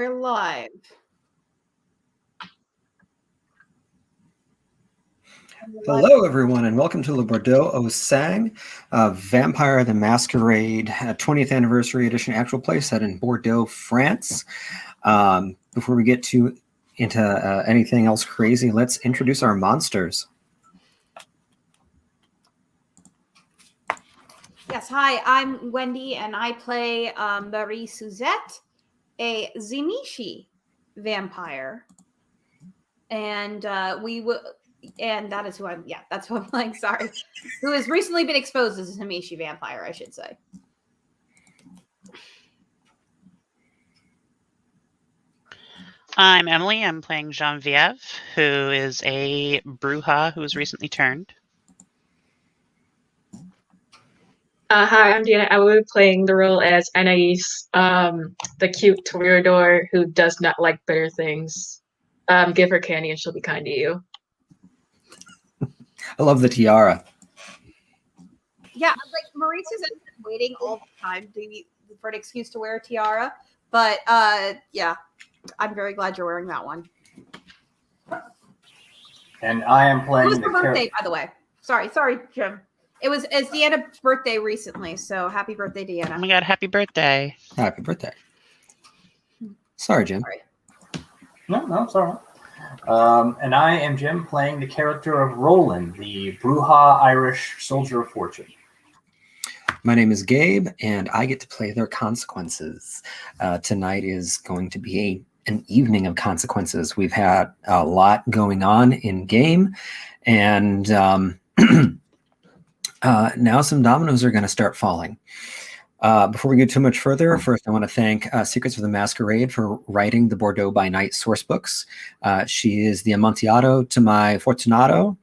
We're live. Hello, everyone, and welcome to Le Bordeaux au Sang, Vampire the Masquerade 20th Anniversary Edition actual play set in Bordeaux, France. Before we get into anything else crazy, let's introduce our monsters. Yes, hi, I'm Wendy, and I play Marie Suzette, a Zinishi vampire. And and that is who I'm, that's who I'm playing, sorry. Who has recently been exposed as a Zinishi vampire, I should say. I'm Emily. I'm playing Genvieve, who is a Bruja who was recently turned. Hi, I'm Deanna. I will be playing the role as Anais, the cute toreador who does not like bitter things. Give her candy and she'll be kind to you. I love the tiara. Yeah, like Marie Suzette has been waiting all the time for an excuse to wear a tiara. But yeah, I'm very glad you're wearing that one. And I am playing. It was her birthday, by the way. Sorry, Jim. It's Deanna's birthday recently, so happy birthday, Deanna. Oh my god, happy birthday. Happy birthday. Sorry, Jim. Sorry. No, it's all right. And I am Jim, playing the character of Roland, the Bruja Irish soldier of fortune. My name is Gabe, and I get to play their consequences. Tonight is going to be an evening of consequences. We've had a lot going on in game, and now some dominoes are going to start falling. Before we get too much further, first I want to thank Secrets of the Masquerade for writing the Bordeaux by Night source books. She is the Amontillado to my Fortunato,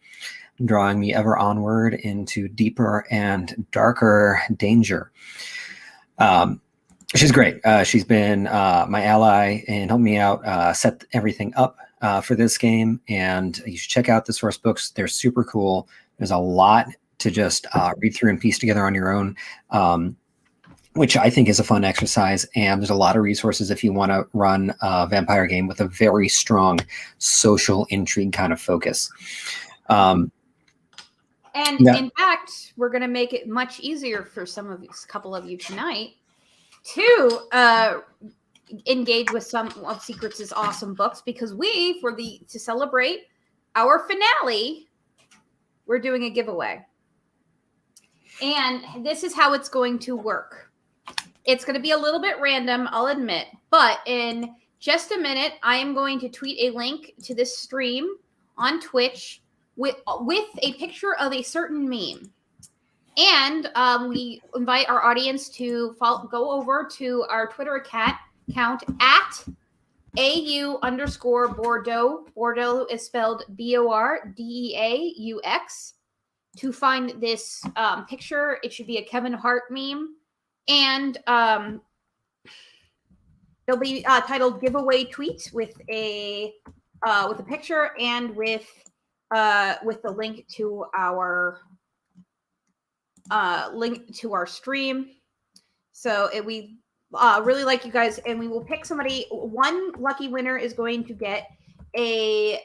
drawing me ever onward into deeper and darker danger. She's great. She's been my ally and helped me out set everything up for this game. And you should check out the source books. They're super cool. There's a lot to just read through and piece together on your own, which I think is a fun exercise. And there's a lot of resources if you want to run a vampire game with a very strong social intrigue kind of focus. And in fact, we're going to make it much easier for a couple of you tonight to engage with some of Secrets' awesome books, because to celebrate our finale, we're doing a giveaway. And this is how it's going to work. It's going to be a little bit random, I'll admit, but in just a minute, I am going to tweet a link to this stream on Twitch with a picture of a certain meme. And we invite our audience to go over to our Twitter account at @AU_Bordeaux. Bordeaux is spelled BORDEAUX. To find this picture, it should be a Kevin Hart meme. And it'll be titled Giveaway Tweet with a picture and with the link to our stream. So we really like you guys, and we will pick somebody. One lucky winner is going to get a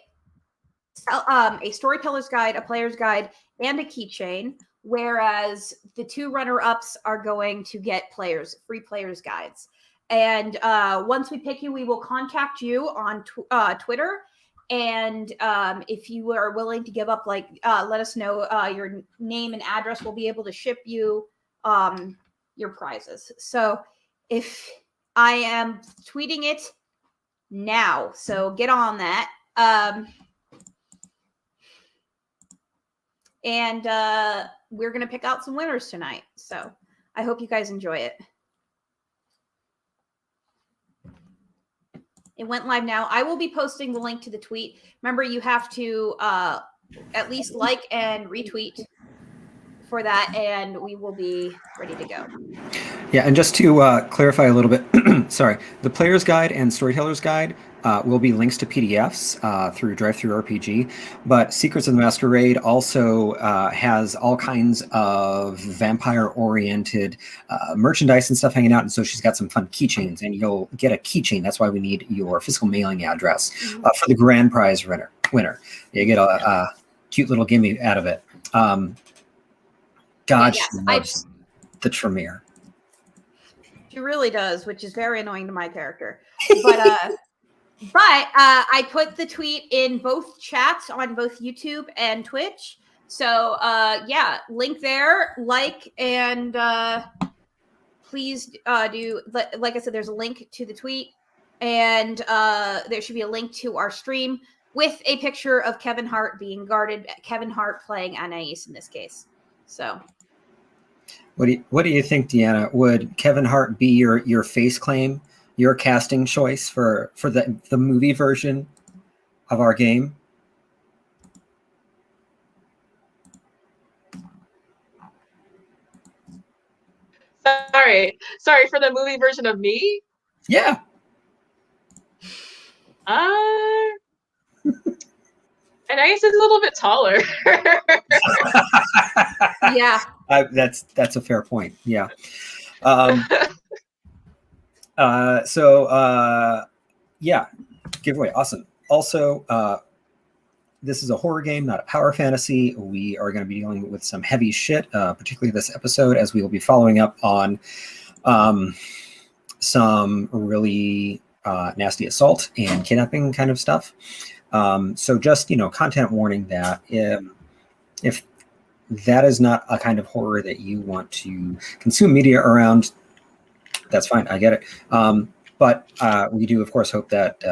storyteller's guide, a player's guide, and a keychain, whereas the two runner-ups are going to get free player's guides. And once we pick you, we will contact you on Twitter. And if you are willing to give up, let us know your name and address, we'll be able to ship you your prizes. So if I am tweeting it now, so get on that. And we're going to pick out some winners tonight. So I hope you guys enjoy it. It went live now. I will be posting the link to the tweet. Remember, you have to at least like and retweet for that, and we will be ready to go. Yeah, and just to clarify a little bit, sorry, the Player's Guide and Storyteller's Guide will be links to PDFs through DriveThruRPG, but Secrets of the Masquerade also has all kinds of vampire-oriented merchandise and stuff hanging out, and so she's got some fun keychains, and you'll get a keychain. That's why we need your physical mailing address for the grand prize winner. You get a cute little gimme out of it. God, yes, she loves the Tremere. She really does, which is very annoying to my character. But I put the tweet in both chats on both YouTube and Twitch. So yeah, link there, like, and please do. Like I said, there's a link to the tweet, and there should be a link to our stream with a picture of Kevin Hart being guarded. Kevin Hart playing Anais in this case. So. What do you think, Deanna? Would Kevin Hart be your face claim, your casting choice for the movie version of our game? Sorry for the movie version of me. Yeah. Anais is a little bit taller. Yeah. That's a fair point. Yeah. Yeah, giveaway. Awesome. Also, this is a horror game, not a power fantasy. We are going to be dealing with some heavy shit, particularly this episode, as we will be following up on some really nasty assault and kidnapping kind of stuff. So just, content warning that if that is not a kind of horror that you want to consume media around, that's fine. I get it. But we do, of course, hope that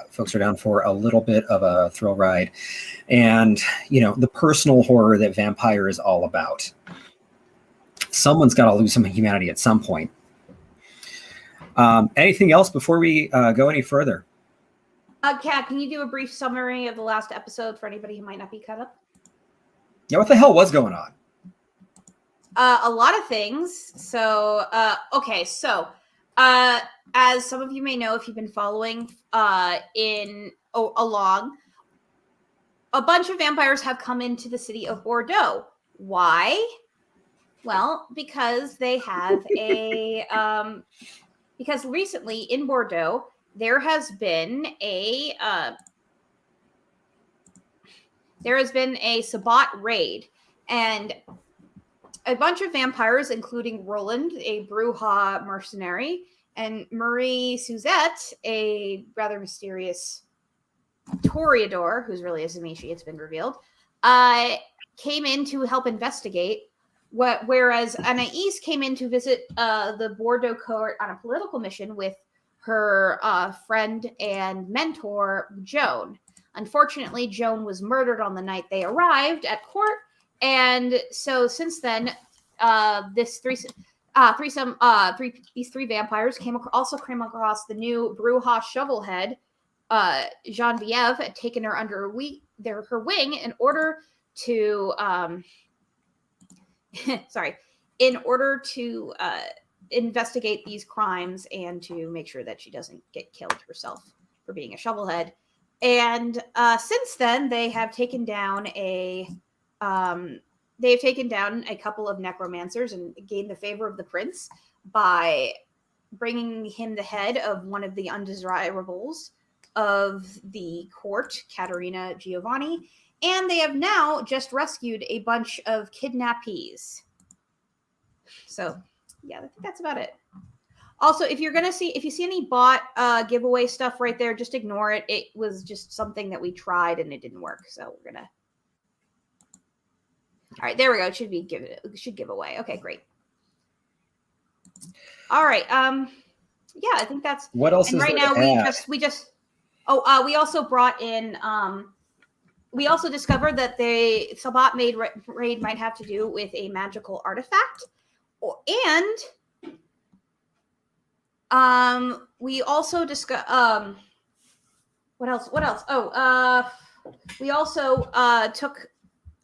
folks are down for a little bit of a thrill ride and, the personal horror that Vampire is all about. Someone's got to lose some humanity at some point. Anything else before we go any further? Kat, can you do a brief summary of the last episode for anybody who might not be caught up? Yeah, what the hell was going on? A lot of things. So, okay. So, as some of you may know, if you've been following along, a bunch of vampires have come into the city of Bordeaux. Why? Well, because they have because recently in Bordeaux, there has been a Sabbat raid, and a bunch of vampires, including Roland, a Bruja mercenary, and Marie Suzette, a rather mysterious Toreador, who's really a Zamishi, it's been revealed, came in to help investigate. Whereas Anais came in to visit the Bordeaux court on a political mission with her friend and mentor, Joan. Unfortunately, Joan was murdered on the night they arrived at court. And so since then, these three vampires also came across the new Bruja Shovelhead, Genvieve, had taken her under her wing in order to investigate these crimes and to make sure that she doesn't get killed herself for being a shovelhead. And since then, they have taken down a couple of necromancers and gained the favor of the prince by bringing him the head of one of the undesirables of the court, Caterina Giovanni, and they have now just rescued a bunch of kidnappees. So, yeah, I think that's about it. Also, if you see any bot giveaway stuff right there, just ignore it. It was just something that we tried and it didn't work. So we're gonna. All right, there we go. It should give away. Okay, great. All right. Yeah, I think that's what else. And is right there now we also brought in. We also discovered that the Sabbat made raid might have to do with a magical artifact, and we also discussed what else? Oh, we also took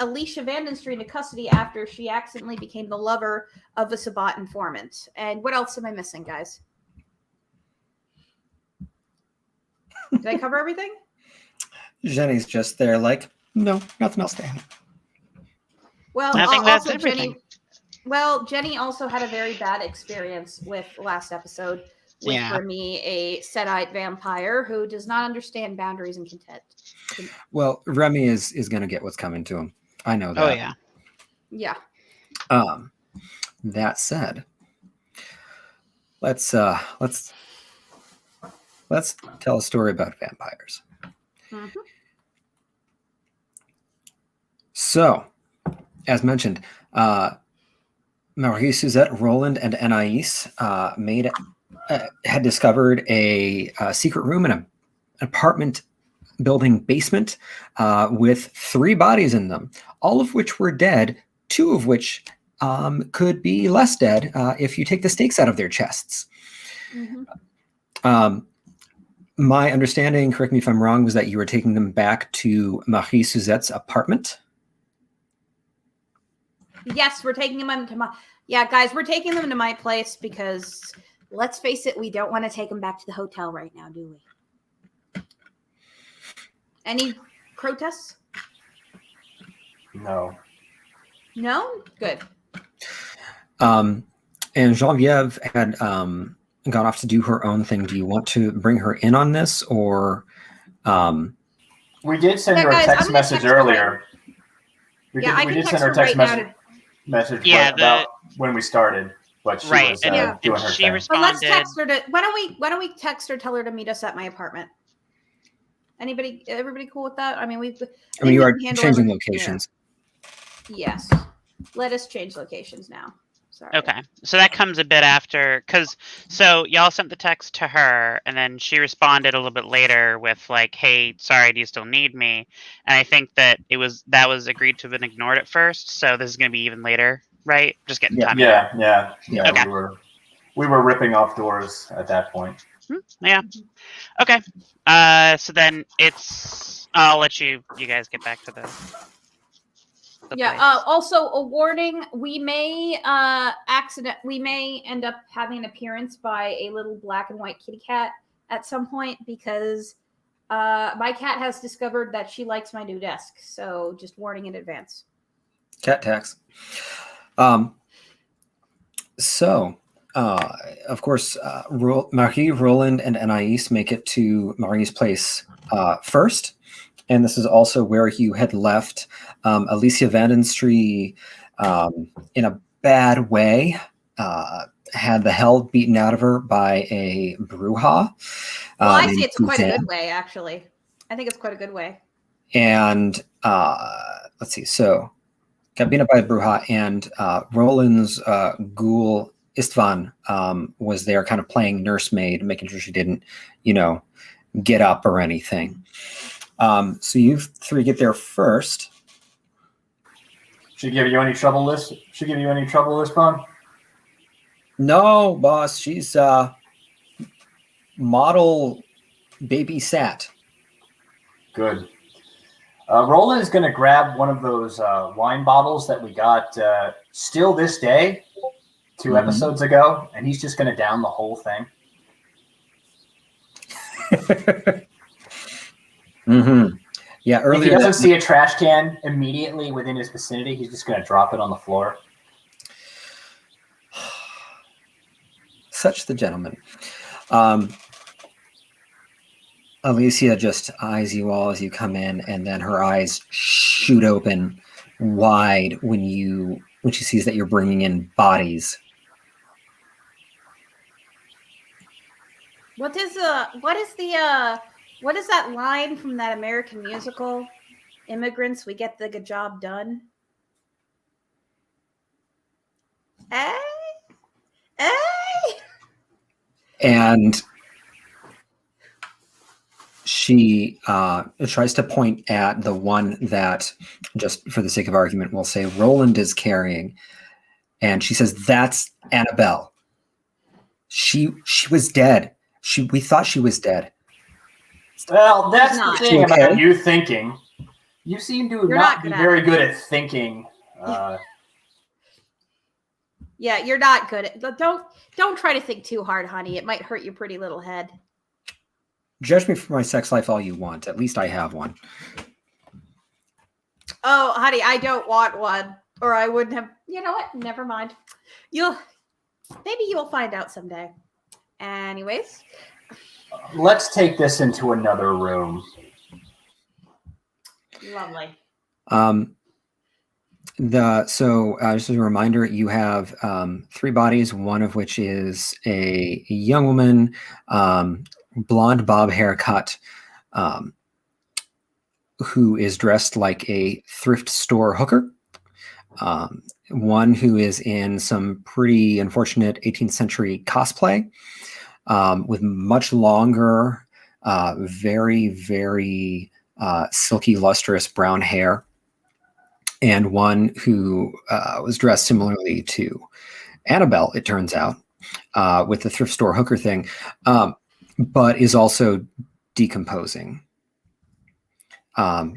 Alicia Vandenstreet into custody after she accidentally became the lover of a Sabat informant. And what else am I missing, guys? Did I cover everything? Jenny's just there, like, no, nothing else to add. Well, I think that's also everything. Jenny also had a very bad experience with last episode with Yeah. Remy, a Sedite vampire who does not understand boundaries and content. Well, Remy is going to get what's coming to him. I know that. Oh yeah. Yeah. That said, let's tell a story about vampires. Mhm. So, as mentioned, Marie Suzette, Roland, and Anais had discovered a secret room in an apartment building basement with 3 bodies in them, all of which were dead, 2 of which could be less dead if you take the stakes out of their chests. Mhm. My understanding, correct me if I'm wrong, was that you were taking them back to Marie Suzette's apartment. Yes, we're taking them into my. Yeah, guys, we're taking them to my place because let's face it, we don't want to take them back to the hotel right now, do we? Any protests? No. No? Good. And Genvieve had gone off to do her own thing. Do you want to bring her in on this, or? We did send Yeah, her a guys, text I'm gonna message text her earlier. We Yeah, I did can send text her her a text right now. message Yeah, about when we started, but she Right, was and, Yeah. doing and her she thing. But let's responded. text her to. Why don't we text her? Tell her to meet us at my apartment. Everybody cool with that? I mean, I mean, you are can handle changing every- locations. Yeah. Yes. Let us change locations now. Sorry. Okay, so that comes a bit after, so y'all sent the text to her, and then she responded a little bit later with like, "Hey, sorry, do you still need me?" And I think that was agreed to have been ignored at first, so this is going to be even later, right? Just getting time. Yeah. Okay. We were ripping off doors at that point. Yeah. Okay. So then I'll let you guys get back to the Yeah. place. Also, a warning: we may end up having an appearance by a little black and white kitty cat at some point because my cat has discovered that she likes my new desk. So, just warning in advance. Cat tax. Of course, Marie, Roland, and Anais make it to Marie's place first. And this is also where you had left Alicia Vandenstreet in a bad way. Had the hell beaten out of her by a Bruja. Well, I say named it's quite a Suzanne. good way, actually. I think it's quite a good way. And let's see. So got beaten up by a Bruja, and Roland's ghoul Istvan was there kind of playing nursemaid, making sure she didn't, get up or anything. So you 3 get there first. She give you any trouble, Bond? No, boss. She's model babysat. Good. Roland is going to grab one of those wine bottles that we got still this day, 2 episodes ago, and he's just going to down the whole thing. Yeah, If earlier he doesn't see a trash can immediately within his vicinity, he's just going to drop it on the floor. Such the gentleman. Alicia just eyes you all as you come in, and then her eyes shoot open wide when she sees that you're bringing in bodies. What is that line from that American musical? Immigrants, we get the good job done. Hey. And she tries to point at the one that, just for the sake of argument, we'll say Roland is carrying. And she says, "That's Annabelle. She was dead. We thought she was dead." Well, that's the not. thing Okay. about you thinking. You seem to You're not not be good at very it. good at thinking. Yeah, you're not good at. Don't try to think too hard, honey. It might hurt your pretty little head. Judge me for my sex life all you want. At least I have one. Oh, honey, I don't want one, or I wouldn't have. You know what? Never mind. Maybe you'll find out someday. Anyways, Let's take this into another room. lovely. Just as a reminder, you have 3 bodies, one of which is a young woman, blonde bob haircut, who is dressed like a thrift store hooker. One who is in some pretty unfortunate 18th century cosplay, with much longer, very, very silky, lustrous brown hair. And one who was dressed similarly to Annabelle, it turns out, with the thrift store hooker thing, but is also decomposing.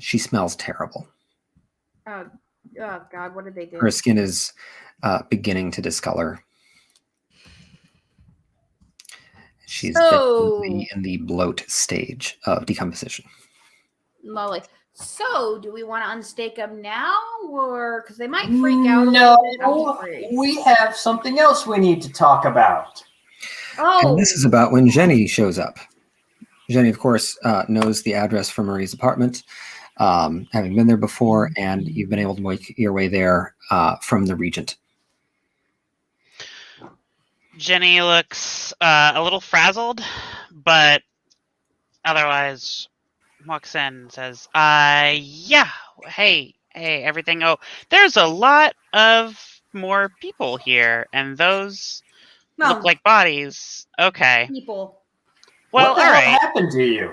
She smells terrible. Oh God, what did they do? Her skin is beginning to discolor. She's definitely in the bloat stage of decomposition. Lovely. So, do we want to unstake them now, or because they might freak out a No, little bit? we have something else we need to talk about. Oh, And this is about when Jenny shows up. Jenny, of course, knows the address for Marie's apartment, having been there before, and you've been able to make your way there from the Regent. Jenny looks a little frazzled, but otherwise walks in and says, yeah, hey, everything. Oh, there's a lot of more people here, and those look like bodies. Okay. people. Well, what the all hell right. happened to you?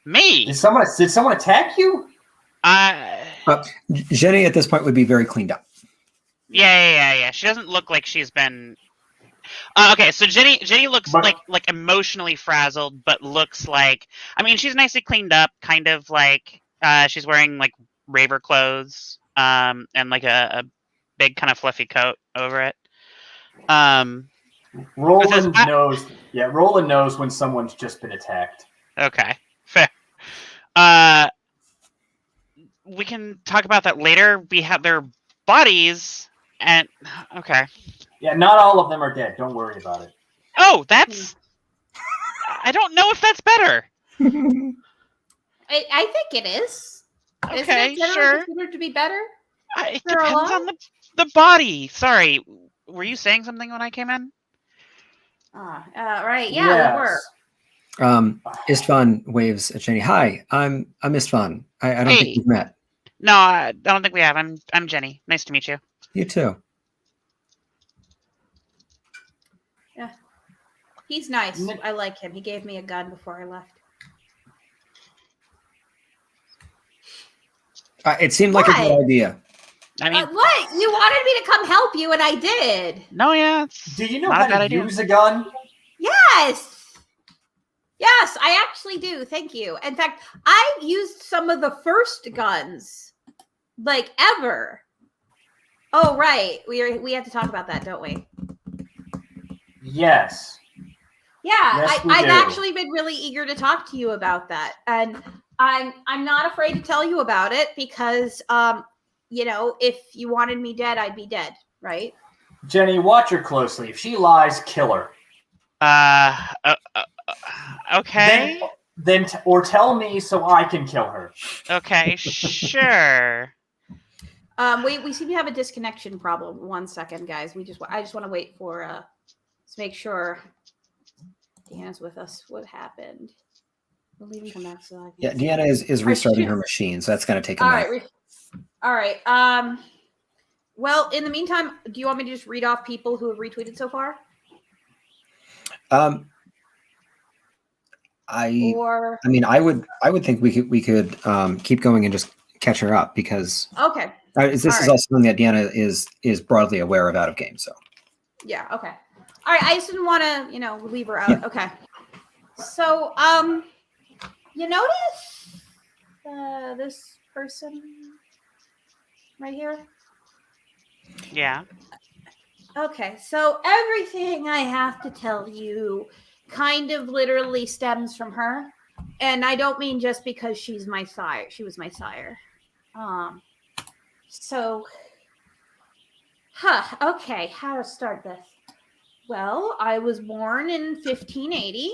Me? Did someone attack you? Jenny at this point would be very cleaned up. Yeah. She doesn't look like she's been. Okay, so Jenny looks like emotionally frazzled, but looks like, I mean, she's nicely cleaned up, kind of like she's wearing like raver clothes, and like a big kind of fluffy coat over it. Roland knows. Yeah, Roland knows when someone's just been attacked. Okay, fair. We can talk about that later. We have their bodies, and okay. Yeah, not all of them are dead. Don't worry about it. Oh, that's. I don't know if that's better. I think it is. Okay, Isn't it sure. considered to be better? It depends on the body. Sorry, were you saying something when I came in? Right. Yeah, we were. Istvan waves at Jenny. Hi, I'm Istvan. I don't think we've met. No, I don't think we have. I'm Jenny. Nice to meet you. You too. Yeah. He's nice. I like him. He gave me a gun before I left. It seemed like a good idea. I mean, what? You wanted me to come help you, and I did. No, yeah. Do you know how to use a gun? Yes. Yes, I actually do. Thank you. In fact, I've used some of the first guns, like ever. Oh, right. We have to talk about that, don't we? Yes. Yeah, yes, I've actually been really eager to talk to you about that, and I'm not afraid to tell you about it because, if you wanted me dead, I'd be dead, right? Jenny, watch her closely. If she lies, kill her. Okay. Then or tell me so I can kill her. Okay, sure. We seem to have a disconnection problem. 1 second, guys. I just want to wait for to make sure Deanna's with us. What happened? We'll leave and come back so I can. Yeah, Deanna is restarting her machine, so that's going to take a minute. All right. Well, in the meantime, do you want me to just read off people who have retweeted so far? I would think we could keep going and just catch her up because this is also something that Deanna is broadly aware of out of game. So yeah, okay, all right. I just didn't want to leave her out. Yeah. Okay, so you notice this person right here? Yeah. Okay, so everything I have to tell you kind of literally stems from her. And I don't mean just because she's my sire. She was my sire. So, okay, how to start this? Well, I was born in 1580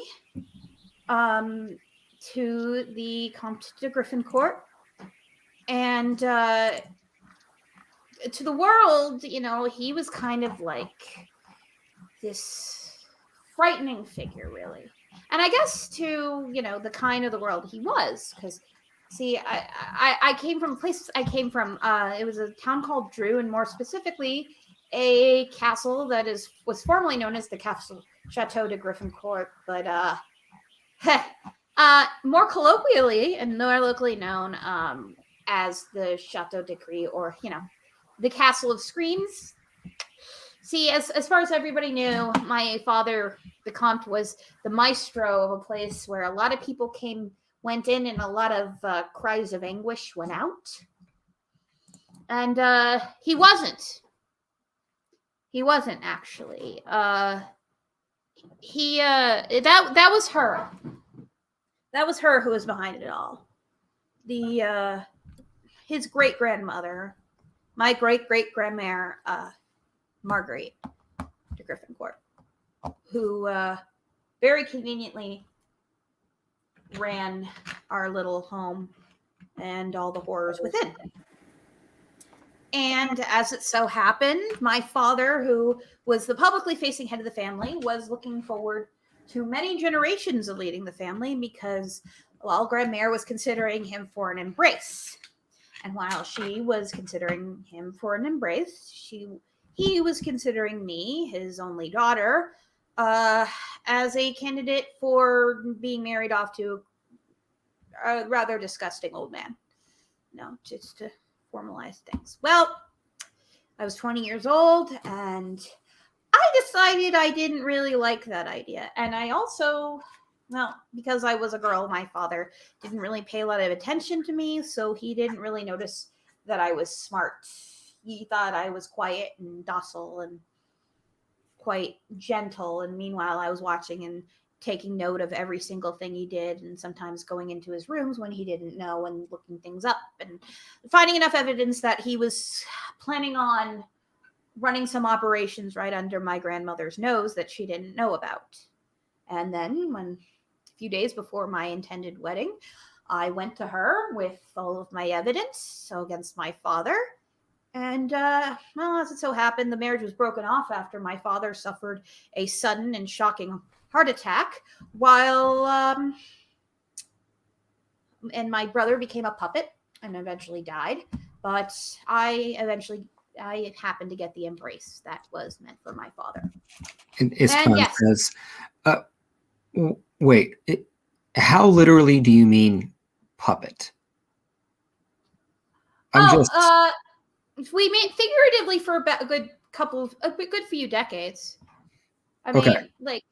to the Comte de Griffincourt. And to the world, you know, he was kind of like this frightening figure, really. And I guess to, you know, the kind of the world he was, because see, I came from a place I came from. It was a town called Drew, and more specifically, a castle that was formerly known as the Castle Chateau de Griffincourt, but more colloquially and more locally known as the Chateau de Gris, or you know, the Castle of Screams. See, as far as everybody knew, my father, the Comte, was the maestro of a place where a lot of people went in, and a lot of cries of anguish went out. And he wasn't. He wasn't actually. That was her. That was her who was behind it all. His great grandmother, my great grandmare, Marguerite de Griffincourt, who very conveniently ran our little home and all the horrors within. And as it so happened, my father, who was the publicly facing head of the family, was looking forward to many generations of leading the family because, well, Grandmere was considering him for an embrace. And while she was considering him for an embrace, he was considering me, his only daughter, as a candidate for being married off to a rather disgusting old man. No, just to formalize things. Well, I was 20 years old, and I decided I didn't really like that idea. And I also, well, because I was a girl, my father didn't really pay a lot of attention to me, so he didn't really notice that I was smart. He thought I was quiet and docile and quite gentle, and meanwhile I was watching and taking note of every single thing he did, and sometimes going into his rooms when he didn't know and looking things up and finding enough evidence that he was planning on running some operations right under my grandmother's nose that she didn't know about. And then a few days before my intended wedding, I went to her with all of my evidence against my father. And, well, as it so happened, the marriage was broken off after my father suffered a sudden and shocking heart attack, while, and my brother became a puppet and eventually died. But I happened to get the embrace that was meant for my father. It's fun yes. because, wait, how literally do you mean puppet? We mean figuratively for a good few decades. I mean, okay. like,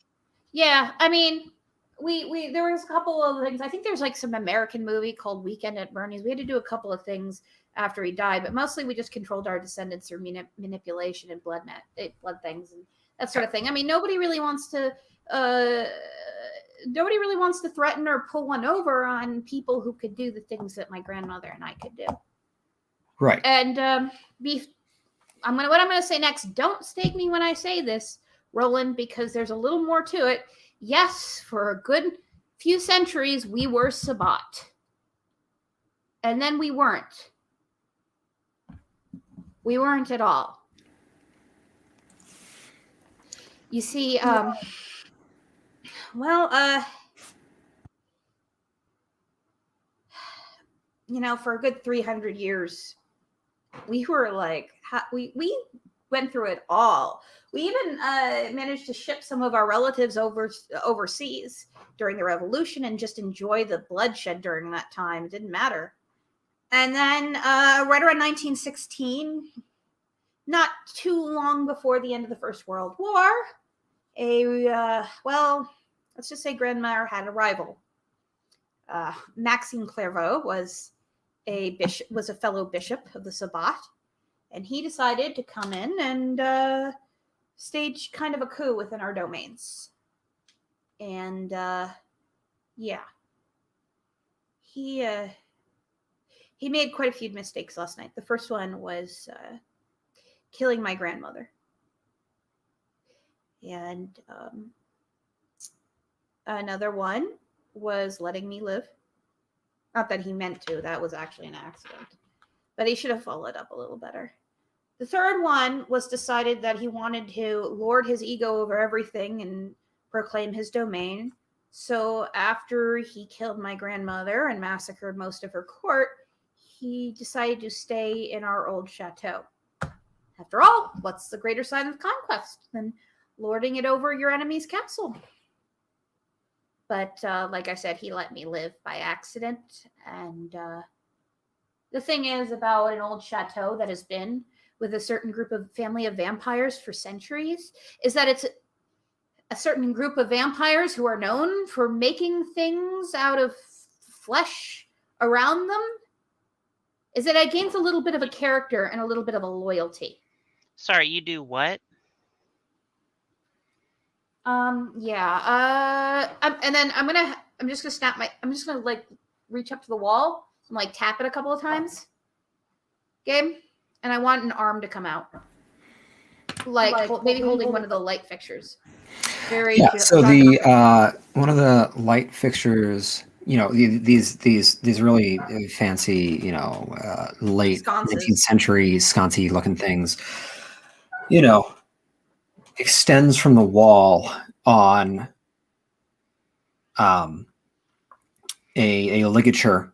yeah, I mean, we there was a couple of things. I think there's like some American movie called Weekend at Bernie's. We had to do a couple of things after he died, but mostly we just controlled our descendants through manipulation and blood things and that sort of thing. I mean, nobody really wants to threaten or pull one over on people who could do the things that my grandmother and I could do. Right. And what I'm going to say next, don't stake me when I say this, Roland, because there's a little more to it. Yes, for a good few centuries, we were Sabbat. And then we weren't. We weren't at all. You see, you know, for a good 300 years, we were like, we went through it all. We even managed to ship some of our relatives overseas during the revolution and just enjoy the bloodshed during that time. It didn't matter. And then right around 1916, not too long before the end of the First World War, let's just say Grandmère had a rival. Maxime Clairvaux was was a fellow bishop of the Sabbat, and he decided to come in and stage kind of a coup within our domains. And yeah, he made quite a few mistakes last night. The first one was killing my grandmother, and another one was letting me live. Not that he meant to, that was actually an accident. But he should have followed up a little better. The third one was decided that he wanted to lord his ego over everything and proclaim his domain. So after he killed my grandmother and massacred most of her court, he decided to stay in our old chateau. After all, what's the greater sign of conquest than lording it over your enemy's castle? But like I said, he let me live by accident. And the thing is about an old chateau that has been with a certain group of family of vampires for centuries is that it's a certain group of vampires who are known for making things out of flesh around them. Is that it gains a little bit of a character and a little bit of a loyalty. Sorry, you do what? Yeah. And then I'm just gonna like reach up to the wall and like tap it a couple of times. Game. And I want an arm to come out. Maybe holding one of the light fixtures. So the one of the light fixtures, these really fancy, late Sconces. 19th century sconcy looking things, extends from the wall on a ligature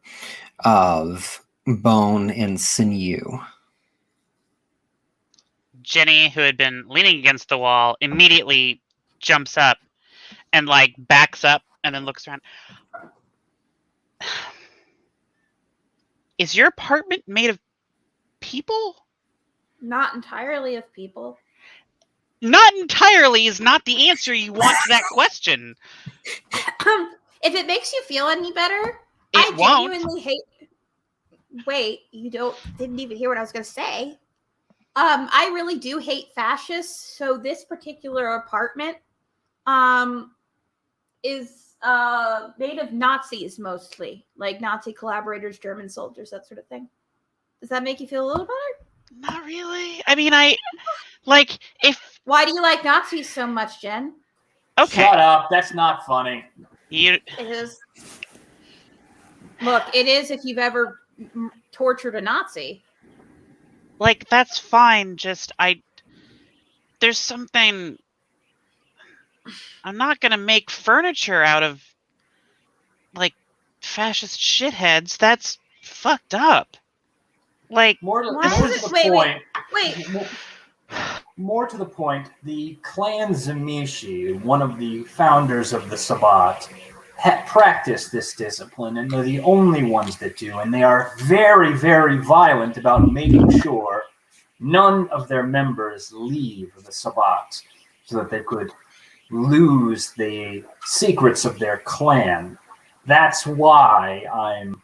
of bone and sinew. Jenny, who had been leaning against the wall, immediately jumps up and like backs up and then looks around. Is your apartment made of people? Not entirely of people. Not entirely is not the answer you want to that question. If it makes you feel any better, It won't. Genuinely hate. Wait, you didn't even hear what I was going to say. I really do hate fascists. So this particular apartment, is made of Nazis mostly, like Nazi collaborators, German soldiers, that sort of thing. Does that make you feel a little better? Not really. I mean, Why do you like Nazis so much, Jen? Okay. Shut up. That's not funny. It is. Look, it is if you've ever tortured a Nazi. Like, that's fine. Just, there's something. I'm not going to make furniture out of, like, fascist shitheads. That's fucked up. Like, More to the point, the Clan Zamishi, one of the founders of the Sabbat, practice this discipline, and they're the only ones that do, and they are very, very violent about making sure none of their members leave the Sabbat so that they could lose the secrets of their clan. That's why I'm...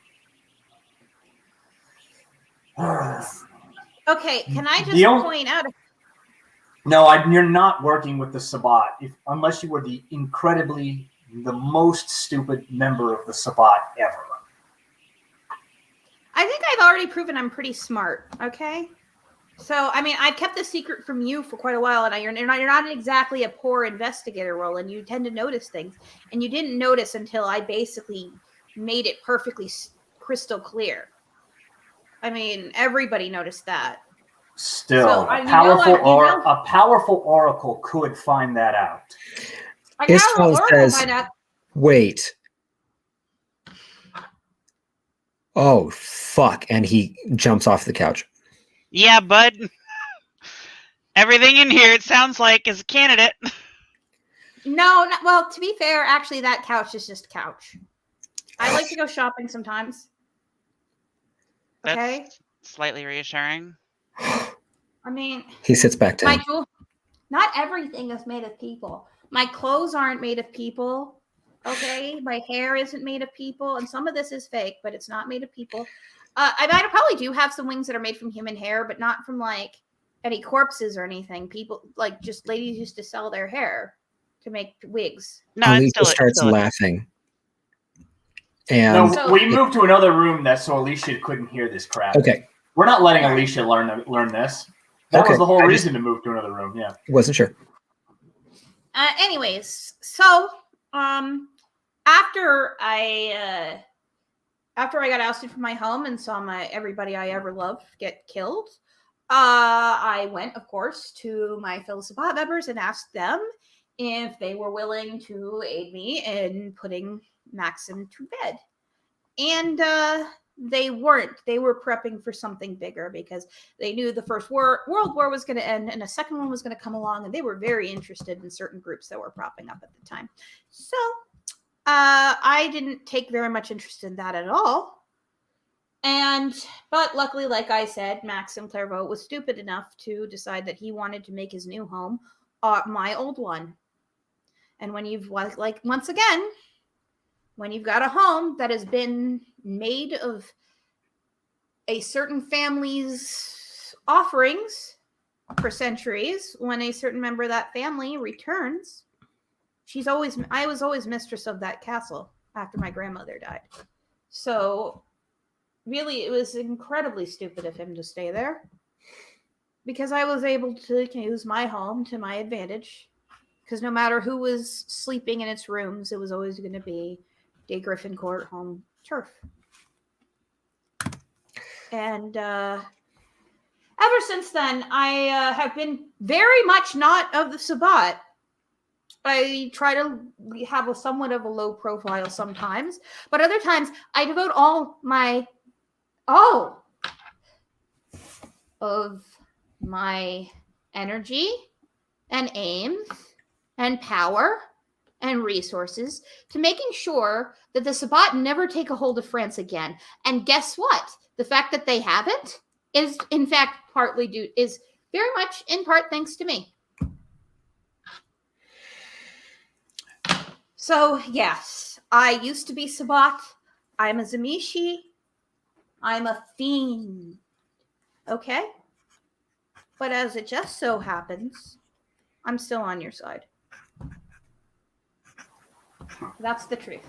Okay, can I just point out... No, you're not working with the Sabbat, unless you were the most stupid member of the Sabbat ever. I think I've already proven I'm pretty smart, okay? So, I mean, I've kept this secret from you for quite a while, and you're not exactly a poor investigator, Roland. You tend to notice things, and you didn't notice until I basically made it perfectly crystal clear. I mean, everybody noticed that. Still, a powerful oracle could find that out. Isfel says, wait. Oh, fuck. And he jumps off the couch. Yeah, bud. Everything in here, it sounds like, is a candidate. No, well, to be fair, actually, that couch is just a couch. I like to go shopping sometimes. Okay? That's slightly reassuring. I mean... He sits back down. Not everything is made of people. My clothes aren't made of people. Okay? My hair isn't made of people. And some of this is fake, but it's not made of people. I probably do have some wings that are made from human hair, but not from like any corpses or anything. People like just ladies used to sell their hair to make wigs. No, it's Alicia starts still laughing. And No, we moved to another room so Alicia couldn't hear this crap. okay, We're not letting Alicia learn this. That was the whole reason to move to another room. Yeah. Wasn't sure. Anyways, so after I got ousted from my home and saw everybody I ever loved get killed, I went, of course, to my fellow Sabbat members and asked them if they were willing to aid me in putting Maxim to bed. And they weren't. They were prepping for something bigger because they knew the First World War was going to end and a second one was going to come along, and they were very interested in certain groups that were propping up at the time. So I didn't take very much interest in that at all. But luckily, like I said, Maxim Clairvaux was stupid enough to decide that he wanted to make his new home my old one. And when you've once again, when you've got a home that has been made of a certain family's offerings for centuries, when a certain member of that family returns, I was always mistress of that castle after my grandmother died. So really, it was incredibly stupid of him to stay there because I was able to use my home to my advantage, because no matter who was sleeping in its rooms, it was always going to be De Griffincourt home turf. And ever since then, I have been very much not of the Sabbat. I try to have somewhat of a low profile sometimes, but other times I devote all of my energy and aims and power and resources to making sure that the Sabbat never take a hold of France again. And guess what? The fact that they haven't is in fact is very much in part thanks to me. So yes, I used to be Sabbat. I'm a Zamishi. I'm a fiend. Okay? But as it just so happens, I'm still on your side. That's the truth.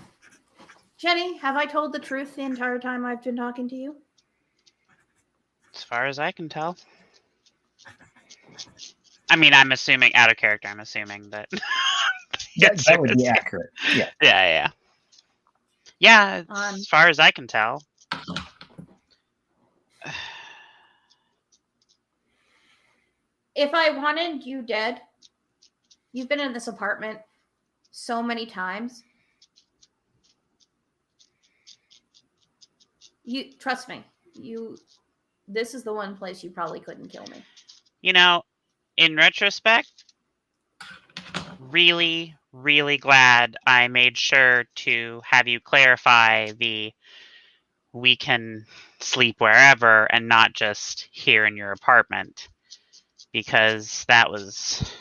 Jenny, have I told the truth the entire time I've been talking to you? As far as I can tell. I mean, I'm assuming, out of character, I'm assuming that... that would be accurate. Yeah. Yeah, as far as I can tell. If I wanted you dead, you've been in this apartment so many times. You trust me. This is the one place you probably couldn't kill me. You know, in retrospect, really, really glad I made sure to have you clarify we can sleep wherever and not just here in your apartment, because that was...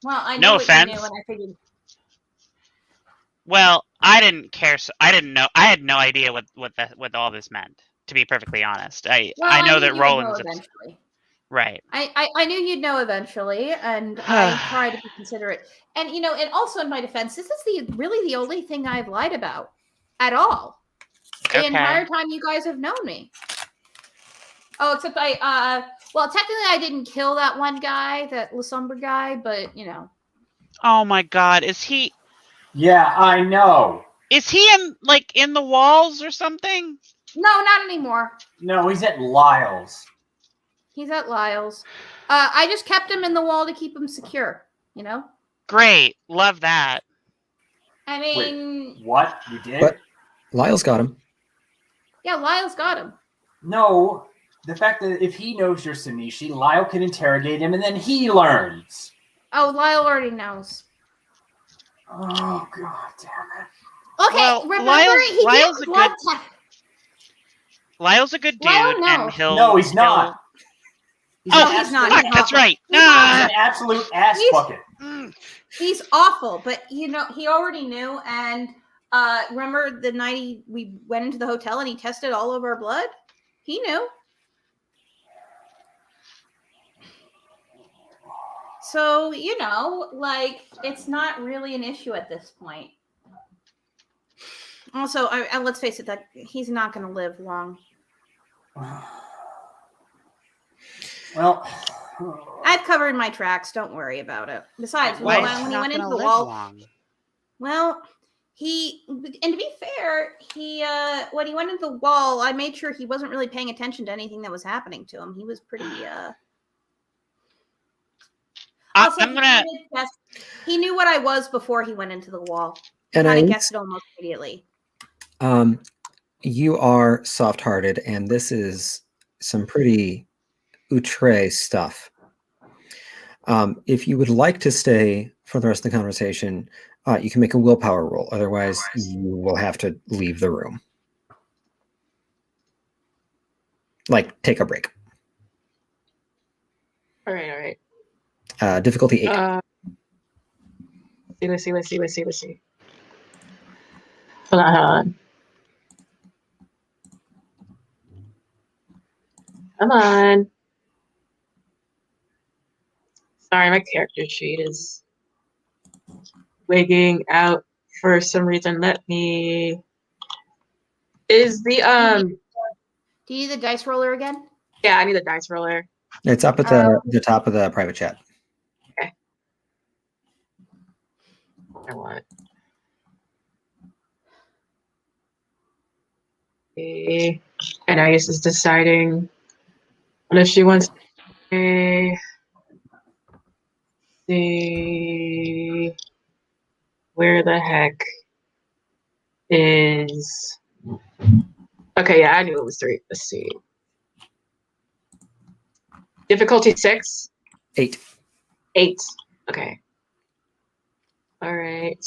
Well, I no know offense. what you knew, and I figured... Well, I didn't care. I didn't know. I had no idea what all this meant, to be perfectly honest. I know that Roland's eventually. Right. I knew you'd know eventually, and I tried to be considerate. And and also in my defense, this is really the only thing I've lied about at all. The entire time you guys have known me. Oh, except well, technically I didn't kill that one guy, that Lasumber guy, but Oh my God, is he? Yeah, I know. Is he in the walls or something? No, not anymore. No, he's at Lyle's. He's at Lyle's. I just kept him in the wall to keep him secure, Great. Love that. I mean... Wait, what? You did? But Lyle's got him. Yeah, Lyle's got him. No, the fact that if he knows you're Sanishi, Lyle can interrogate him and then he learns. Oh, Lyle already knows. Oh, God damn it. Okay, well, remember Lyle's a good dude, and he'll... No, he's not. He's not. Fuck, that's right. He's an absolute ass bucket. He's awful, but he already knew, and Remember the night we went into the hotel and he tested all of our blood? He knew. So, it's not really an issue at this point. Also, let's face it, that he's not going to live long. Well, I've covered my tracks. Don't worry about it. Besides, when he went into the wall, long? well, and to be fair, when he went into the wall, I made sure he wasn't really paying attention to anything that was happening to him. He was pretty. Also, he knew what I was before he went into the wall. And I guessed it almost immediately. You are soft-hearted, and this is some pretty outre stuff. If you would like to stay for the rest of the conversation, you can make a willpower roll. Otherwise, you will have to leave the room. Like, take a break. All right. Difficulty 8. Let's see. Hold on. Come on. Sorry, my character sheet is wigging out for some reason. Is the Do you need the dice roller again? Yeah, I need the dice roller. It's up at the top of the private chat. Okay. I want. Okay. And Ice is deciding what if she wants to see where the heck is. Okay, yeah, I knew it was 3. Let's see. Difficulty 6? 8. 8. Okay. All right.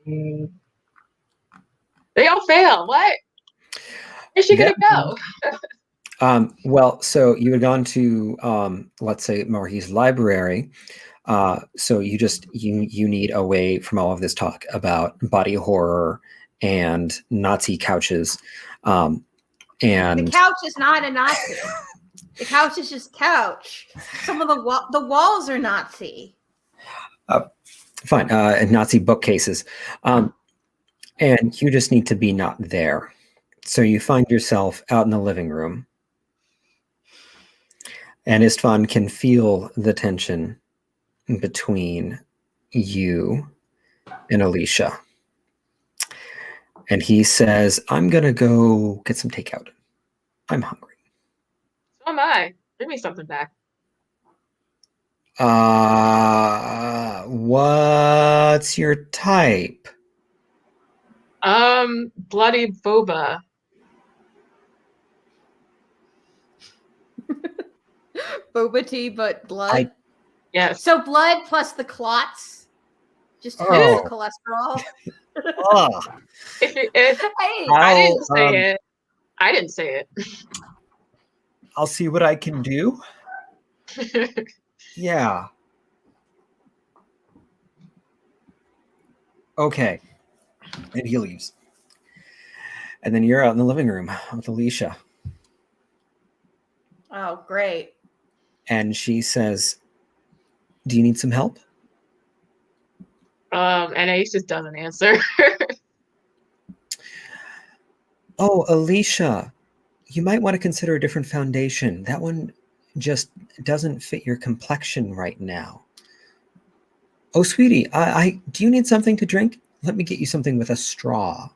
They all fail. What? Where's she gonna go? Well, so you had gone to, let's say, Maurice's library. So you need away from all of this talk about body horror and Nazi couches. And the couch is not a Nazi. The couch is just couch. Some of the walls are Nazi. Fine. Nazi bookcases. And you just need to be not there. So you find yourself out in the living room. And Istvan can feel the tension between you and Alicia. And he says, I'm going to go get some takeout. I'm hungry. So am I. Bring me something back. What's your type? Bloody boba. Boba tea, but blood. Yes. So blood plus the clots, just the cholesterol. Hey, I didn't say it. I'll see what I can do. Yeah. Okay. And he leaves. And then you're out in the living room with Alicia. Oh, great. And she says, do you need some help? And Ace just doesn't answer. Oh, Alicia, you might want to consider a different foundation. That one just doesn't fit your complexion right now. Oh, sweetie, do you need something to drink? Let me get you something with a straw.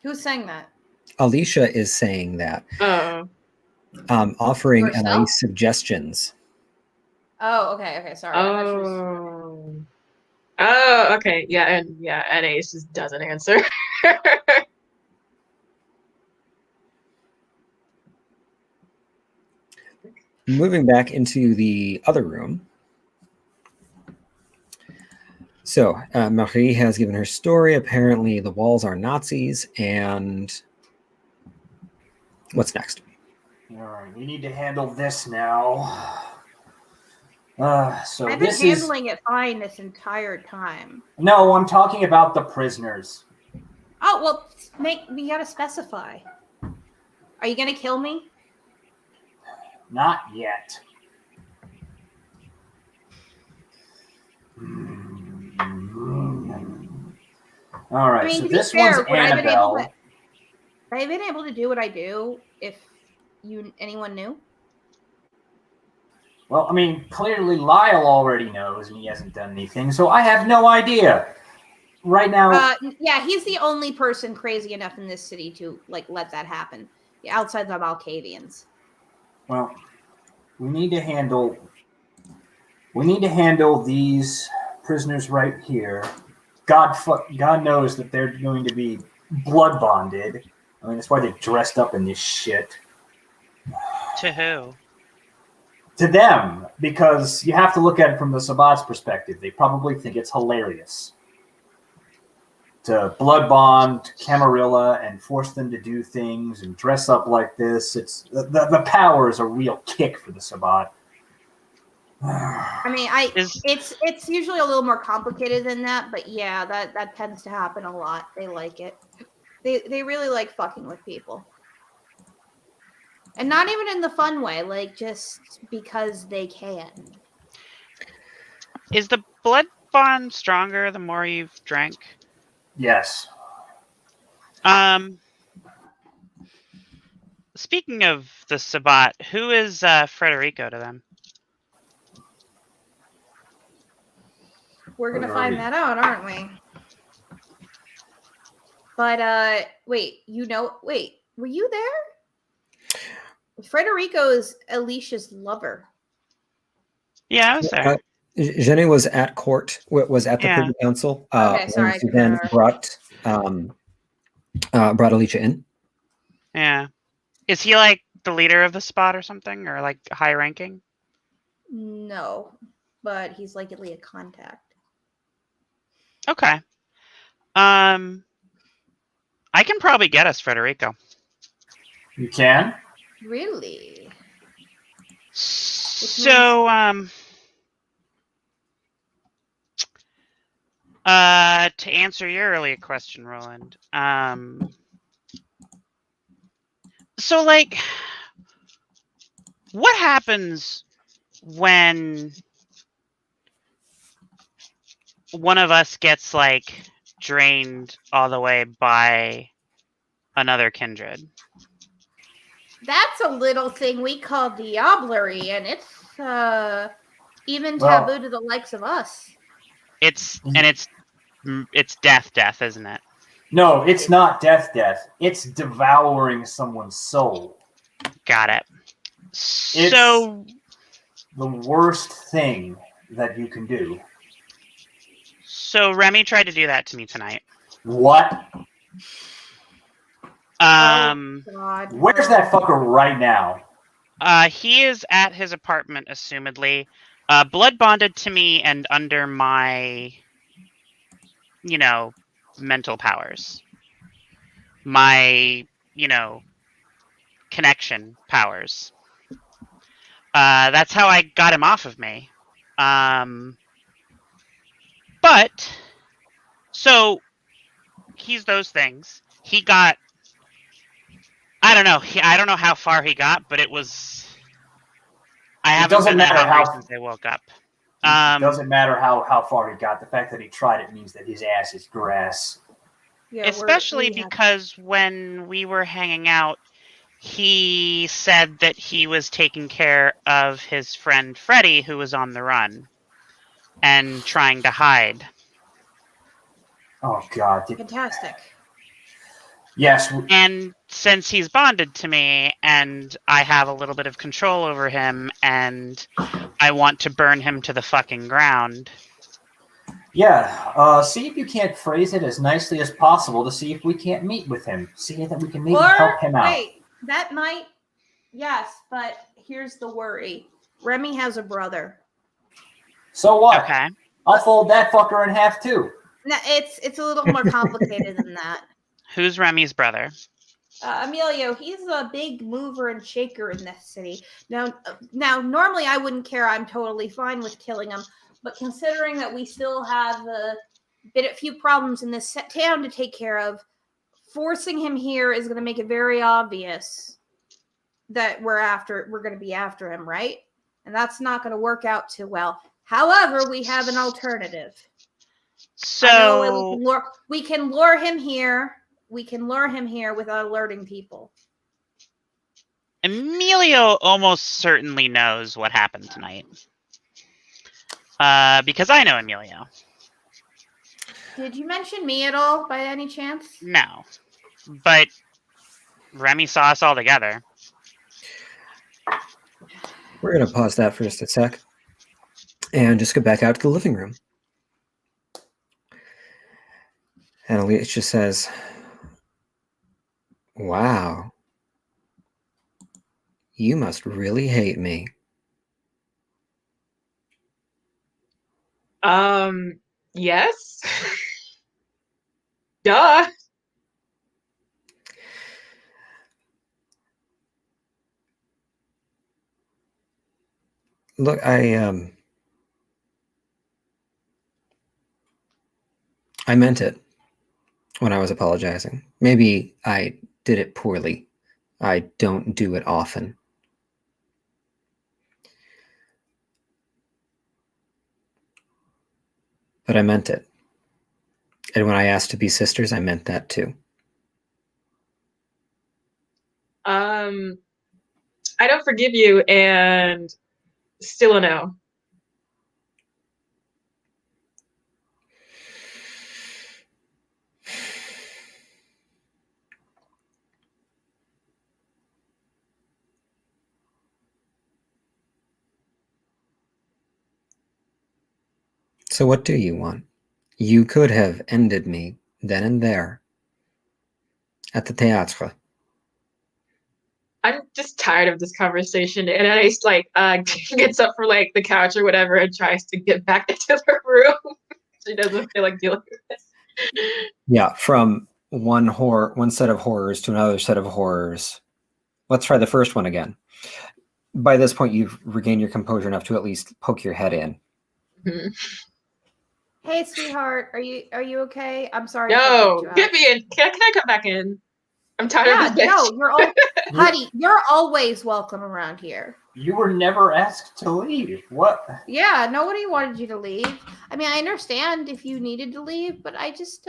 Who's saying that? Alicia is saying that. Oh. Offering Yourself? Anais suggestions. Oh, okay, sorry. Oh, okay. Yeah, and Ace just doesn't answer. Moving back into the other room. So, Marie has given her story. Apparently, the walls are Nazis. And what's next? All right, we need to handle this now. So I've been this is handling it fine this entire time. no. I'm talking about the prisoners. Oh well, we gotta specify. Are you gonna kill me? Not yet. All right. I mean, So to be this fair, one's Annabelle. I've been able to do what I do. If anyone knew. Well, I mean, clearly Lyle already knows, and he hasn't done anything, so I have no idea. Right now, Yeah, he's the only person crazy enough in this city to let that happen. Outside the Malkavians. well, we need to handle these prisoners right here. God knows that they're going to be blood bonded. I mean, that's why they're dressed up in this shit. To who? To them, because you have to look at it from the Sabbat's perspective. They probably think it's hilarious to blood bond Camarilla and force them to do things and dress up like this. It's the power is a real kick for the Sabbat. I mean, it's usually a little more complicated than that, but yeah, that tends to happen a lot. They like it. They really like fucking with people. And not even in the fun way, just because they can. Is the blood bond stronger the more you've drank? Yes. Speaking of the Sabbat, who is Federico to them? We're gonna find that out, aren't we? But wait, were you there? Federico is Alicia's lover. Yeah, I was there. Jenny was at court, was at the Privy Council. Okay, sorry. She then brought Alicia in. Yeah. Is he like the leader of the spot or something, or like high ranking? No, but he's likely a contact. Okay. I can probably get us Federico. You can? Really? So, to answer your earlier question, Roland, so what happens when one of us gets drained all the way by another kindred? That's a little thing we call diablerie, and it's even taboo to the likes of us. It's death, isn't it? No, it's not death. It's devouring someone's soul. Got it. It's so the worst thing that you can do. So Remy tried to do that to me tonight. What? God. Where's that fucker right now? He is at his apartment, assumedly. Blood bonded to me and under my, mental powers. My, connection powers. That's how I got him off of me. But, so, he's those things. He got, I don't know. I don't know how far he got, but it was. I haven't been that hungry since I woke up. It doesn't matter how far he got. The fact that he tried it means that his ass is grass. Yeah, especially because when we were hanging out, he said that he was taking care of his friend Freddie, who was on the run and trying to hide. Oh, God. Fantastic. Yes. And since he's bonded to me and I have a little bit of control over him and I want to burn him to the fucking ground. Yeah. See if you can't phrase it as nicely as possible to see if we can't meet with him. See if we can maybe help him out. Wait, that might... Yes, but here's the worry. Remy has a brother. So what? Okay. I'll fold that fucker in half too. No, it's a little more complicated than that. Who's Remy's brother? Emilio, he's a big mover and shaker in this city. Now, normally I wouldn't care. I'm totally fine with killing him. But considering that we still have a few problems in this town to take care of, forcing him here is going to make it very obvious that we're going to be after him, right? And that's not going to work out too well. However, we have an alternative. So we can lure him here. We can lure him here without alerting people. Emilio almost certainly knows what happened tonight. Because I know Emilio. Did you mention me at all by any chance? No. But Remy saw us all together. We're going to pause that for just a sec and just go back out to the living room. And Alicia says, wow, you must really hate me. Yes. Duh. Look, I meant it when I was apologizing. Maybe I did it poorly. I don't do it often. But I meant it. And when I asked to be sisters, I meant that too. I don't forgive you, and still a no. So what do you want? You could have ended me then and there at the theatre. I'm just tired of this conversation. And Anais gets up from the couch or whatever and tries to get back into the room. She doesn't feel like dealing with this. Yeah, from one set of horrors to another set of horrors. Let's try the first one again. By this point, you've regained your composure enough to at least poke your head in. Mm-hmm. Hey, sweetheart, are you okay? I'm sorry. No, get me in. Can I come back in? I'm tired of this bitch. No, honey, you're always welcome around here. You were never asked to leave. What? Yeah, nobody wanted you to leave. I mean, I understand if you needed to leave, but I just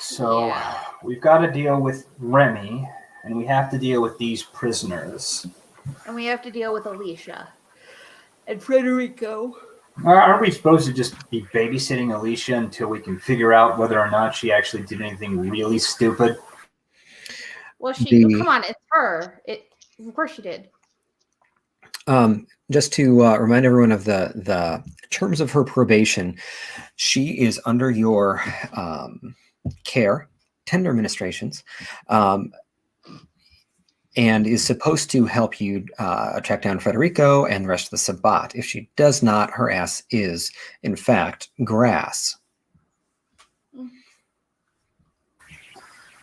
So yeah. We've got to deal with Remy, and we have to deal with these prisoners. And we have to deal with Alicia. And Federico. Aren't we supposed to just be babysitting Alicia until we can figure out whether or not she actually did anything really stupid? Well, come on, it's her. Of course she did. Just to remind everyone of the terms of her probation, she is under your care, tender ministrations, and is supposed to help you track down Federico and the rest of the Sabbat. If she does not, her ass is, in fact, grass.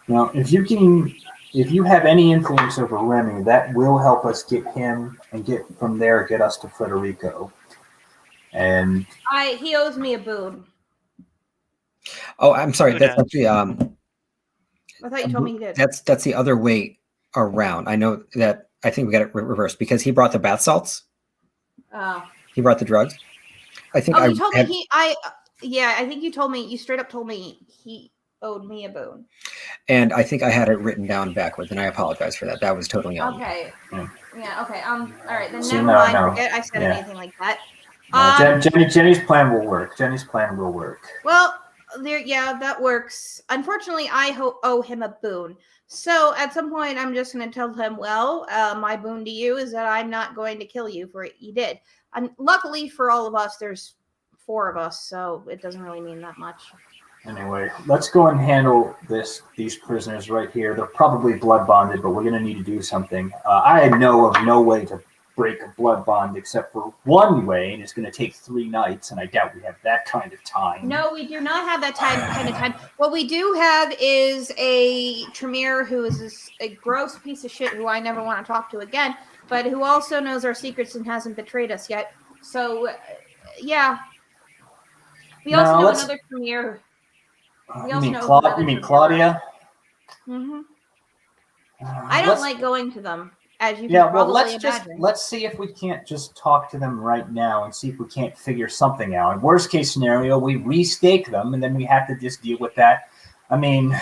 Now, if you have any influence over Remy, that will help us get him, and get us to Federico. And he owes me a boon. Oh, I'm sorry. That's actually I thought you told me he did. That's the other way around. I know that. I think we got it reversed because he brought the bath salts. Oh. He brought the drugs. I think. Oh, you told me I think you told me. You straight up told me he owed me a boon. And I think I had it written down backwards, and I apologize for that. That was totally on me. Okay. Yeah. Okay. All right. Then So never mind. Forget I said anything like that. Jenny's plan will work. Jenny's plan will work. Well, that works. Unfortunately, I owe him a boon. So at some point, I'm just going to tell him, well, my boon to you is that I'm not going to kill you for what you did. And luckily for all of us, there's 4 of us, so it doesn't really mean that much. Anyway, let's go and handle these prisoners right here. They're probably blood bonded, but we're going to need to do something. I know of no way to break a blood bond except for one way, and it's going to take 3 nights, and I doubt we have that kind of time. No, we do not have that kind of time. What we do have is a Tremere who is a gross piece of shit who I never want to talk to again, but who also knows our secrets and hasn't betrayed us yet. So, yeah. We also know another Tremere. You mean Claudia? Mm-hmm. I don't like going to them, as you yeah, can well, probably imagine. let's see if we can't just talk to them right now and see if we can't figure something out. Worst case scenario, we restake them, and then we have to just deal with that. I mean,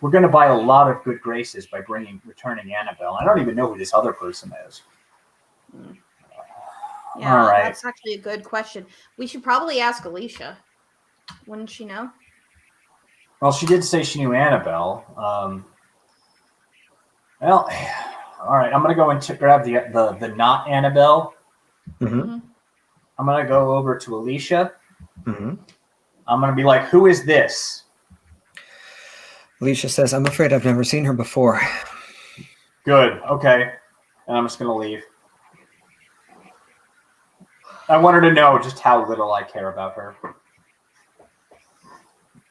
we're going to buy a lot of good graces by returning Annabelle. I don't even know who this other person is. Yeah, all right. That's actually a good question. We should probably ask Alicia. Wouldn't she know? Well, she did say she knew Annabelle. Well, all right. I'm going to go and grab the not Annabelle. Mm-hmm. I'm going to go over to Alicia. Mm-hmm. I'm going to be like, who is this? Alicia says, I'm afraid I've never seen her before. Good. Okay. And I'm just going to leave. I want her to know just how little I care about her.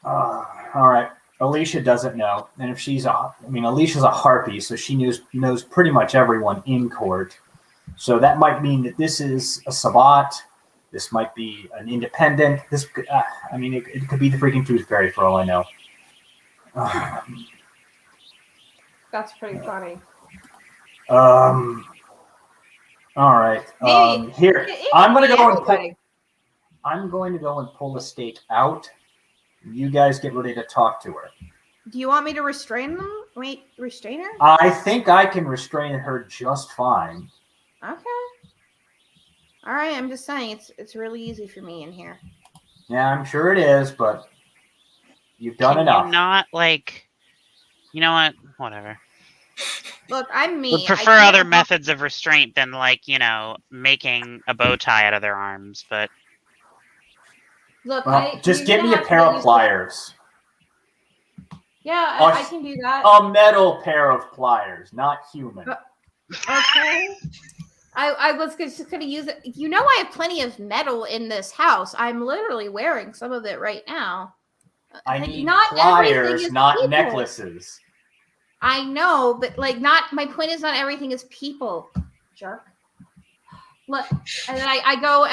All right. Alicia doesn't know. And if Alicia's a harpy, so she knows pretty much everyone in court. So that might mean that this is a Sabbat. This might be an independent. It could be the freaking Tooth Fairy for all I know. That's pretty funny. All right. Here, I'm going to go and pull the stake out. You guys get ready to talk to her. Do you want me to restrain them? Restrain her? I think I can restrain her just fine. Okay. All right. I'm just saying it's really easy for me in here. Yeah, I'm sure it is, but you've done enough. You not you know what? Whatever. Look, I'm me. Would prefer other methods of restraint than making a bow tie out of their arms, but. Look, just give me a pair of pliers. Yeah, I can do that. A metal pair of pliers, not human. Okay. I was just going to use it. You know, I have plenty of metal in this house. I'm literally wearing some of it right now. I need not pliers, not people. Necklaces. I know, but my point is not everything is people, jerk. Look, and then I go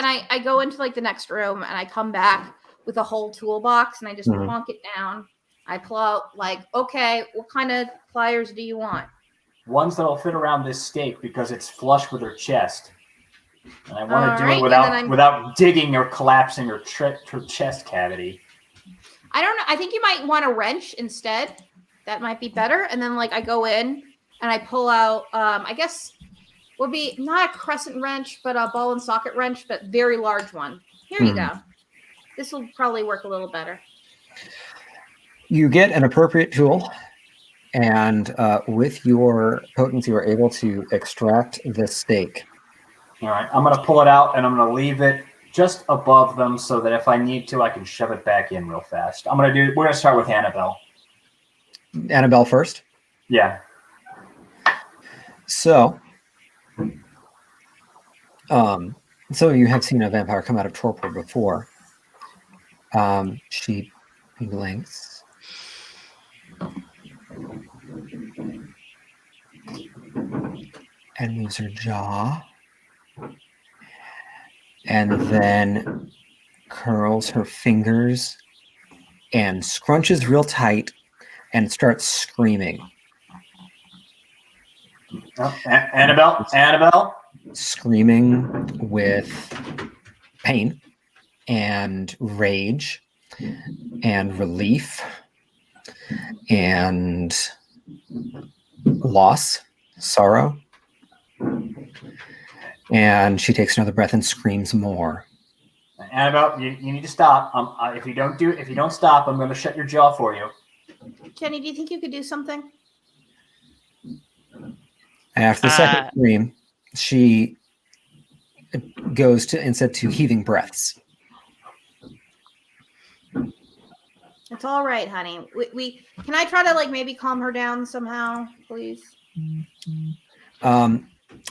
into the next room, and I come back with a whole toolbox, and I just plonk it down. I pull out okay, what kind of pliers do you want? Ones that'll fit around this stake because it's flush with her chest, and I want to do it without digging or collapsing her chest cavity. I don't know. I think you might want a wrench instead. That might be better. And then I go in and I pull out. I guess. Would be not a crescent wrench, but a ball and socket wrench, but very large one. Here you go. This will probably work a little better. You get an appropriate tool, and with your potency, you are able to extract the stake. All right, I'm going to pull it out, and I'm going to leave it just above them so that if I need to, I can shove it back in real fast. We're going to start with Annabelle. Annabelle first? Yeah. So you have seen a vampire come out of torpor before. She blinks. And moves her jaw. And then curls her fingers and scrunches real tight and starts screaming. Oh, Annabelle. Screaming with pain and rage and relief and loss, sorrow. And she takes another breath and screams more. Annabelle, you need to stop. If you don't stop, I'm going to shut your jaw for you. Kenny, do you think you could do something? After the second scream, she goes to instead to heaving breaths. It's all right, honey. We can I try to maybe calm her down somehow, please?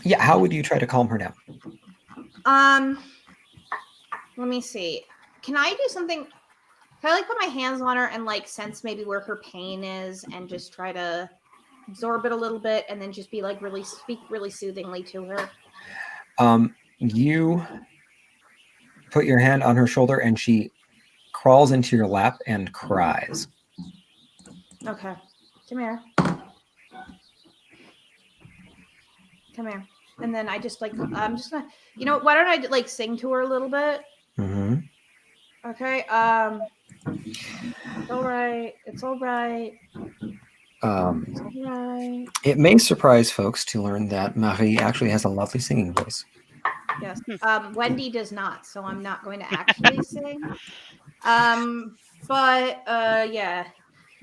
Yeah, how would you try to calm her down? Let me see. Can I do something? Can I like put my hands on her and like sense maybe where her pain is and just try to absorb it a little bit and then just be like really speak really soothingly to her? You put your hand on her shoulder and she crawls into your lap and cries. Okay. Come here. Come here. And then I just like, I'm just gonna, why don't I like sing to her a little bit? Mm-hmm. Okay. It's all right. It's all right. It's all right. It may surprise folks to learn that Marie actually has a lovely singing voice. Yes. Wendy does not, so I'm not going to actually sing. But yeah.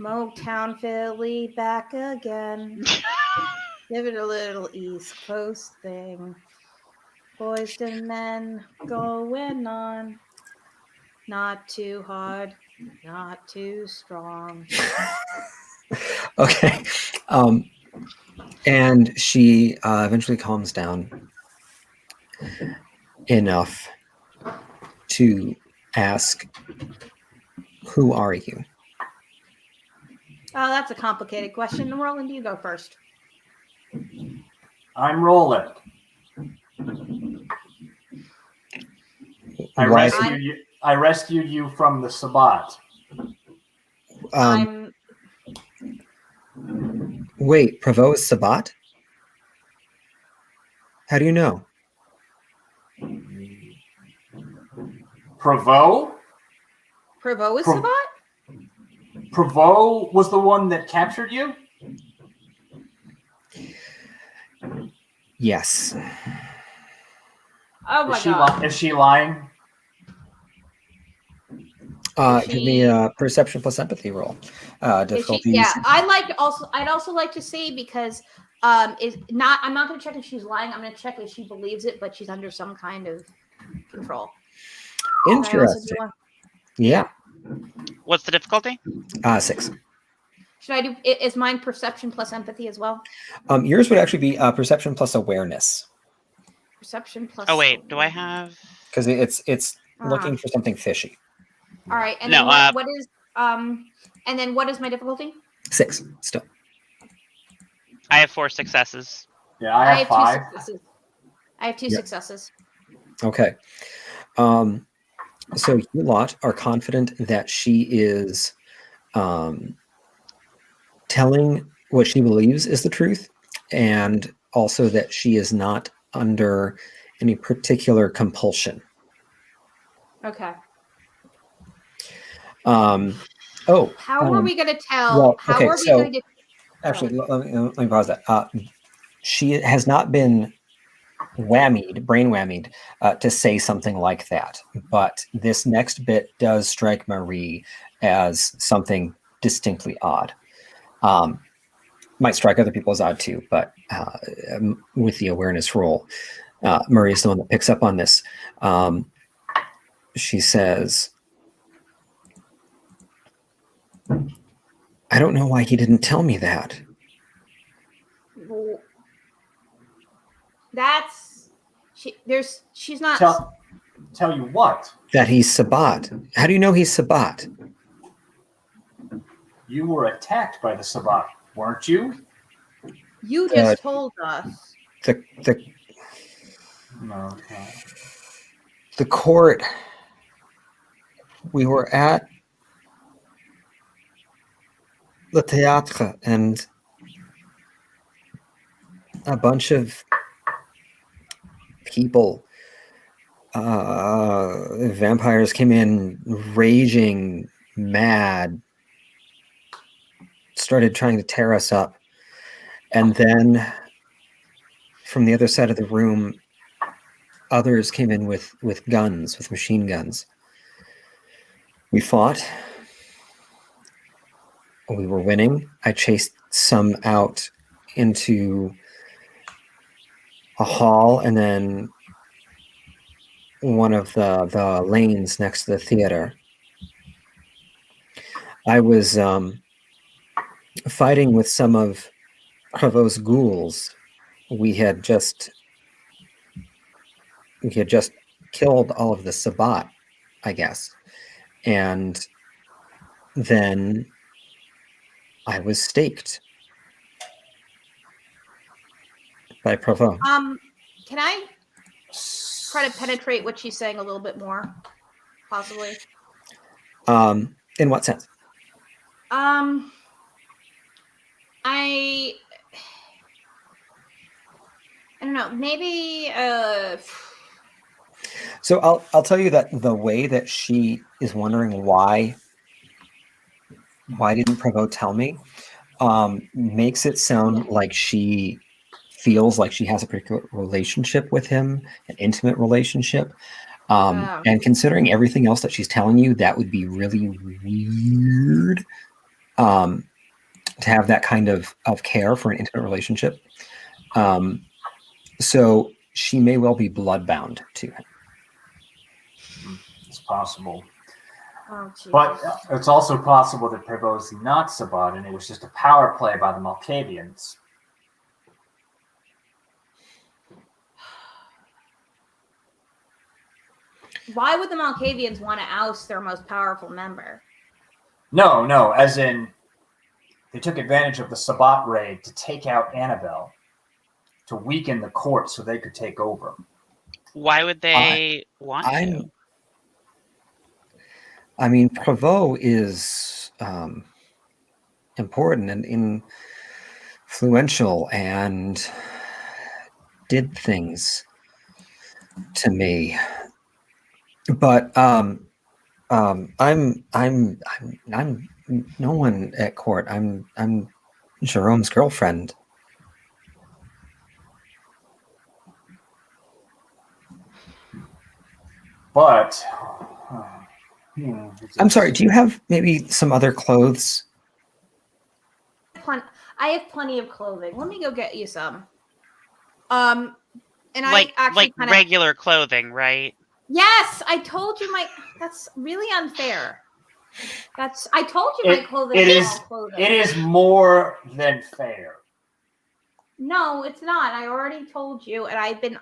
Motown Philly back again. Give it a little East Coast thing. Boys to men going on. Not too hard, not too strong. Okay. And she eventually calms down enough to ask, "Who are you?" Oh, that's a complicated question. Roland, you go first. I'm Roland. I rescued you from the Sabbat. Wait, Provost Sabat? How do you know? Provost? Provost is Sabat? Provost was the one that captured you? Yes. Oh my god. Is she lying? Give me a perception plus empathy roll. Difficulties. Yeah, I'd also like to see because I'm not going to check if she's lying. I'm going to check if she believes it, but she's under some kind of control. Interesting. Yeah. What's the difficulty? 6. Should I do? Is mine perception plus empathy as well? Yours would actually be perception plus awareness. Perception plus. Oh wait, do I have? Because it's looking for something fishy. All right, and no, then what is and then what is my difficulty? 6 still. I have 4 successes. Yeah, I have 5. 2 successes. I have 2 successes. Okay. So you lot are confident that she is telling what she believes is the truth, and also that she is not under any particular compulsion. Okay. How are we going to tell? Actually, let me pause that. She has not been brain whammied, to say something like that. But this next bit does strike Marie as something distinctly odd. Might strike other people as odd too, but with the awareness roll, Marie is the one that picks up on this. She says, "I don't know why he didn't tell me that." She's not. Tell you what? That he's Sabat. How do you know he's Sabat? You were attacked by the Sabbat, weren't you? You just told us. The court. We were at Le Théâtre, and a bunch of people, vampires, came in raging mad, started trying to tear us up, and then from the other side of the room others came in with guns, with machine guns. We fought. We were winning. I chased some out into a hall and then one of the lanes next to the theater. I was fighting with some of Provost's ghouls we had just killed all of the Sabbat, I guess, and then I was staked by Provo. Can I try to penetrate what she's saying a little bit more, possibly? In what sense? I don't know. Maybe. So I'll tell you that the way that she is wondering why didn't Provo tell me, makes it sound like she feels like she has a particular relationship with him, an intimate relationship. And considering everything else that she's telling you, that would be really weird. To have that kind of care for an intimate relationship. So she may well be bloodbound to him. It's possible. Oh, Jesus. But it's also possible that Prevost is not Sabbat, and it was just a power play by the Malkavians. Why would the Malkavians want to oust their most powerful member? No, as in they took advantage of the Sabbat raid to take out Annabelle, to weaken the court so they could take over. Why would they want to? I mean, Provo is important and influential and did things to me. But I'm no one at court. I'm Jerome's girlfriend. But I'm sorry, do you have maybe some other clothes? I have plenty of clothing. Let me go get you some. And like I actually regular clothing, right? Yes, I told you that's really unfair. I told you my clothing is all clothing. It is more than fair. No, it's not. I already told you, and I've been.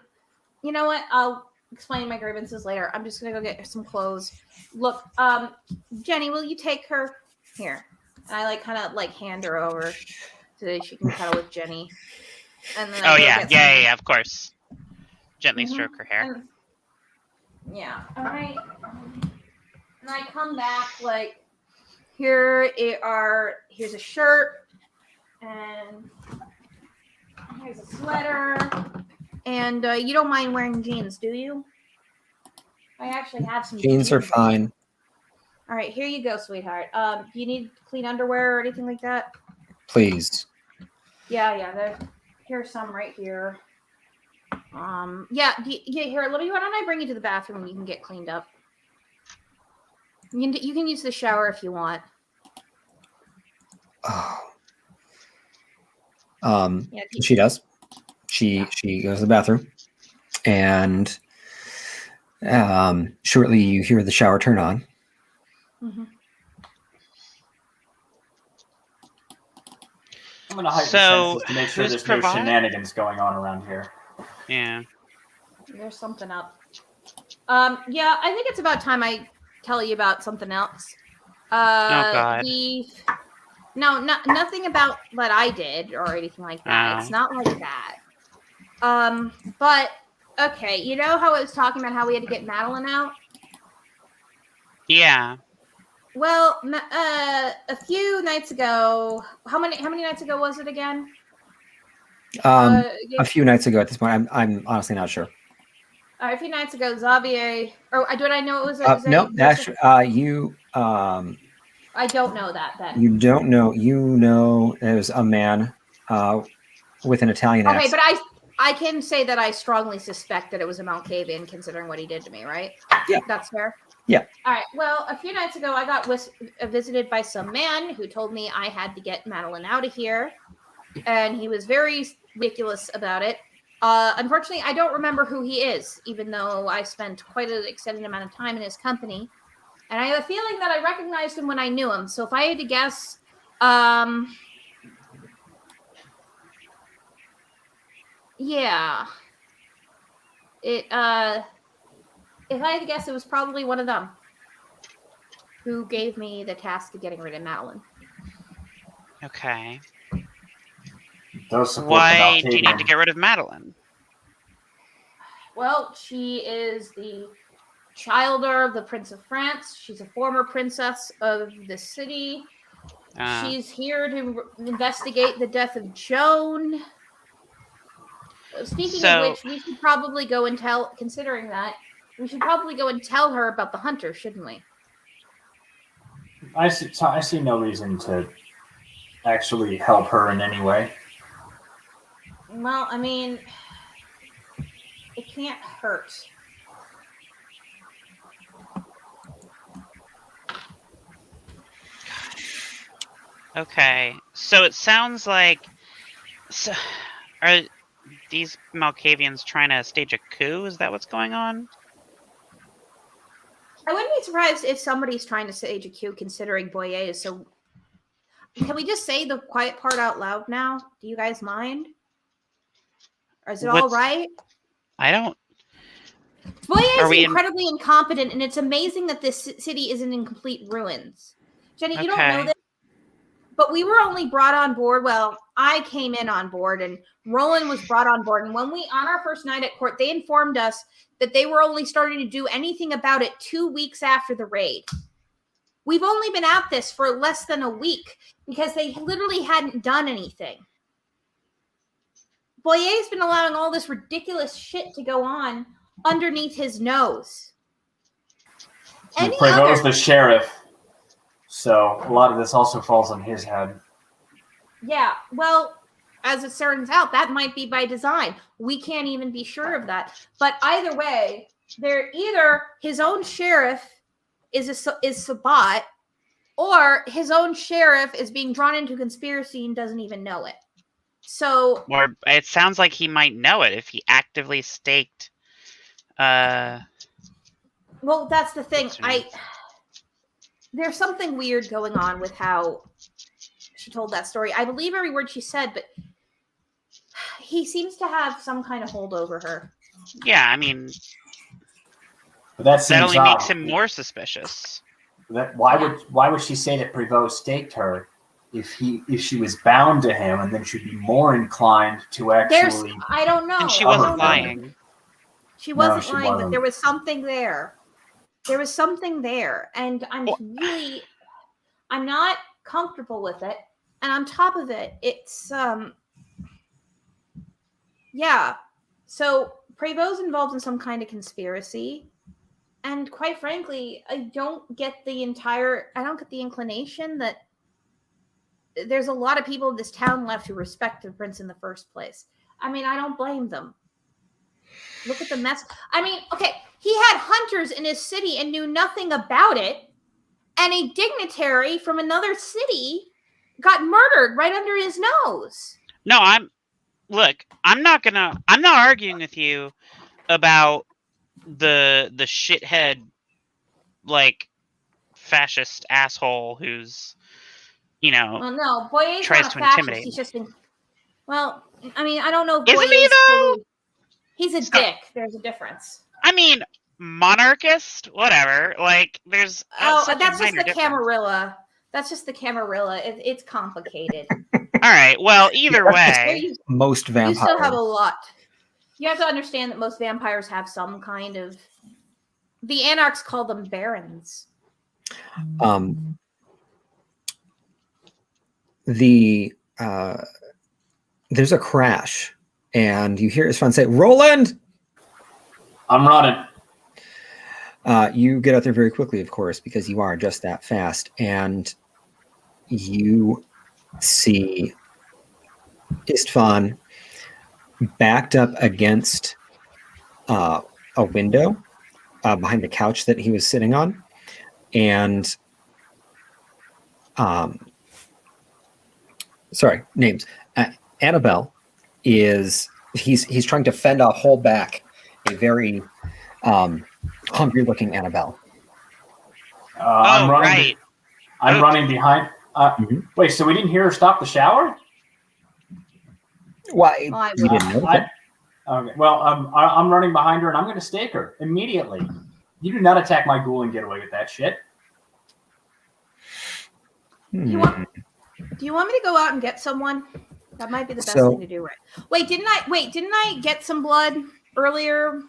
You know what? I'll explain my grievances later. I'm just gonna go get some clothes. Look, Jenny, will you take her here? And I kind of hand her over so that she can cuddle with Jenny. And then yeah, of course. Gently stroke her hair. Yeah. All right. And I come back here's a shirt and here's a sweater. And you don't mind wearing jeans, do you? I actually have some jeans. Are fine. All right, here you go, sweetheart. Do you need clean underwear or anything like that? Please. Yeah. Here's some right here. Here. Why don't I bring you to the bathroom and you can get cleaned up? You can use the shower if you want. Oh. She does. She goes to the bathroom, and shortly you hear the shower turn on. Mm-hmm. I'm going to hide the senses to make sure there's no shenanigans going on around here. Yeah. There's something up. I think it's about time I tell you about something else. Oh, God. Nothing about what I did or anything like that. Oh. It's not like that. But, okay, you know how I was talking about how we had to get Madeline out? Yeah. Well, a few nights ago, how many nights ago was it again? A few nights ago at this point. I'm honestly not sure. A few nights ago, Xavier. Did I know it was? No, that's you. I don't know that. Then you don't know. You know, there's a man with an Italian accent. Okay, but I can say that I strongly suspect that it was a Malkavian, considering what he did to me. Right? Yeah, that's fair. Yeah. All right. Well, a few nights ago, I got visited by some man who told me I had to get Madeline out of here, and he was very ridiculous about it. Unfortunately, I don't remember who he is, even though I spent quite an extended amount of time in his company. And I have a feeling that I recognized him when I knew him. So if I had to guess, Yeah. If I had to guess, it was probably one of them who gave me the task of getting rid of Madeline. Okay. Those support Why the do you need to get rid of Madeline? Well, she is the childer of the Prince of France. She's a former princess of the city. She's here to investigate the death of Joan. Speaking of which, we should probably go and considering that, we should probably go and tell her about the hunter, shouldn't we? I see no reason to actually help her in any way. Well, I mean, it can't hurt. Okay, so it sounds like... are these Malkavians trying to stage a coup? Is that what's going on? I wouldn't be surprised if somebody's trying to stage a coup, considering Boyer is so... Can we just say the quiet part out loud now? Do you guys mind? Or is it all right? I don't... Boyer is incredibly incompetent, and it's amazing that this city isn't in complete ruins. Jenny, you don't know this, but we were only brought on board. Well, I came in on board, and Roland was brought on board. And when on our first night at court, they informed us that they were only starting to do anything about it 2 weeks after the raid. We've only been at this for less than a week because they literally hadn't done anything. Boyer's been allowing all this ridiculous shit to go on underneath his nose. Prévost's the sheriff, so a lot of this also falls on his head. Yeah, well, as it turns out, that might be by design. We can't even be sure of that. But either way, they're either his own sheriff is Sabat, or his own sheriff is being drawn into a conspiracy and doesn't even know it. So, or it sounds like he might know it if he actively staked. Well, that's the thing. There's something weird going on with how she told that story. I believe every word she said, but he seems to have some kind of hold over her. Yeah, I mean, that only makes him more suspicious. Why would she say that Prévost staked her if she was bound to him, and then she'd be more inclined to actually? I don't know. And she wasn't lying. She wasn't lying, but there was something there. There was something there, and I'm not comfortable with it. And on top of it, it's yeah. So Prévost's involved in some kind of conspiracy, and quite frankly, I don't get the inclination that there's a lot of people in this town left who respect the prince in the first place. I mean, I don't blame them. Look at the mess. I mean, okay, he had hunters in his city and knew nothing about it, and a dignitary from another city got murdered right under his nose. No, I'm not arguing with you about the shithead, like, fascist asshole who's, well, no, Boyer's tries not a to fascist. intimidate. He's just well, I mean, I don't know. Isn't he though? He's a dick. There's a difference. I mean, monarchist, whatever. Like, there's that's just the Camarilla. That's just the Camarilla. It's complicated. All right. Well, either way, most vampires. You still have a lot. You have to understand that most vampires have some kind of. The Anarchs call them barons. There's a crash, and you hear his friend say, "Roland!" I'm running. You get out there very quickly, of course, because you are just that fast, and you see Istvan backed up against a window behind the couch that he was sitting on, and names. Annabelle he's trying to fend off, hold back a very hungry looking Annabelle. I'm running. Right. I'm running behind. Wait, so we didn't hear her stop the shower? Why? You didn't notice it? Okay. Well, I'm running behind her, and I'm going to stake her immediately. You do not attack my ghoul and get away with that shit. Do you want me to go out and get someone? That might be the best thing to do, right? Wait, didn't I get some blood earlier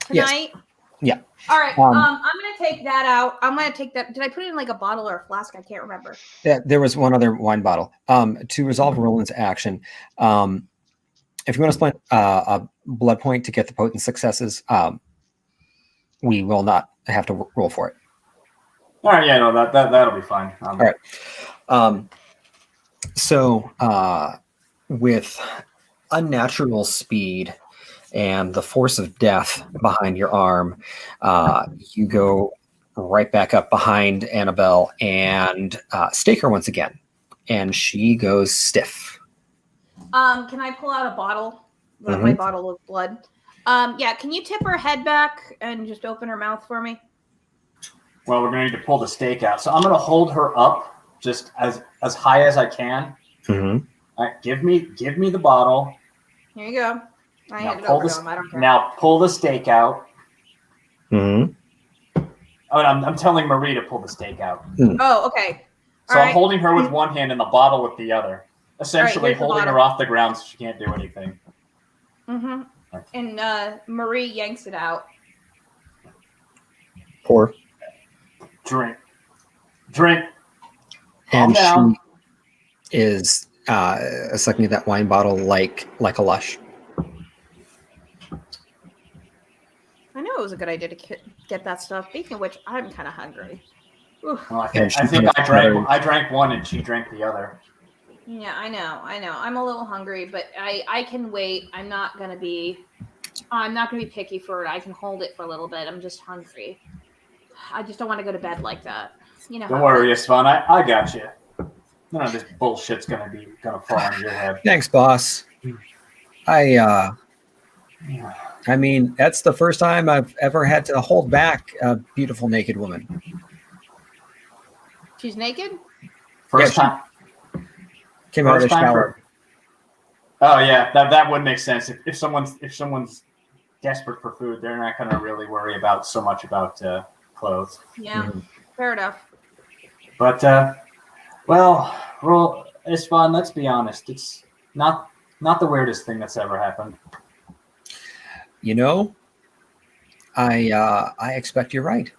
tonight? Yes. Yeah. All right. I'm gonna take that out. I'm gonna take that. Did I put it in like a bottle or a flask? I can't remember. Yeah, there was one other wine bottle. To resolve Roland's action, if you want to spend a blood point to get the potent successes, we will not have to roll for it. All right. Yeah. No. That'll be fine. All right. So, with unnatural speed and the force of death behind your arm, you go right back up behind Annabelle and stake her once again. And she goes stiff. Can I pull out a bottle? My bottle of blood. Yeah, can you tip her head back and just open her mouth for me? Well, we're going to need to pull the stake out. So I'm going to hold her up just as high as I can. Mm-hmm. All right, give me the bottle. Here you go. I Now hand it pull over the to him. I don't care. now pull the stake out. Mm-hmm. Oh, I'm telling Marie to pull the stake out. Oh, okay. So All I'm right. holding her with one hand and the bottle with the other, essentially here's the holding her bottle. off the ground so she can't do anything. Mm-hmm. And Marie yanks it out. Pour. Drink. And down. she is sucking that wine bottle like a lush. I knew it was a good idea to get that stuff. Speaking of which, I'm kind of hungry. Oof. Well, I think I drank one and she drank the other. Yeah, I know. I'm a little hungry, but I can wait. I'm not gonna be picky for it. I can hold it for a little bit. I'm just hungry. I just don't want to go to bed like that. You know. Don't worry, Isvan. I got you. None of this bullshit's gonna fall on your head. Thanks, boss. I mean, that's the first time I've ever had to hold back a beautiful naked woman. She's naked? First time. Came out of the First time shower. Oh yeah, that would make sense. If someone's desperate for food, they're not gonna really worry about clothes. Yeah, Mm-hmm. fair enough. But Isvan, let's be honest. It's not the weirdest thing that's ever happened. You know, I expect you're right.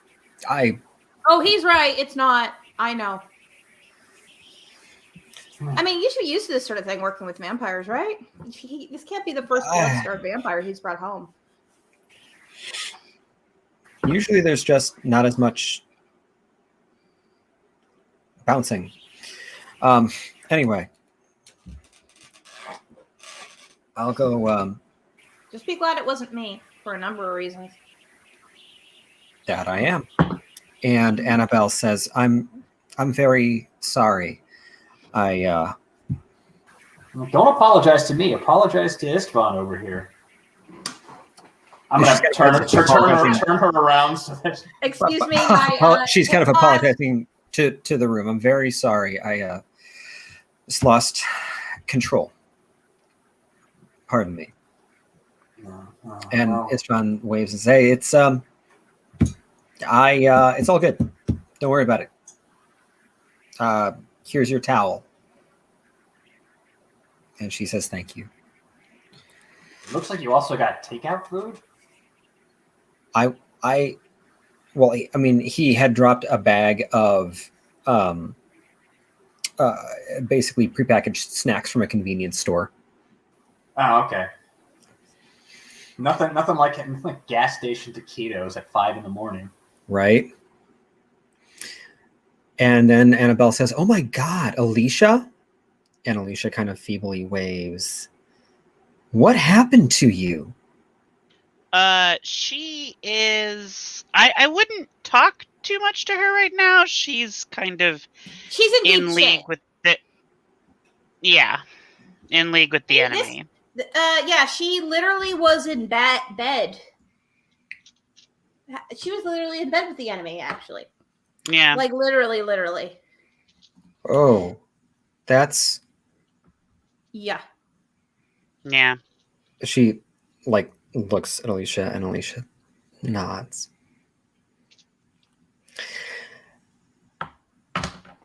Oh, he's right. It's not. I know. I mean, you should be used to this sort of thing working with vampires, right? This can't be the first blood-starved vampire he's brought home. Usually there's just not as much bouncing. Anyway, I'll go. Just be glad it wasn't me for a number of reasons. That I am. And Annabelle says, I'm very sorry. Don't apologize to me. Apologize to Istvan over here. I'm going to turn her around. So that Excuse me. She's kind of apologizing to the room. I'm very sorry. I just lost control. Pardon me. And Istvan waves and say, it's all good. Don't worry about it. Here's your towel. And she says, thank you. Looks like you also got takeout food. He had dropped a bag of basically prepackaged snacks from a convenience store. Oh, okay. Nothing like gas station taquitos at 5 a.m. Right. And then Annabelle says, oh my God, Alicia? And Alicia kind of feebly waves. What happened to you? She is. I wouldn't talk too much to her right now. She's kind of. She's in league with the. Yeah, in league with the enemy. Yeah, she literally was in bed. She was literally in bed with the enemy, actually. Yeah. Like literally. Oh, that's. Yeah. Yeah. She like looks at Alicia, and Alicia nods.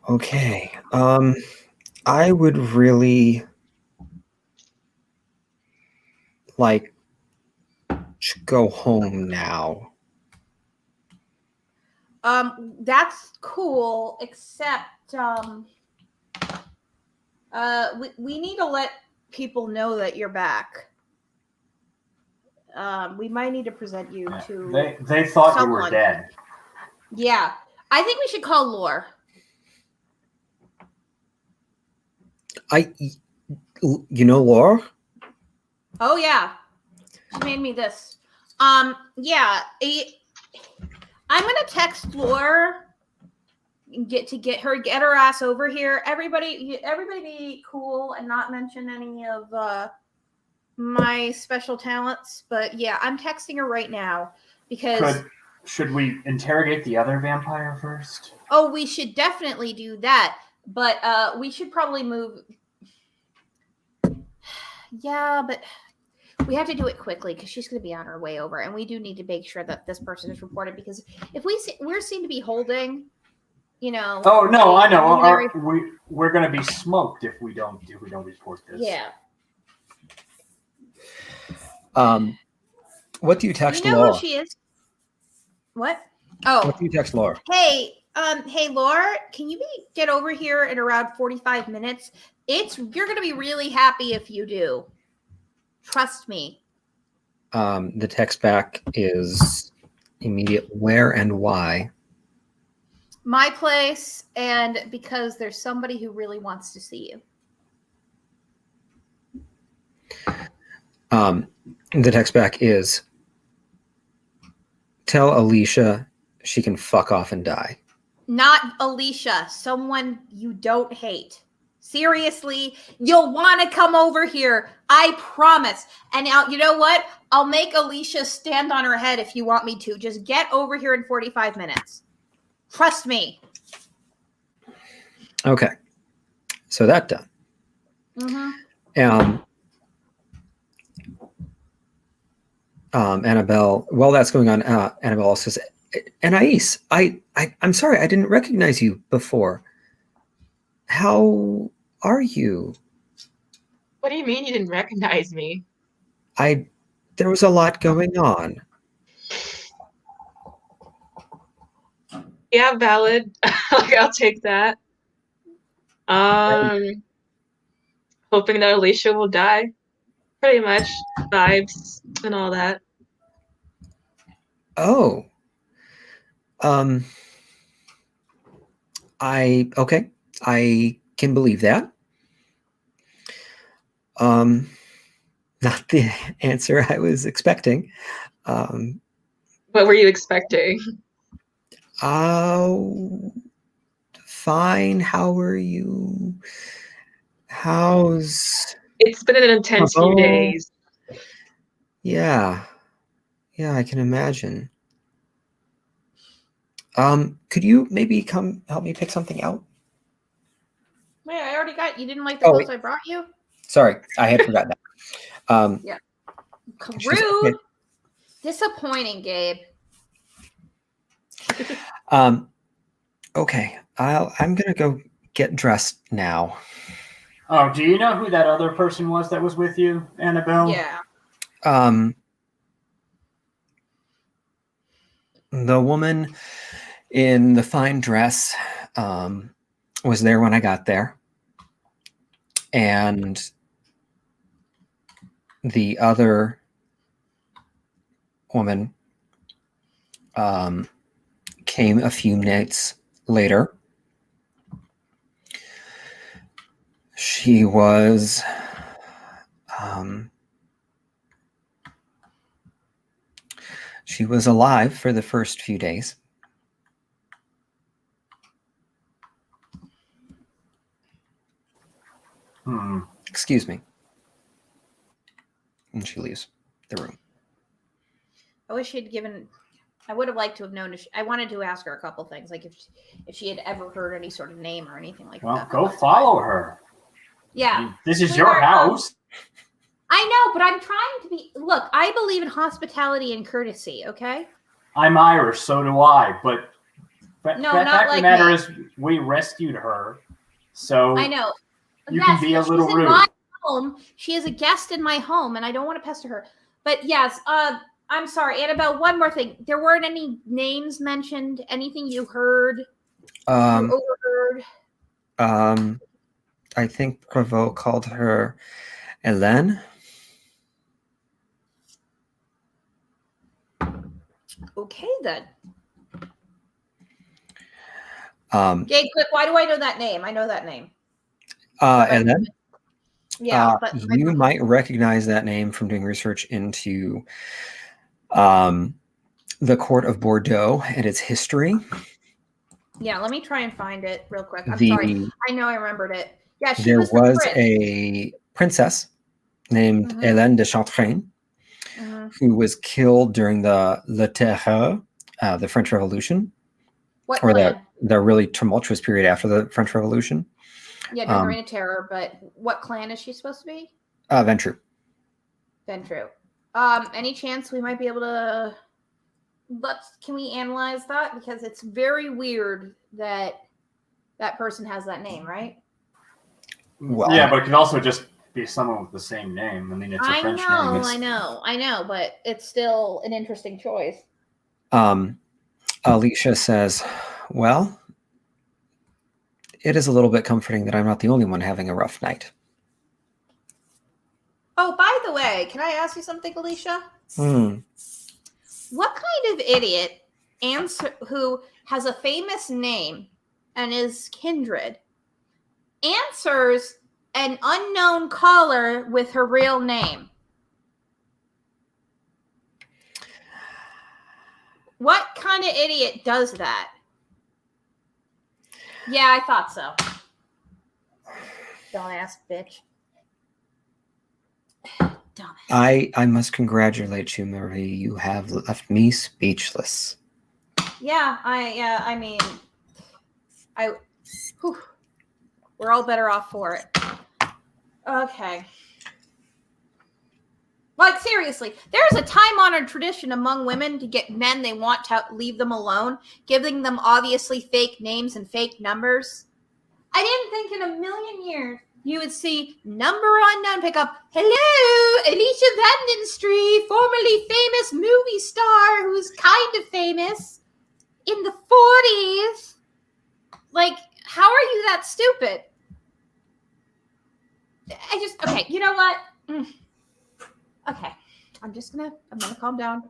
Okay. I would really like to go home now. That's cool, except we need to let people know that you're back. We might need to present you to They thought you someone. were dead. Yeah. I think we should call Lore. You know Laura? Oh yeah. She made me this. Yeah. I'm gonna text Lore and get her ass over here. Everybody be cool and not mention any of my special talents. But yeah, I'm texting her right now because Should we interrogate the other vampire first? Oh, we should definitely do that. But we should probably move. Yeah, but we have to do it quickly because she's going to be on her way over, and we do need to make sure that this person is reported because if we're seen to be holding, you know. Oh no, I know. We're going to be smoked if we don't report this. Yeah. What do you text You know Laura? who she is? What? Oh. What do you text Laura? Hey, Laura, can you get over here in around 45 minutes? You're going to be really happy if you do. Trust me. The text back is immediate. Where and why? My place, and because there's somebody who really wants to see you. The text back is tell Alicia she can fuck off and die. Not Alicia, someone you don't hate. Seriously, you'll want to come over here. I promise. And now, you know what? I'll make Alicia stand on her head if you want me to. Just get over here in 45 minutes. Trust me. Okay. So that done. Mm-hmm. Annabelle, while that's going on, Annabelle also says, Anais, I'm sorry, I didn't recognize you before. How are you? What do you mean you didn't recognize me? There was a lot going on. Yeah, valid. I'll take that. Hoping that Alicia will die. Pretty much. Vibes and all that. Oh. I can believe that. Not the answer I was expecting. What were you expecting? Oh, fine. How are you? How's... It's been an intense few days. Yeah, I can imagine. Could you maybe come help me pick something out? Wait, I already got. You didn't like the clothes I brought you? Sorry, I had forgotten that. Yeah. Rude. Okay. Disappointing, Gabe. Okay, I'm gonna go get dressed now. Oh, do you know who that other person was that was with you, Annabelle? Yeah. The woman in the fine dress was there when I got there. And the other woman came a few minutes later. She was alive for the first few days. Excuse me. And she leaves the room. I wish she'd given. I would have liked to have known. I wanted to ask her a couple things, like if she had ever heard any sort of name or anything like that. Well, go follow her. Yeah. This is your house. I know, but I'm trying to be. Look, I believe in hospitality and courtesy. Okay. I'm Irish, so do I. But No, the not fact of the like matter me. is, we rescued her, so I know. you can be a she's little in rude. my home. She is a guest in my home, and I don't want to pester her. But yes, I'm sorry, Annabelle. One more thing. There weren't any names mentioned. Anything you heard? You overheard? I think Prevost called her Hélène. Okay, then. Okay, quick. Why do I know that name? I know that name. Hélène. Yeah, but you might recognize that name from doing research into the court of Bordeaux and its history. Yeah, let me try and find it real quick. I'm sorry. I know I remembered it. Yeah, she there was was a princess named Hélène de Chantraine who was killed during the Le Terreur, the French Revolution. What or clan? the really tumultuous period after the French Revolution. Yeah, during the Reign of Terror, but what clan is she supposed to be? Ventru. Ventru. Any chance we might be able to can we analyze that? Because it's very weird that that person has that name, right? Well, yeah, but it could also just be someone with the same name. I mean, it's a French name. I know, but it's still an interesting choice. Alicia says, well, it is a little bit comforting that I'm not the only one having a rough night. Oh, by the way, can I ask you something, Alicia? What kind of idiot who has a famous name and is kindred answers an unknown caller with her real name? What kind of idiot does that? Yeah, I thought so. Don't ask, bitch. I must congratulate you, Marie. You have left me speechless. Yeah, we're all better off for it. Okay. Like, seriously, there's a time-honored tradition among women to get men they want to leave them alone, giving them obviously fake names and fake numbers. I didn't think in a million years you would see number unknown pick up, hello, Alicia Vandenstreet, formerly famous movie star who's kind of famous in the 40s. Like, how are you that stupid? Okay, you know what? Okay, I'm gonna calm down.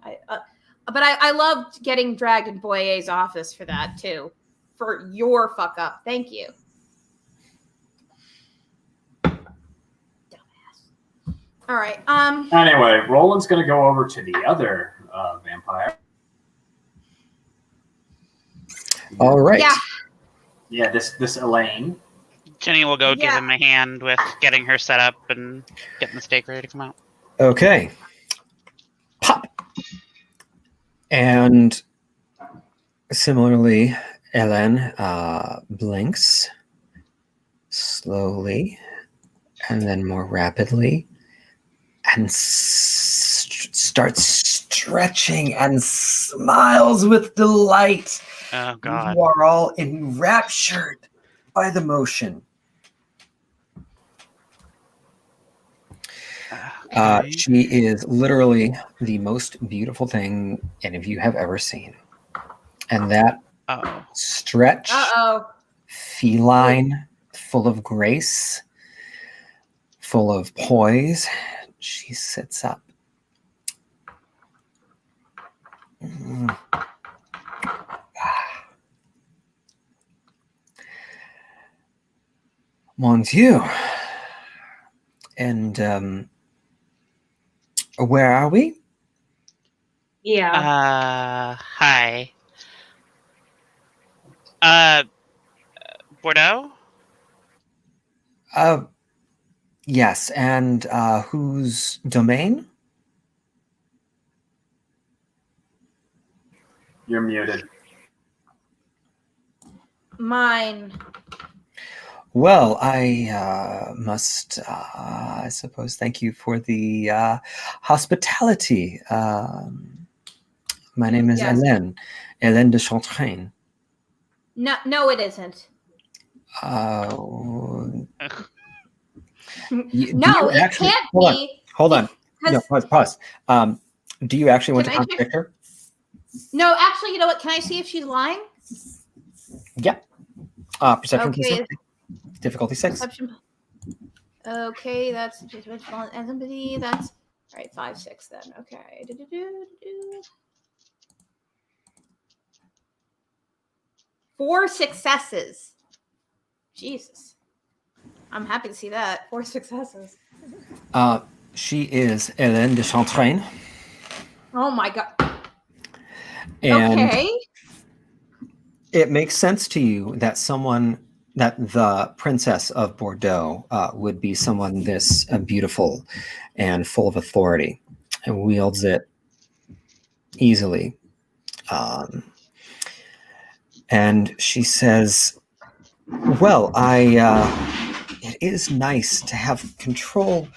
But I loved getting dragged in Boyer's office for that too, for your fuck up. Thank you. Dumbass. All right. Anyway, Roland's gonna go over to the other vampire. All right. Yeah, this Elaine. Jenny will go give him a hand with getting her set up and getting the steak ready to come out. Okay. Pop. And similarly, Hélène blinks slowly and then more rapidly and starts stretching and smiles with delight. Oh, God. You are all enraptured by the motion. Okay. She is literally the most beautiful thing any of you have ever seen. And that stretch, feline, full of grace, full of poise, she sits up. Mon Dieu. And where are we? Yeah. Hi. Bordeaux? Yes, and whose domain? You're muted. Mine. Well, I must, I suppose, thank you for the hospitality. My name is Yes. Hélène de Chantraine. No, it isn't. No, it can't be. Hold on. No, pause. Do you actually want to Can I contradict her? No, actually, you know what? Can I see if she's lying? Yeah. Perception. Okay. Difficulty 6. Perception. Okay, that's just empathy. That's all right. 5, 6 then. Okay. 4 successes. Jesus. I'm happy to see that. 4 successes. She is Hélène de Chantraine. Oh my god. And okay. It makes sense to you that the princess of Bordeaux would be someone this beautiful and full of authority and wields it easily. And she says, well, it is nice to have control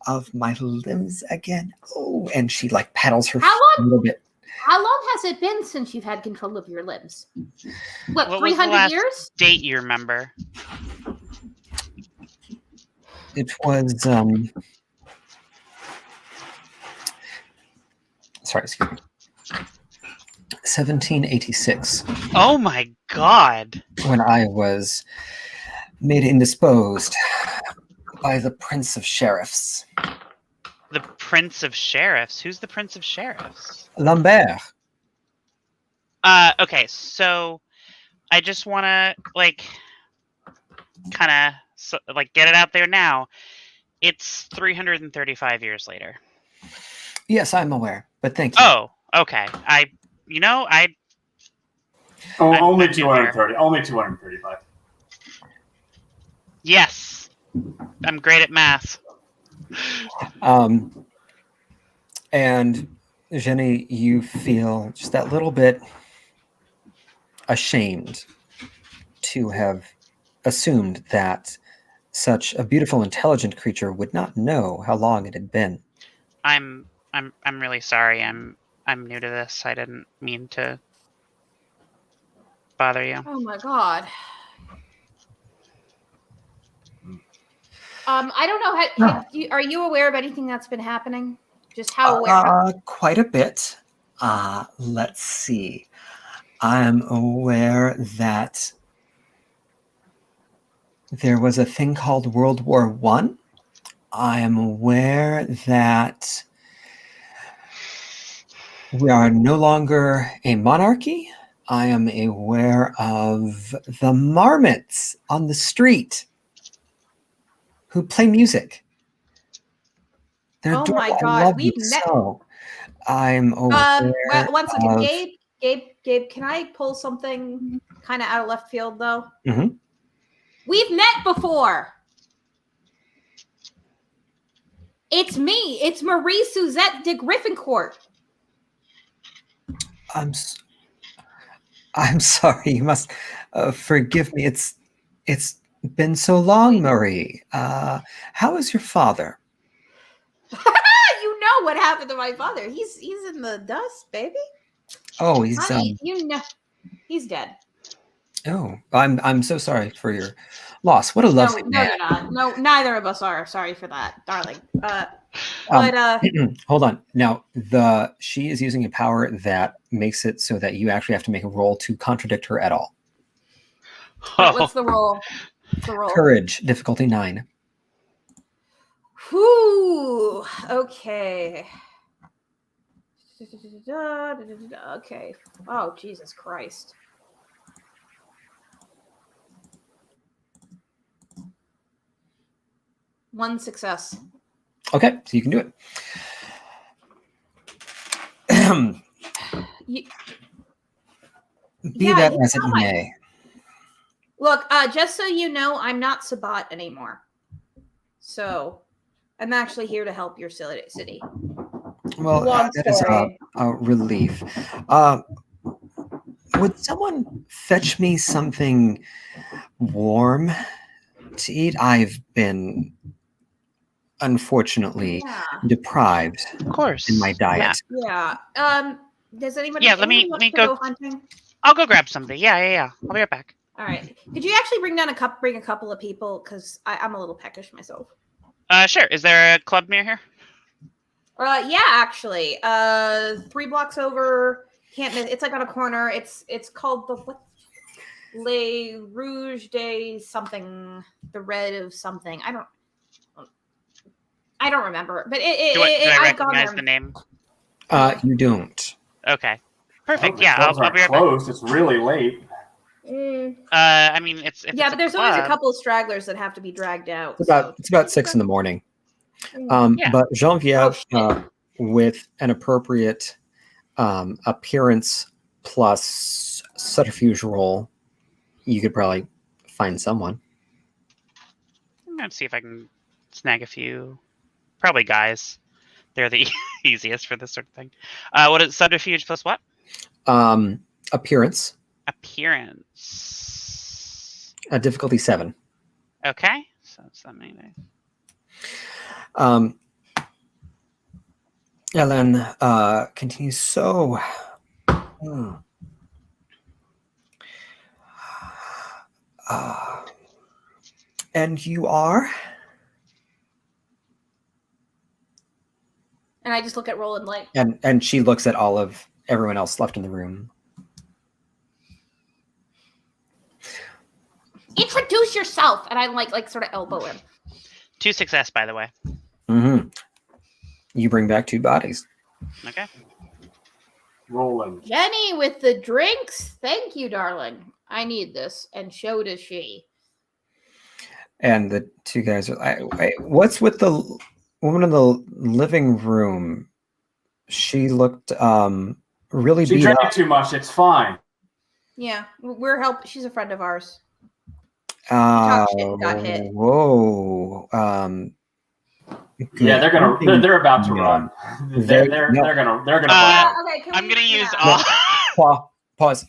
of my limbs again. Oh, and she like paddles her feet a little bit. How long has it been since you've had control of your limbs? What 300 was the last years? Date you remember? It was sorry, excuse me. 1786. Oh my god. When I was made indisposed by the Prince of Sheriffs. The Prince of Sheriffs? Who's the Prince of Sheriffs? Lambert. Okay, so I just want to, kind of, get it out there now. It's 335 years later. Yes, I'm aware, but thank you. Oh, okay. Only 230. Only 235. Yes. I'm great at math. And Jenny, you feel just that little bit ashamed to have assumed that such a beautiful, intelligent creature would not know how long it had been. I'm really sorry. I'm new to this. I didn't mean to bother you. Oh my god. I don't know. Are you aware of anything that's been happening? Just how aware? Quite a bit. Let's see. I'm aware that there was a thing called World War One. I am aware that we are no longer a monarchy. I am aware of the marmots on the street who play music. They're Oh my adorable. I god, love we've them met. so. I'm aware. One second, of... Gabe, can I pull something kind of out of left field though? Mm-hmm. We've met before. It's me. It's Marie Suzette de Griffincourt. I'm sorry. You must forgive me. It's been so long, Marie. How is your father? You know what happened to my father. He's in the dust, baby. Oh, he's Honey, he's dead. Oh, I'm so sorry for your loss. What a lovely man. No, you're not. No, neither of us are. Sorry for that, darling. Hold on. Now, she is using a power that makes it so that you actually have to make a roll to contradict her at all. What's the roll? Courage, difficulty 9. Whew. Okay. Okay. Oh, Jesus Christ. One success. Okay, so you can do it. Be that as it may. Look, just so you know, I'm not Sabat anymore. So I'm actually here to help your city. Well, that is a relief. Would someone fetch me something warm to eat. I've been unfortunately Yeah. deprived Of course. in my diet. Yeah. Does anybody? Yeah, let me anyone wants to go- go hunting. I'll go grab something. Yeah. I'll be right back. All right. Could you actually bring a couple of people? Because I'm a little peckish myself. Sure. Is there a club near here? Yeah, actually. 3 blocks over. Can't miss. It's like on a corner. It's called the what? Le Rouge de something. The red of something. I don't remember. But Do I I've gone recognize there. the name? You don't. Okay. Perfect. The Yeah, clubs I'll be right aren't back. closed. It's really late. I mean, it's Yeah, but there's always a club. couple of stragglers that have to be dragged out. It's about 6 in the morning. Yeah. But Genvieve, Oh, shit. with an appropriate appearance plus subterfuge roll, you could probably find someone. I'm gonna see if I can snag a few. Probably guys. They're the easiest for this sort of thing. What is subterfuge plus what? Appearance, Appearance. difficulty 7. Okay. So it's that many days. Ellen continues. So, and you are? And I just look at Roland like, And she looks at all of everyone else left in the room. introduce yourself. And I like sort of elbow him. 2 success, by the way. Mm-hmm. You bring back 2 bodies. Okay. Roland. Jenny with the drinks. Thank you, darling. I need this. And so does she. And the 2 guys are like, what's with the woman in the living room? She looked really She beat drank up. too much. It's fine. Yeah, we're help. She's a friend of ours. Talk shit and got hit. Whoa. Yeah, they're about to run. They're gonna Uh, run. Okay, can I'm we- gonna use yeah. all. Pause.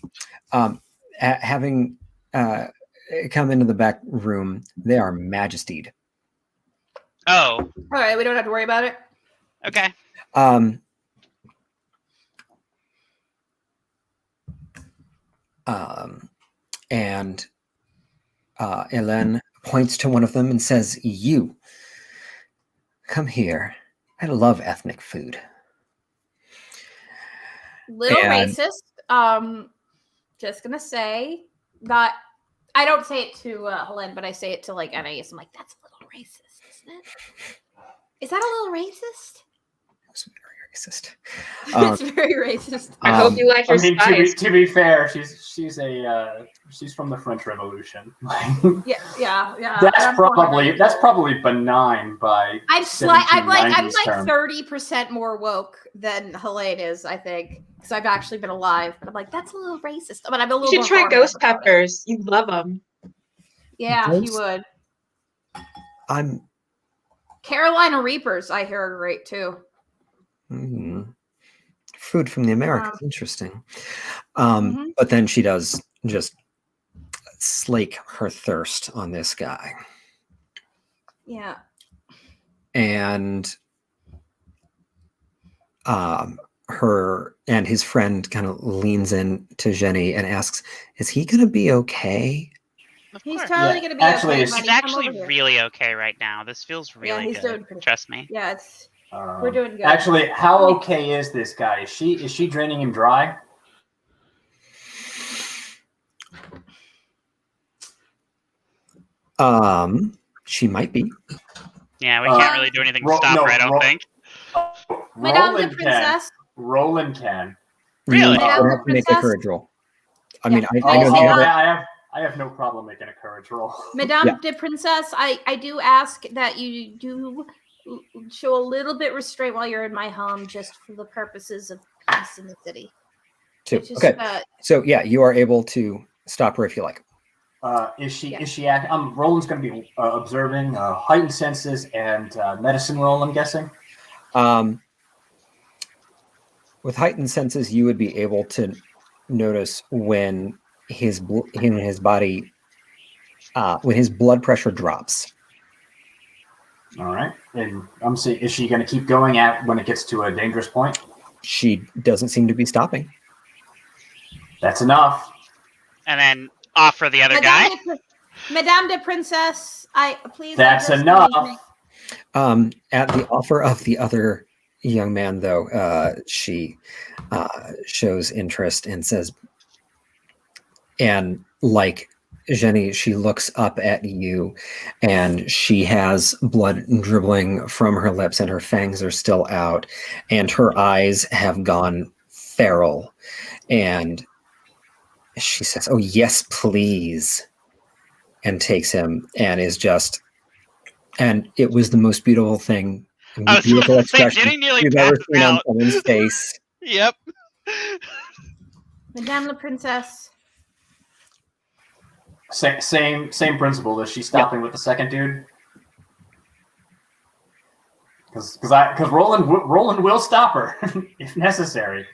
Having come into the back room, they are majestied. Oh. All right, we don't have to worry about it. Okay. And Hélène points to one of them and says, "You come here. I love ethnic food." Little And- racist. Just gonna say that I don't say it to Helene, but I say it to like Anais. I'm like, that's a little racist, isn't it? Is that a little racist? It's very racist. It's very racist. I hope you like I your mean, spice. to be fair, she's from the French Revolution. Yeah. That's probably benign by I'm 1790s term. 30% more woke than Helene is, I think, because I've actually been alive. But I'm like, that's a little racist. But I'm a little. You more should try horrible ghost about it. peppers. You'd love them. Yeah, he Ghost- would. I'm Carolina Reapers, I hear, are great too. Food from the Americas. Interesting. Mhm. But then she does just slake her thirst on this guy. Yeah. And her and his friend kind of leans in to Jenny and asks, "Is he going to be okay?" Of He's course. totally Yeah, gonna be actually, okay. it's- buddy. He's Come actually over here. really okay right now. This feels really he's good. doing pretty- Trust me. Yeah, it's we're doing good. Actually, how okay is this guy? Is she draining him dry? She might be. Yeah, we can't really do anything to stop her, I don't think. Madame de Roland can. Princess. Roland can. Really? You Madame have to make a Princess? courage roll. I Yeah. mean, I Oh, know the oh, other. I have no problem making a courage roll. Madame Yeah. de Princess, I do ask that you do show a little bit restraint while you're in my home, just for the purposes of peace in the city. Too. It's just, Okay. So yeah, you are able to stop her if you like. Is she? Yeah. Is she? Roland's going to be observing heightened senses and medicine roll. I'm guessing. With heightened senses, you would be able to notice when his body blood pressure drops. All right. And I'm saying, is she going to keep going at when it gets to a dangerous point? She doesn't seem to be stopping. That's enough. And then offer the other guy. Madame de Princess, please. That's enough. At the offer of the other young man, though, she shows interest and says, and like Jenny, she looks up at you, and she has blood dribbling from her lips, and her fangs are still out, and her eyes have gone feral, and she says, "Oh yes, please," and takes him, and is just, and it was the most beautiful thing, beautiful expression you've ever seen on someone's face. Yep. Madame la Princesse. Same principle. Is she stopping with the second dude? Because Roland will stop her if necessary.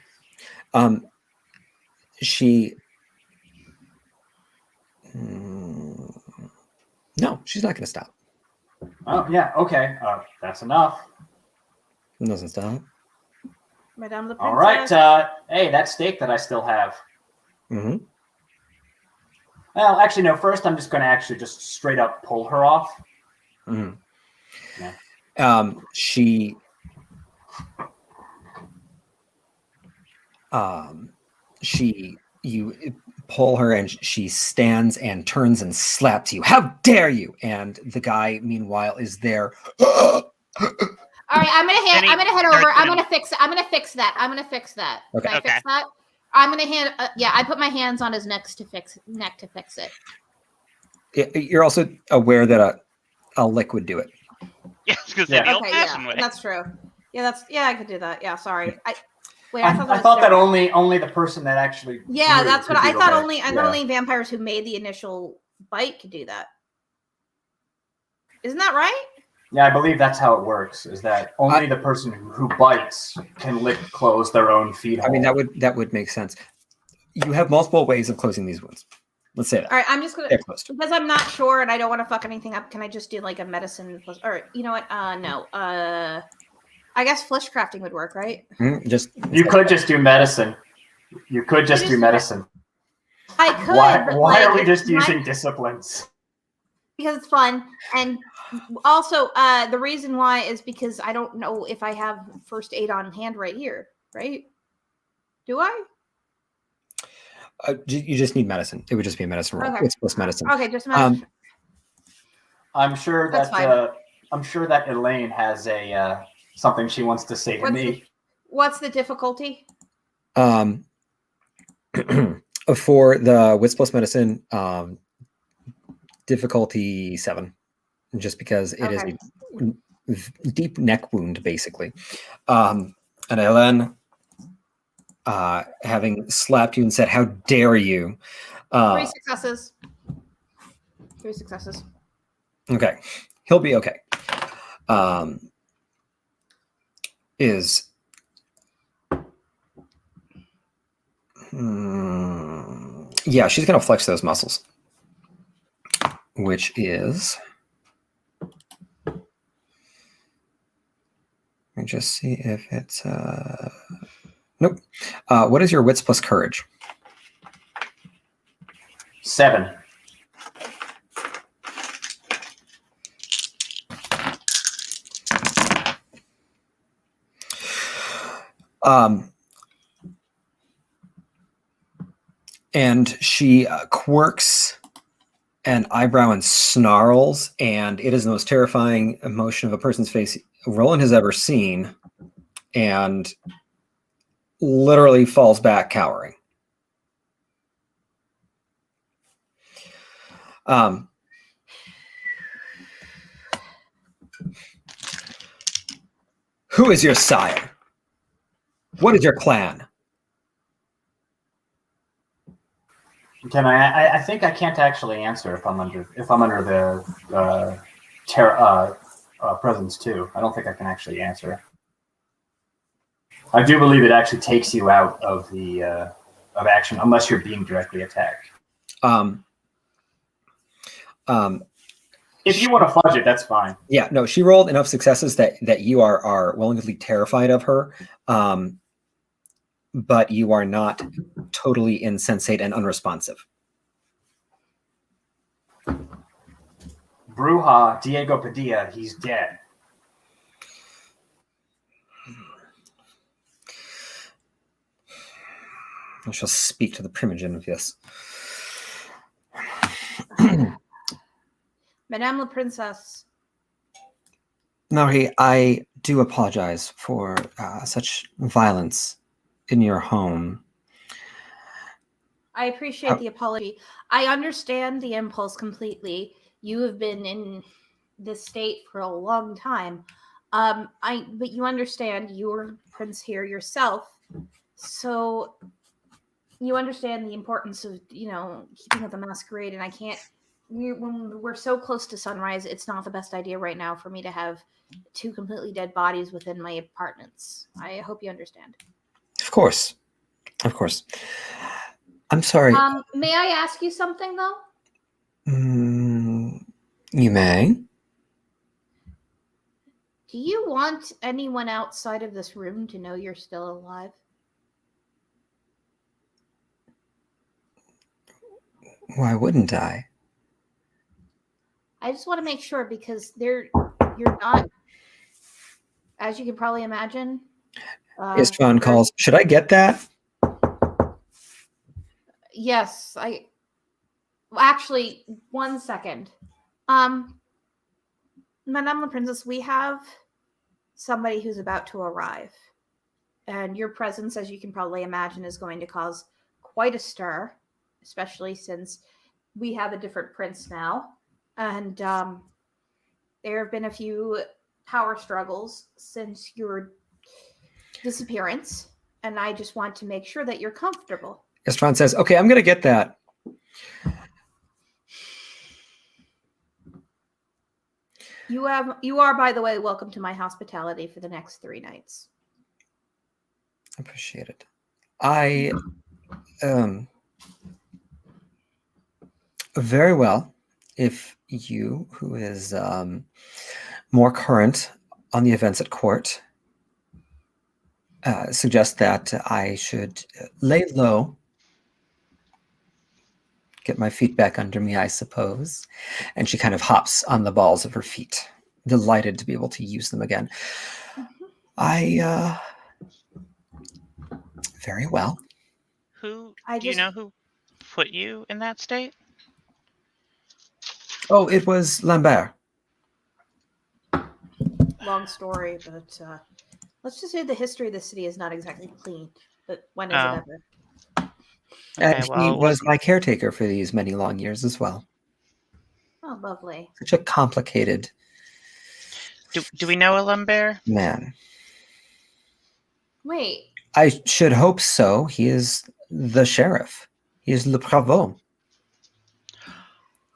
She. No, she's not going to stop. Oh yeah, okay. That's enough. It doesn't stop. Madame la Princess. All right. Hey, that steak that I still have. Mm-hmm. Well, actually, no. First, I'm just going to actually just straight up pull her off. Mm-hmm. Yeah. You pull her, and she stands and turns and slaps you. How dare you! And the guy, meanwhile, is there. All right, I'm gonna head over. I'm gonna fix that. Okay. Can I fix that? I'm gonna hand. I put my hands on his neck to fix it. You're also aware that a lick would do it. Yeah, because the old-fashioned way. That's true. Yeah, I could do that. Yeah, sorry. I thought that only the person that actually. Yeah, that's what I thought. Only vampires who made the initial bite could do that. Isn't that right? Yeah, I believe that's how it works. Is that only the person who bites can close their own feet hole. I mean, that would make sense. You have multiple ways of closing these wounds. Let's say that. All right, I'm just gonna, because I'm not sure and I don't want to fuck anything up. Can I just do like a medicine plus? Or you know what? No. I guess flesh crafting would work, right? You could just do medicine. You could just do medicine. I could. Why are we just using disciplines? Because it's fun, and also the reason why is because I don't know if I have first aid on hand right here. Right? Do I? You just need medicine. It would just be a medicine roll. Okay. It's plus medicine. Okay, just medicine. I'm sure that Elaine has a something she wants to say to me. What's the difficulty? For the wits plus medicine, difficulty 7, just because it is a deep neck wound, basically. And Elaine, having slapped you and said, "How dare you?" 3 successes. 3 successes. Okay, he'll be okay. Yeah, she's gonna flex those muscles, which is. Let me just see if it's nope. What is your wits plus courage? 7. And she quirks an eyebrow and snarls, and it is the most terrifying emotion of a person's face Roland has ever seen, and literally falls back cowering. Who is your sire? What is your clan? Can I think I can't actually answer if I'm under the presence too. I don't think I can actually answer. I do believe it actually takes you out of the of action unless you're being directly attacked. If you want to fudge it, that's fine. Yeah, no, she rolled enough successes that you are willingly terrified of her, but you are not totally insensate and unresponsive. Bruja Diego Padilla, he's dead. I shall speak to the primogen of this. Madame la Princess. Marie, I do apologize for such violence in your home. I appreciate the apology. I understand the impulse completely. You have been in this state for a long time. But you understand you're prince here yourself. So you understand the importance of, keeping up the masquerade, and I can't when we're so close to sunrise, it's not the best idea right now for me to have 2 completely dead bodies within my apartments. I hope you understand. Of course. I'm sorry. May I ask you something, though? You may. Do you want anyone outside of this room to know you're still alive? Why wouldn't I? I just want to make sure, because you're not, as you can probably imagine. Istvan calls, should I get that? Yes, actually, 1 second. Madame la Princess, we have somebody who's about to arrive. And your presence, as you can probably imagine, is going to cause quite a stir, especially since we have a different prince now. And there have been a few power struggles since your disappearance. And I just want to make sure that you're comfortable. Istvan says, okay, I'm going to get that. You are, by the way, welcome to my hospitality for the next 3 nights. Appreciate it. I very well. If you, who is more current on the events at court, suggest that I should lay low, get my feet back under me, I suppose. And she kind of hops on the balls of her feet, delighted to be able to use them again. Very well. Do you know who put you in that state? Oh, it was Lambert. Long story, but let's just say the history of the city is not exactly clean. But when is it ever? And he was my caretaker for these many long years as well. Oh, lovely. Such a complicated Do we know a Lambert? man. Wait. I should hope so. He is the sheriff. He is le prévôt.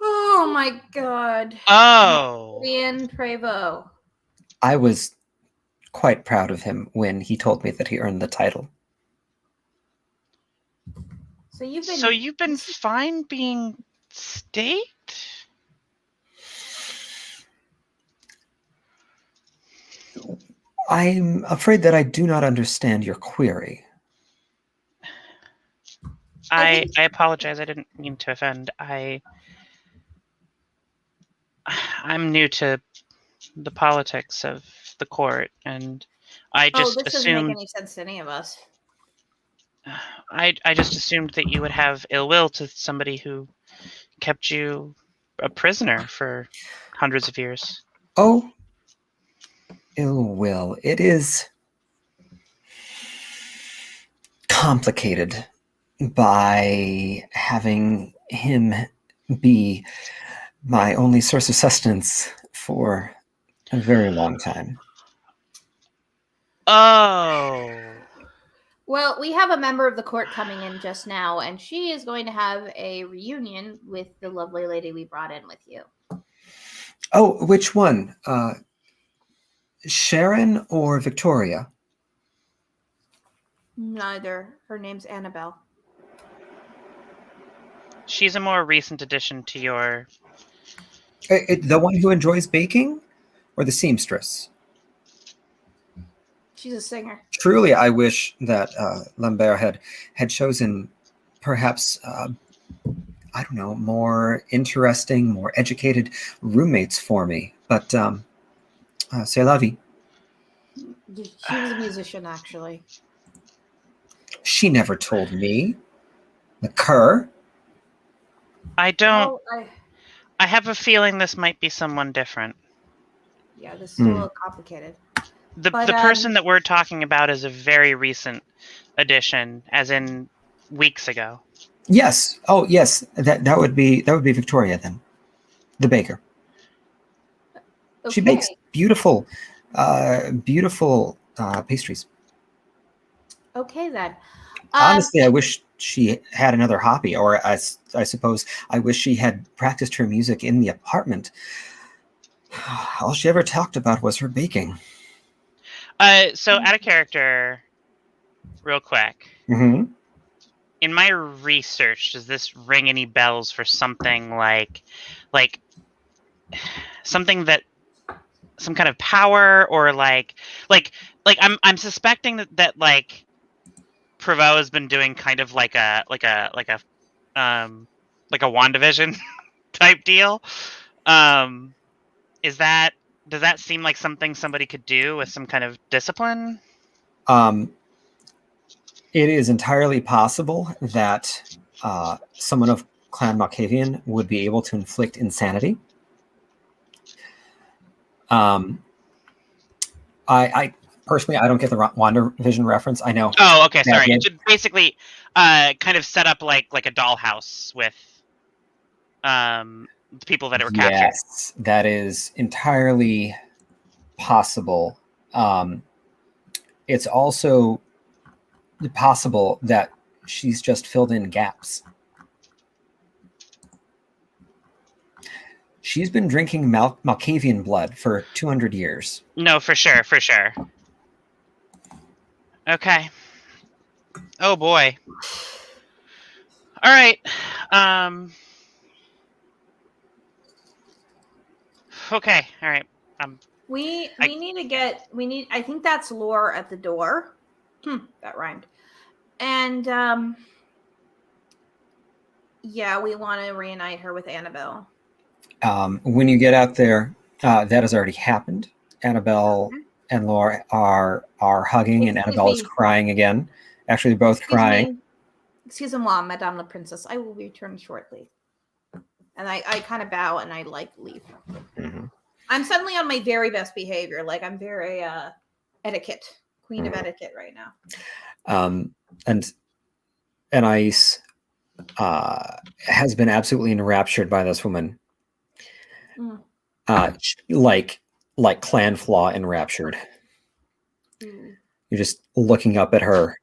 Oh my God. Oh. Ian Prévost. I was quite proud of him when he told me that he earned the title. So you've been fine being state? I'm afraid that I do not understand your query. I apologize. I didn't mean to offend. I'm new to the politics of the court, and I just this assumed doesn't make any sense to any of us. I just assumed that you would have ill will to somebody who kept you a prisoner for hundreds of years. Oh, ill will. It is complicated by having him be my only source of sustenance for a very long time. Oh. Well, we have a member of the court coming in just now, and she is going to have a reunion with the lovely lady we brought in with you. Oh, which one? Sharon or Victoria? Neither. Her name's Annabelle. She's a more recent addition to your The one who enjoys baking, or the seamstress? She's a singer. Truly, I wish that Lambert had chosen perhaps I don't know, more interesting, more educated roommates for me. But c'est la vie. She was a musician, actually. She never told me. The cur. I don't. Well, I have a feeling this might be someone different. yeah, this is a little complicated. The But, person that we're talking about is a very recent addition, as in weeks ago. Yes. Oh, yes. That would be Victoria then, the baker. Okay. She bakes beautiful pastries. Okay, then. Honestly, I wish she had another hobby, or I suppose I wish she had practiced her music in the apartment. All she ever talked about was her baking. So out of character, real quick. Mm-hmm. In my research, does this ring any bells for something like something that some kind of power, or like I'm suspecting that like Prevost has been doing kind of like a WandaVision type deal. Does that seem like something somebody could do with some kind of discipline? It is entirely possible that someone of Clan Malkavian would be able to inflict insanity. I personally, I don't get the WandaVision reference. I know. Oh, okay, sorry. Yeah. It should basically kind of set up like a dollhouse with the people that were captured. Yes, that is entirely possible. It's also possible that she's just filled in gaps. She's been drinking Malkavian blood for 200 years. No, for sure. Okay. Oh boy. All right. Okay. All right. We need I think that's Lore at the door. That rhymed. And yeah, we want to reunite her with Annabelle. When you get out there, that has already happened. Annabelle and Laura are hugging, and Annabelle is crying again. Actually, they're both crying. Excusez-moi, Madame la Princess. I will return shortly. And I kind of bow and I leave. Mm-hmm. I'm suddenly on my very best behavior. Like I'm very etiquette, queen of etiquette right now. And Anais has been absolutely enraptured by this woman. Like Clan Flaw enraptured. You're just looking up at her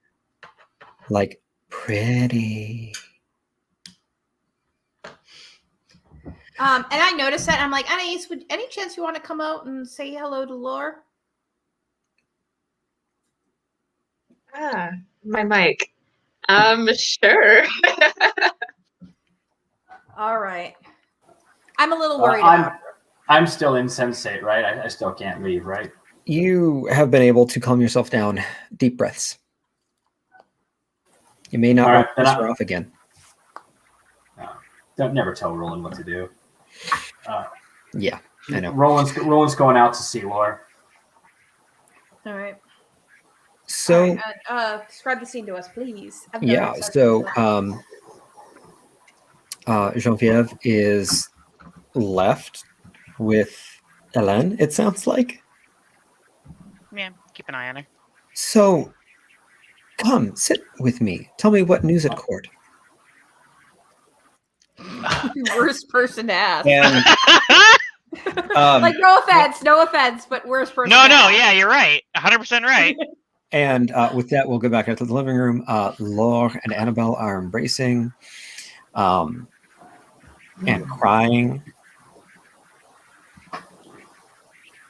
like pretty. And I noticed that. I'm like, Anais, would any chance you want to come out and say hello to Lore? My mic. Sure. All right. I'm a little worried about her. I'm still insensate, right? I still can't leave, right? You have been able to calm yourself down. Deep breaths. You may not want to piss her off again. No, don't never tell Roland what to do. Yeah, I know. Roland's going out to see Lore. All right. So, describe the scene to us, please. Yeah. So, Genvieve is left with Hélène, it sounds like. Yeah, keep an eye on her. So, come, sit with me. Tell me what news at court. Worst person to ask. And, like, no offense, but worst person. No, yeah, you're right. 100% right. And with that, we'll go back into the living room. Laure and Annabelle are embracing and crying.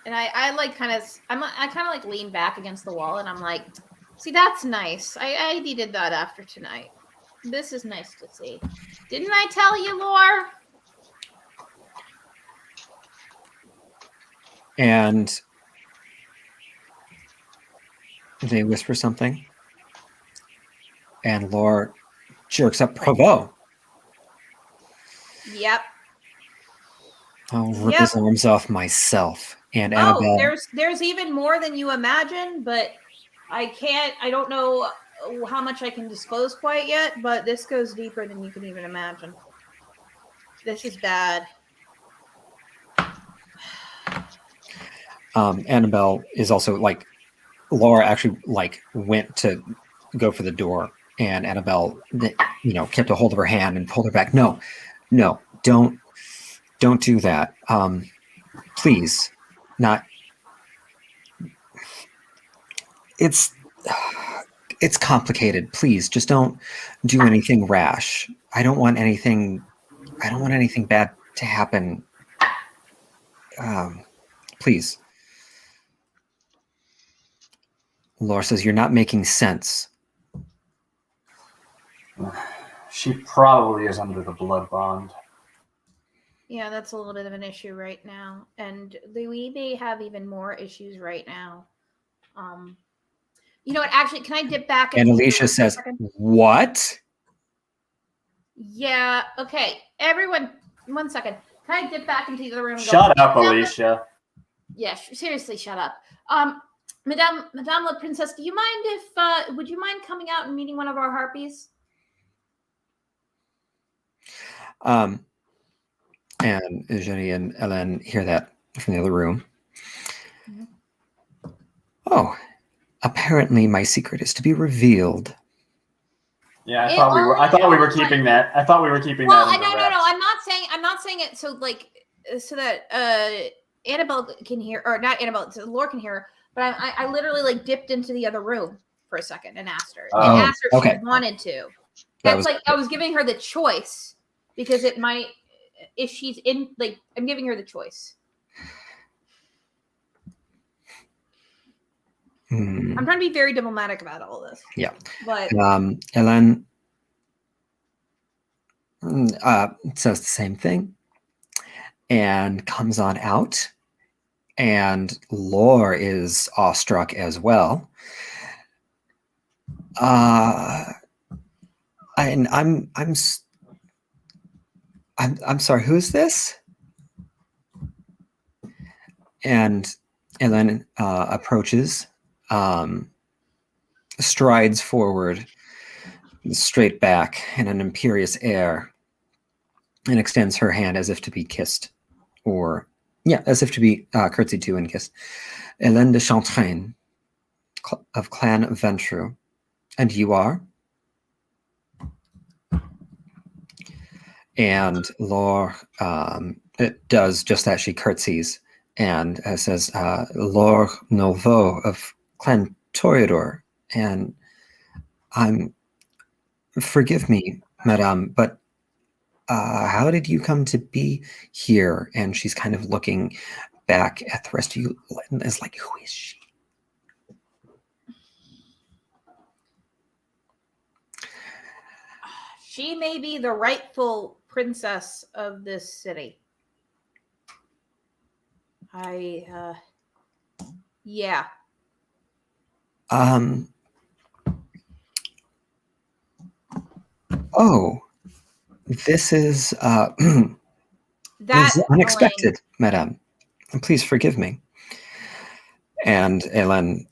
And I kind of lean back against the wall, and I'm like, see, that's nice. I needed that after tonight. This is nice to see. Didn't I tell you, Lore? And they whisper something. And Laura jerks up Provo. Yep. I'll rip his arms off myself. And Annabelle. There's even more than you imagine, but I don't know how much I can disclose quite yet, but this goes deeper than you can even imagine. This is bad. Annabelle is also like, Laura actually like went to go for the door, and Annabelle, kept a hold of her hand and pulled her back. No, don't do that. Please, not. It's complicated. Please, just don't do anything rash. I don't want anything bad to happen. Please. Laura says, you're not making sense. She probably is under the blood bond. Yeah, that's a little bit of an issue right now. And we may have even more issues right now. You know what? Actually, can I dip back? And Alicia says, what? Yeah. Okay. Everyone, 1 second. Can I dip back into the other room? And Shut up, Alicia. Yeah, seriously, shut up. Madame la Princesse, do you mind would you mind coming out and meeting one of our harpies? And Eugenie and Hélène hear that from the other room. Mm-hmm. Oh, apparently my secret is to be revealed. Yeah, I thought we were keeping that. I thought we were keeping that. Well, no. I'm not saying it so that Annabelle can hear, or not Annabelle, so Laura can hear. But I literally like dipped into the other room for a second and asked her. If she wanted to. That's I was giving her the choice because it might, if she's in, like, I'm giving her the choice. I'm trying to be very diplomatic about all this. Yeah. But Hélène says the same thing and comes on out. And Laura is awestruck as well. And I'm sorry, who is this? And Hélène approaches, strides forward, straight back in an imperious air, and extends her hand as if to be kissed, as if to be curtsied to and kissed. Hélène de Chantraine of Clan Ventru. And you are? And Laure it does just that. She curtsies and says, Laure Nouveau of Clan Toreador. And forgive me, madame, but how did you come to be here? And she's kind of looking back at the rest of you and is like, who is she? She may be the rightful princess of this city. Yeah. Oh, this is this is unexpected, madame. Please forgive me. And Hélène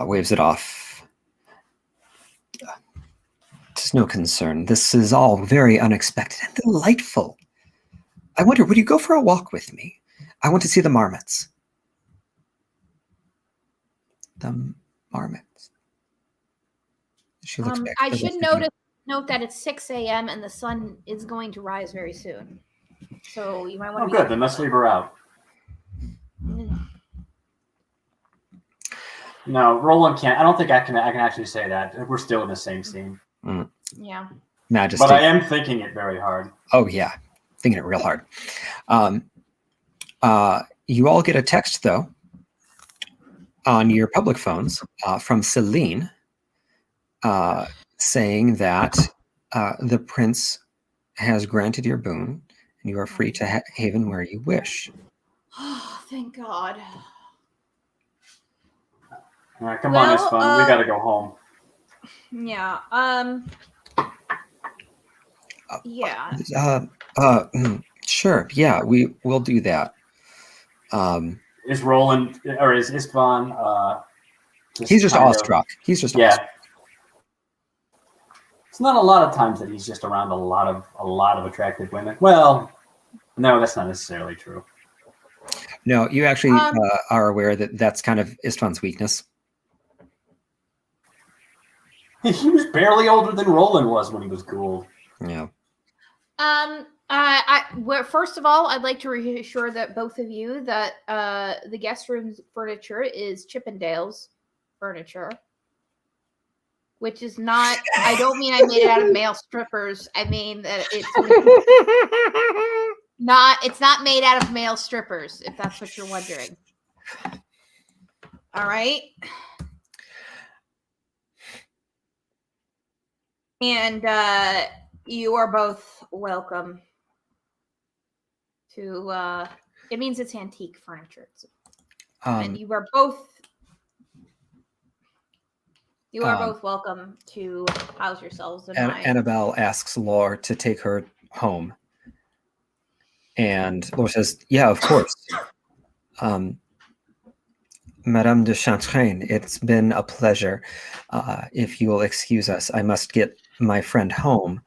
waves it off. It's no concern. This is all very unexpected and delightful. I wonder, would you go for a walk with me? I want to see the marmots. The marmots. She looks back. I should note that it's 6 a.m. and the sun is going to rise very soon. So you might want to. Oh, good. Then let's leave her out. No, Roland can't. I don't think I can actually say that. We're still in the same scene. Yeah. Majesty. But I am thinking it very hard. Oh yeah, thinking it real hard. You all get a text though on your public phones from Celine saying that the prince has granted your boon and you are free to haven where you wish. Oh, thank God. All right, come on, it's fun. We gotta go home. Yeah. Yeah. Sure. Yeah, we'll do that. Is Roland or is Istvan? He's just awestruck. He's just awestruck. It's not a lot of times that he's just around a lot of attractive women. Well, no, that's not necessarily true. No, you actually are aware that that's kind of Istvan's weakness. He was barely older than Roland was when he was Gould. Yeah. First of all, I'd like to reassure that both of you that the guest room's furniture is Chippendales furniture, which is not. I don't mean I made it out of male strippers. I mean that it's not. It's not made out of male strippers. If that's what you're wondering. All right. And you are both welcome to it means it's antique furniture. And you are both welcome to house yourselves in my Annabelle asks Laure to take her home. And Laure says, yeah, of course. Madame de Chantraine, it's been a pleasure. If you will excuse us, I must get my friend home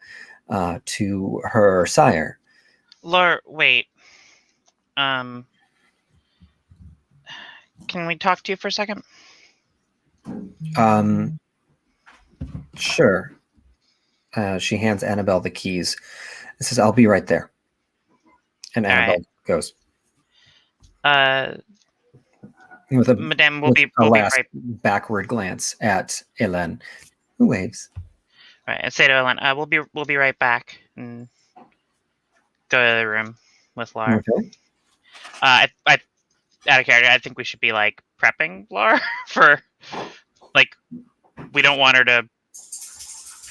to her sire. Laure, wait. Can we talk to you for a second? Sure. She hands Annabelle the keys and says, I'll be right there. And Annabelle goes. With a Madame, we'll be right. Backward glance at Hélène, who waves. Right, I say to Hélène, we'll be right back, and go to the room with Laure. Okay. I out of character, I think we should be like prepping Laure for, like, we don't want her to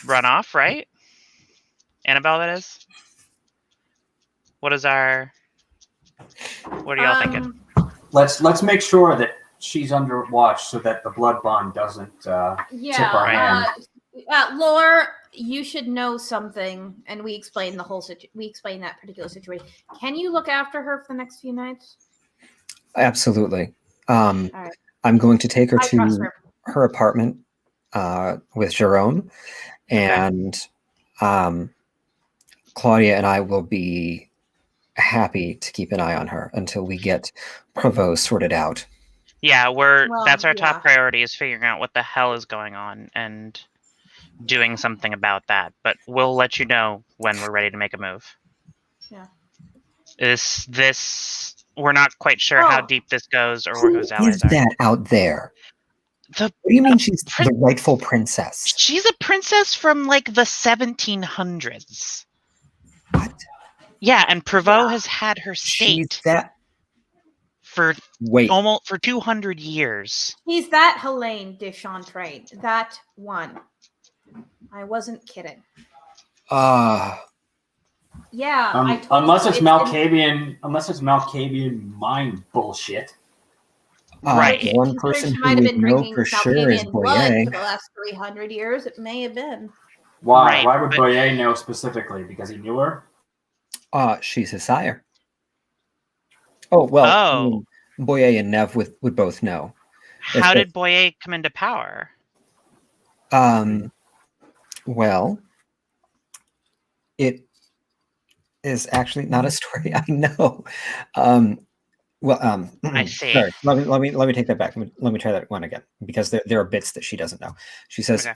run off, right? Annabelle, that is. What are y'all thinking? Let's make sure that she's under watch so that the blood bond doesn't tip our hand. Laure, you should know something, and we explain the whole we explain that particular situation. Can you look after her for the next few nights? Absolutely. All right. I'm going to take her to her apartment with Jerome, and Claudia and I will be happy to keep an eye on her until we get Provost sorted out. Yeah, that's our top priority, is figuring out what the hell is going on and doing something about that. But we'll let you know when we're ready to make a move. Yeah. We're not quite sure how deep this goes or where whose allies are. Who is that out there? What do you mean she's the rightful princess? She's a princess from like the 1700s. What? Yeah, and Provost has had her state for 200 years. He's that Helene de Chantraine. That one. I wasn't kidding. Yeah. Unless it's Malkavian mind bullshit. Right. One person might have been drinking for sure is blood for the last 300 years. It may have been. Why? Right, Why would Boyer know specifically? Because he knew her? She's his sire. Oh, well, I mean, Boyer and Nev would both know. How did Boyer come into power? Well, it is actually not a story I know. I see. Sorry, let me take that back. Let me try that one again, because there are bits that she doesn't know. She says,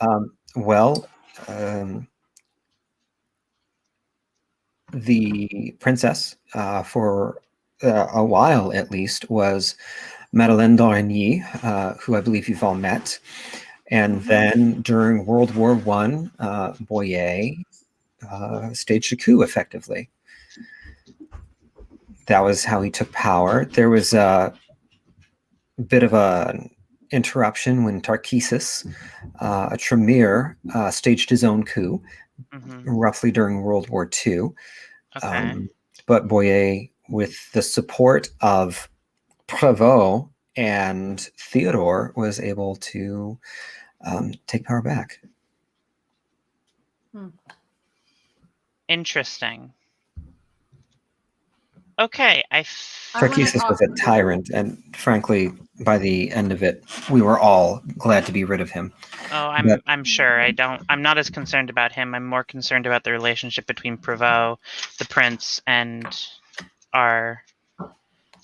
the princess, for a while at least, was Madeleine d'Origny, who I believe you've all met. And then during World War I, Boyer staged a coup, effectively. That was how he took power. There was a bit of an interruption when Tarkissis, a Tremere, staged his own coup, roughly during World War II. Okay. But Boyer, with the support of Prévost and Theodore was able to take power back. Interesting. Okay, Sarkissis was a tyrant, and frankly, by the end of it, we were all glad to be rid of him. Oh, I'm sure. I'm not as concerned about him. I'm more concerned about the relationship between Prévost, the prince, and our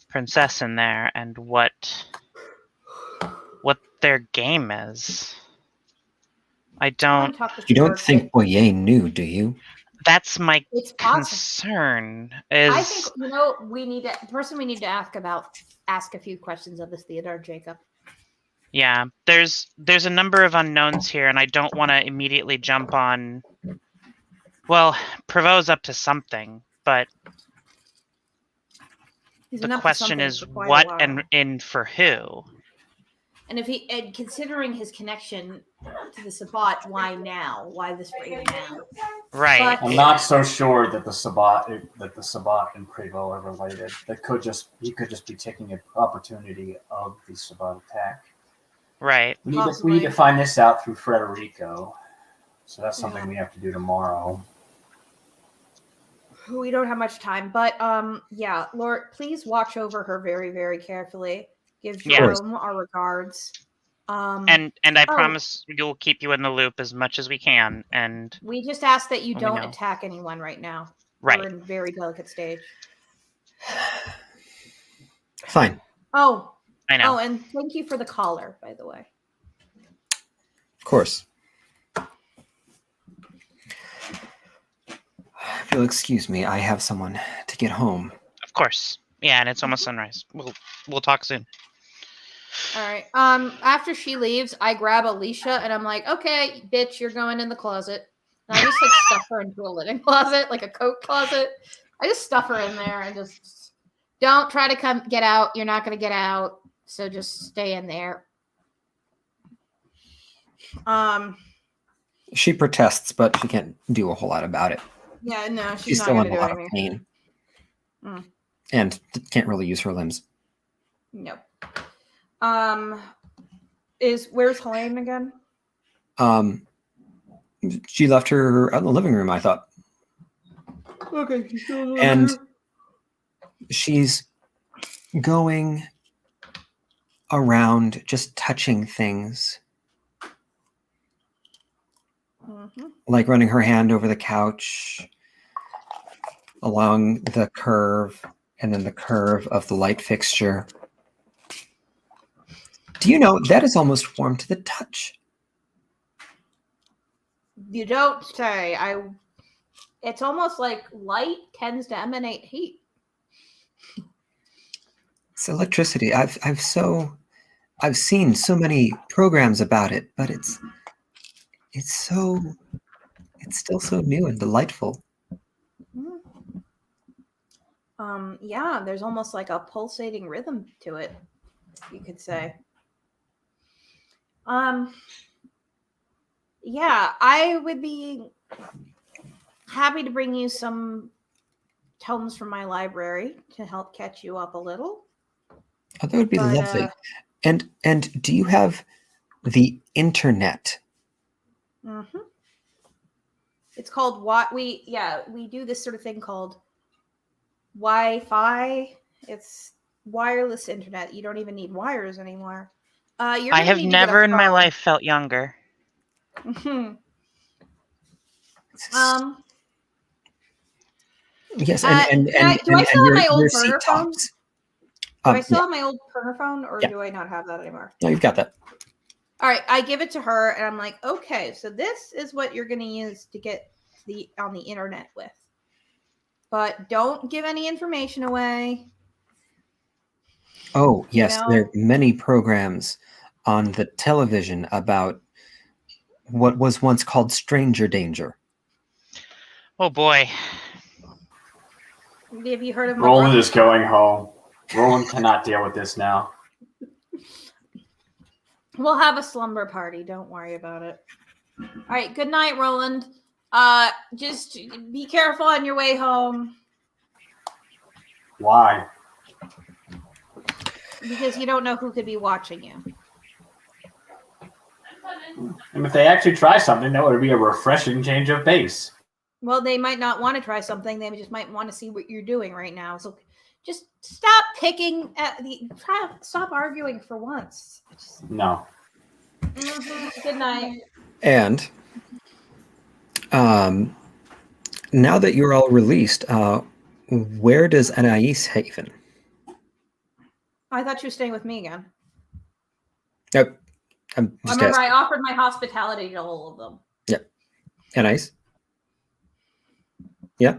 princess in there, and what their game is. I don't. You don't think Boyer knew, do you? That's my It's concern. Is I think the person we need to ask a few questions of is Theodore Jacob. Yeah, there's a number of unknowns here, and I don't want to immediately jump on. Well, Prévost's up to something, but the question is what and for who. And considering his connection to the Sabbat, why now? Why this raid now? Right. I'm not so sure that the Sabbat and Prévost are related. He could just be taking an opportunity of the Sabbat attack. Right. We need to find this out through Federico. So that's something we have to do tomorrow. We don't have much time, but Lord, please watch over her very, very carefully. Give Jerome our regards. And I promise we'll keep you in the loop as much as we can. And we just ask that you don't attack anyone right now. Right. We're in a very delicate stage. Fine. Oh, I know. Oh, and thank you for the collar, by the way. Of course. If you'll excuse me, I have someone to get home. Of course. Yeah, and it's almost sunrise. We'll talk soon. All right. After she leaves, I grab Alicia and I'm like, okay, bitch, you're going in the closet. And I just stuff her into a living closet, like a coat closet. I just stuff her in there and just don't try to get out. You're not going to get out. So just stay in there. She protests, but she can't do a whole lot about it. Yeah, no, she's not still in do a lot of anything. pain. And can't really use her limbs. Nope. Where's Helene again? She left her out in the living room, I thought. Okay, she's still in the and living room. She's going around just touching things. Like running her hand over the couch, along the curve, and then the curve of the light fixture. Do you know that is almost warm to the touch? You don't say. It's almost like light tends to emanate heat. It's electricity. I've seen so many programs about it, but it's still so new and delightful. Yeah, there's almost like a pulsating rhythm to it, you could say. Yeah, I would be happy to bring you some tomes from my library to help catch you up a little. Oh, that would be lovely. And do you have the internet? It's called we do this sort of thing called Wi-Fi. It's wireless internet. You don't even need wires anymore. I have never in my life felt younger. Yes, do I still have my old burner phone? Do I still have my old burner phone, or do I not have that anymore? No, you've got that. All right, I give it to her, and I'm like, okay, so this is what you're going to use to get on the internet with. But don't give any information away. Oh, yes, there are many programs on the television about what was once called stranger danger. Oh, boy. Have you heard of Roland is going home. Roland cannot deal with this now. We'll have a slumber party. Don't worry about it. All right. Good night, Roland. Just be careful on your way home. Why? Because you don't know who could be watching you. And if they actually try something, that would be a refreshing change of pace. Well, they might not want to try something. They just might want to see what you're doing right now. So just stop picking at stop arguing for once. No. Good night. And now that you're all released, where does Anais haven? I thought you were staying with me again. Yep. I'm just Remember, asking. I offered my hospitality to all of them. Yep. Anais? Yeah.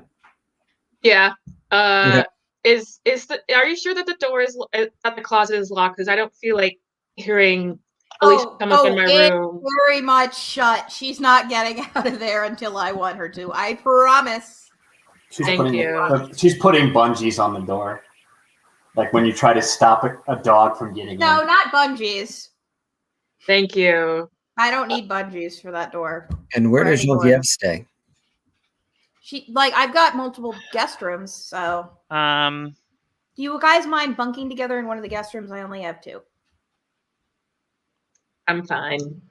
Yeah. Okay. Are you sure that the door is at the closet is locked? Because I don't feel like hearing Alicia come up in my room. Very much shut. She's not getting out of there until I want her to. I promise. She's putting bungees on the door. Like when you try to stop a dog from getting in. No, not bungees. Thank you. I don't need bungees for that door. And where does Genvieve stay? I've got multiple guest rooms, so. Do you guys mind bunking together in one of the guest rooms? I only have 2. I'm fine.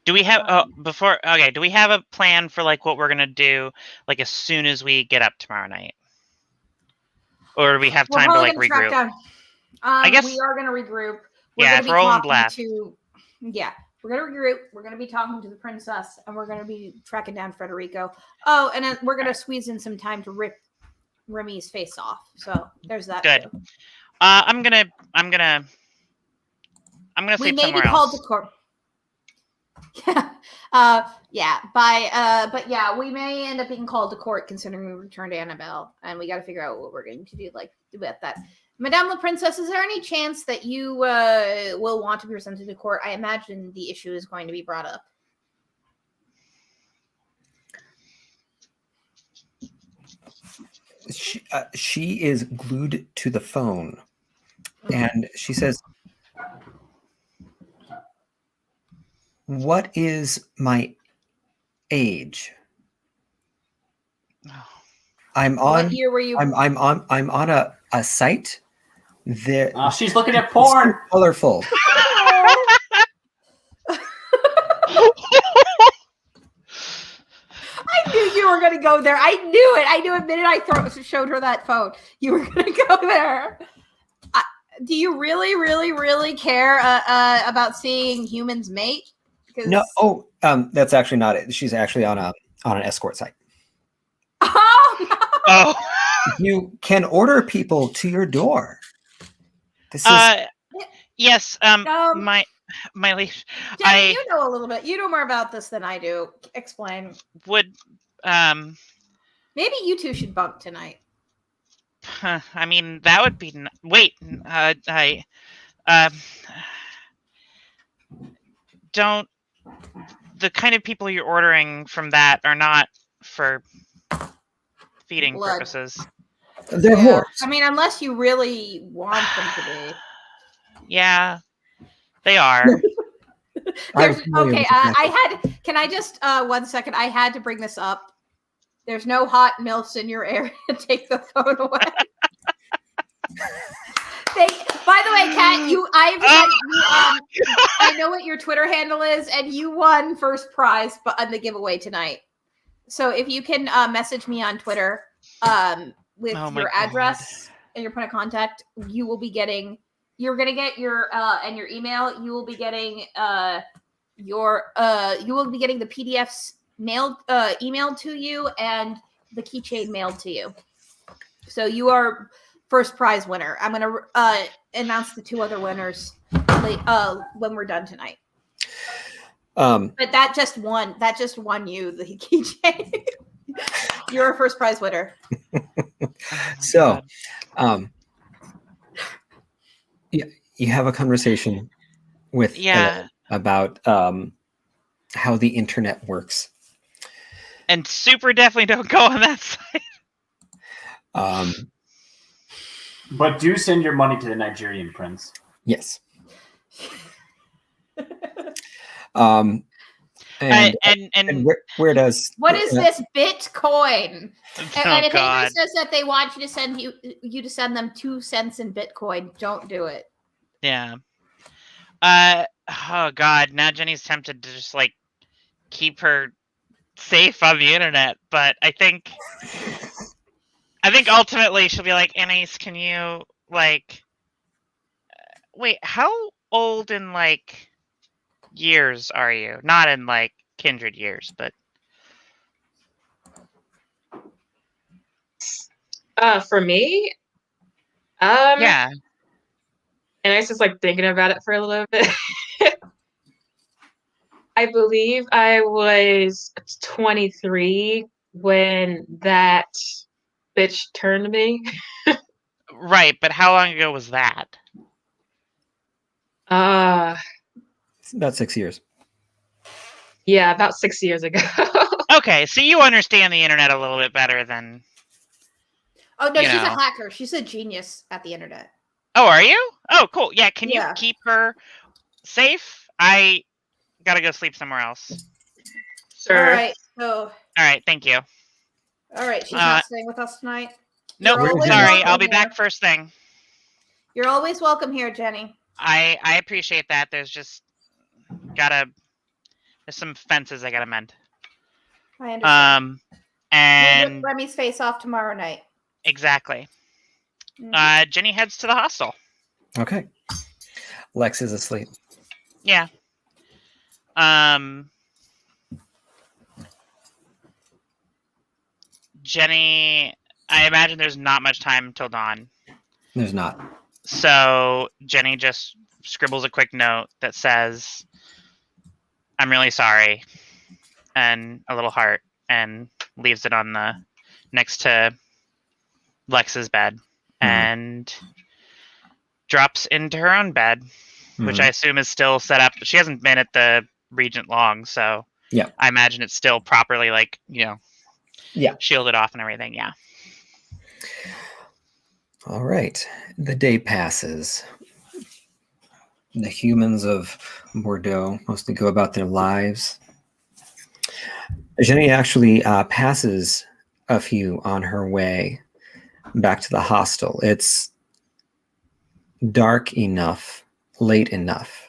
Do we have do we have a plan for like what we're gonna do like as soon as we get up tomorrow night? Or do we have time to like regroup? I guess we are gonna regroup. If Roland left. We're gonna regroup. We're gonna be talking to the princess, and we're gonna be tracking down Federico. Oh, and then we're gonna squeeze in some time to rip Remy's face off. So there's that. Good. Too. I'm gonna sleep somewhere else. Called to court. But yeah, we may end up being called to court considering we returned to Annabelle, and we got to figure out what we're going to do about that. Madame la Princess, is there any chance that you will want to be presented to court? I imagine the issue is going to be brought up. She is glued to the phone, and she says, "What is my age? I'm on. What year were you? I'm on a site. There. She's looking at porn. Colorful. I knew you were going to go there. I knew it. I knew the minute I showed her that phone, you were going to go there. Do you really, really, really care about seeing humans mate? No. Oh, that's actually not it. She's actually on an escort site. Oh, no. Oh. You can order people to your door. This is yes. My leash. Jenny, you know a little bit. You know more about this than I do. Explain. Would maybe you two should bunk tonight. I mean, that would be. Wait. Don't. The kind of people you're ordering from that are not for feeding purposes. They're whores. I mean, unless you really want them to be. Yeah, they are. Okay, can I just 1 second? I had to bring this up. There's no hot MILFs in your area. Take the phone away. By the way, Kat, I know what your Twitter handle is, and you won first prize on the giveaway tonight. So if you can message me on Twitter with your address and your point of contact, you will be getting. You're gonna get your and your email. You will be getting you will be getting the PDFs mailed emailed to you and the keychain mailed to you. So you are first prize winner. I'm gonna announce the 2 other winners when we're done tonight. But that just won you the keychain. You're a first prize winner. So, you have a conversation with about how the internet works. And super definitely don't go on that site. But do send your money to the Nigerian prince. Yes. And where does what is this Bitcoin? And if God. anyone says that they want you to send them 2 cents in Bitcoin, don't do it. Yeah. Oh God. Now Jenny's tempted to just like keep her safe on the internet, but I think ultimately she'll be like, Anais, can you like wait, how old in like years are you? Not in like kindred years, but For me, yeah. and I was just like thinking about it for a little bit. I believe I was 23 when that bitch turned me. Right, but how long ago was that? It's about 6 years. Yeah, about 6 years ago. Okay, so you understand the internet a little bit better than. Oh no, You she's a know. hacker. She's a genius at the internet. Oh, are you? Oh, cool. Yeah, can you Yeah. keep her safe? I gotta go sleep somewhere else. Sure. All right. So, All right, thank you. all right. She's not staying with us tonight. Nope, You're always sorry. welcome I'll be here. back first thing. You're always welcome here, Jenny. I appreciate that. There's some fences I gotta mend. I understand. We'll And rip Remy's face off tomorrow night. exactly. Mhm. Jenny heads to the hostel. Okay. Lex is asleep. Yeah. Jenny, I imagine there's not much time till dawn. There's not. So Jenny just scribbles a quick note that says, I'm really sorry, and a little heart, and leaves it on the next to Lex's bed, and drops into her own bed, which I assume is still set up. She hasn't been at the Regent long, so Yeah. I imagine it's still properly Yeah. shielded off and everything. Yeah. All right. The day passes. The humans of Bordeaux mostly go about their lives. Jenny actually passes a few on her way back to the hostel. It's dark enough, late enough,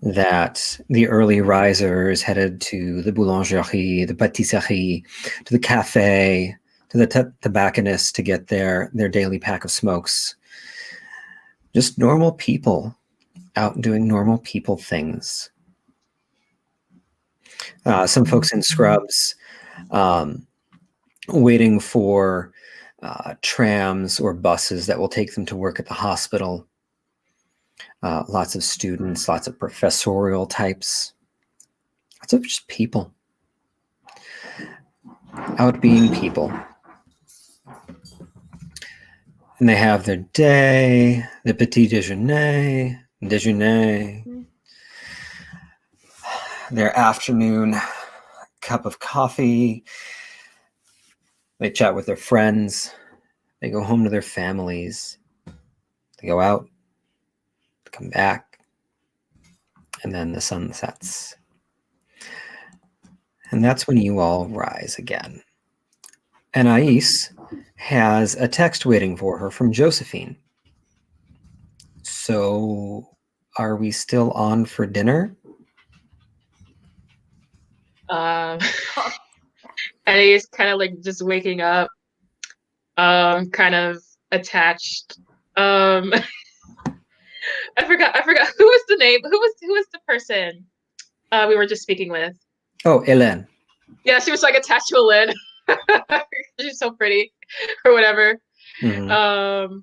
that the early risers headed to the boulangerie, the pâtisserie, to the cafe, to the tobacconist to get their daily pack of smokes. Just normal people out doing normal people things. Some folks in scrubs, waiting for trams or buses that will take them to work at the hospital. Lots of students, lots of professorial types, lots of just people out being people. And they have their day, the petit déjeuner, their afternoon cup of coffee. They chat with their friends. They go home to their families. They go out, they come back, and then the sun sets. And that's when you all rise again. Anais has a text waiting for her from Josephine. So, are we still on for dinner? And he's kind of like just waking up, kind of attached. I forgot who was the name. Who was the person we were just speaking with? Oh, Hélène. Yeah, she was like attached to a lid. She's so pretty, or whatever. Mm-hmm.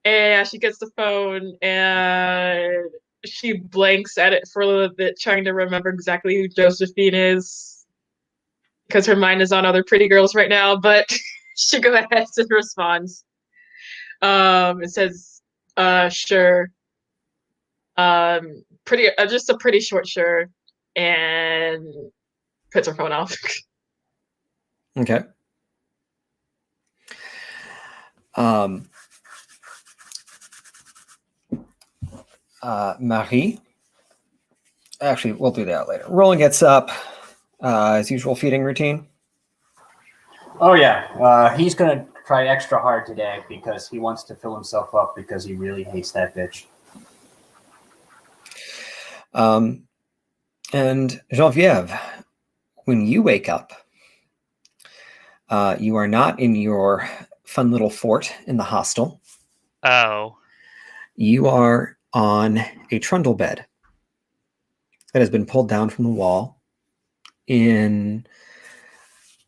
And she gets the phone and she blanks at it for a little bit, trying to remember exactly who Josephine is, because her mind is on other pretty girls right now. But she goes ahead and responds. It says, "Sure." Pretty, just a pretty short sure, and puts her phone off. Okay. Marie. Actually, we'll do that later. Roland gets up, as usual, feeding routine. Oh yeah, he's gonna try extra hard today because he wants to fill himself up because he really hates that bitch. And Genvieve, when you wake up, you are not in your fun little fort in the hostel. Oh. You are on a trundle bed that has been pulled down from the wall in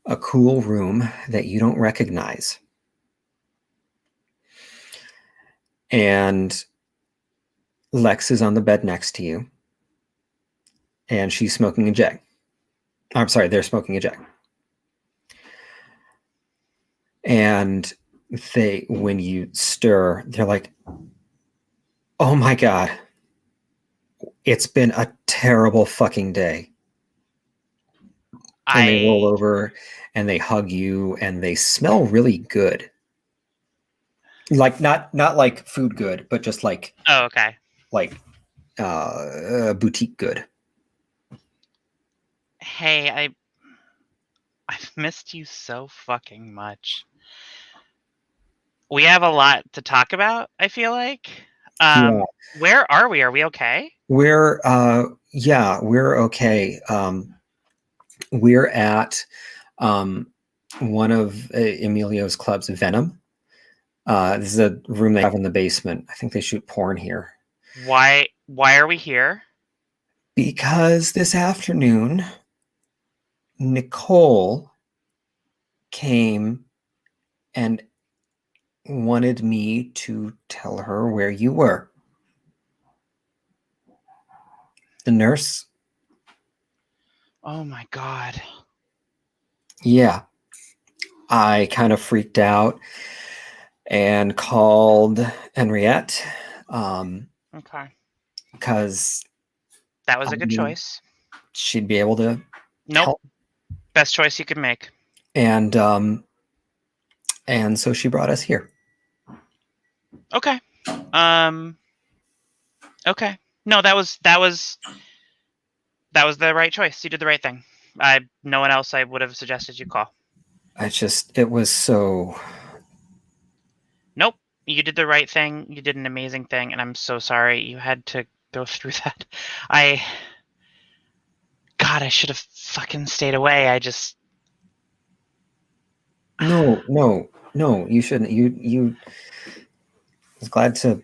a cool room that you don't recognize. And Lex is on the bed next to you. And she's smoking a jag. I'm sorry, they're smoking a jag. And when you stir, they're like, oh my God, it's been a terrible fucking day. And they roll over and they hug you and they smell really good. Like not like food good, but just like, Oh, okay. Like boutique good. Hey, I've missed you so fucking much. We have a lot to talk about, I feel like. Yeah. Where are we? Are we okay? We're okay. We're at one of Emilio's clubs, Venom. This is a room they have in the basement. I think they shoot porn here. Why are we here? Because this afternoon, Nicole came and wanted me to tell her where you were. The nurse. Oh my God. Yeah. I kind of freaked out and called Henriette. Okay. Because that was a good choice. She'd be able to help. Best choice you could make. And so she brought us here. Okay. Okay. No, that was the right choice. You did the right thing. No one else I would have suggested you call. It was so... Nope. You did the right thing. You did an amazing thing, and I'm so sorry you had to go through that. God, I should have fucking stayed away. No, you shouldn't. You I was glad to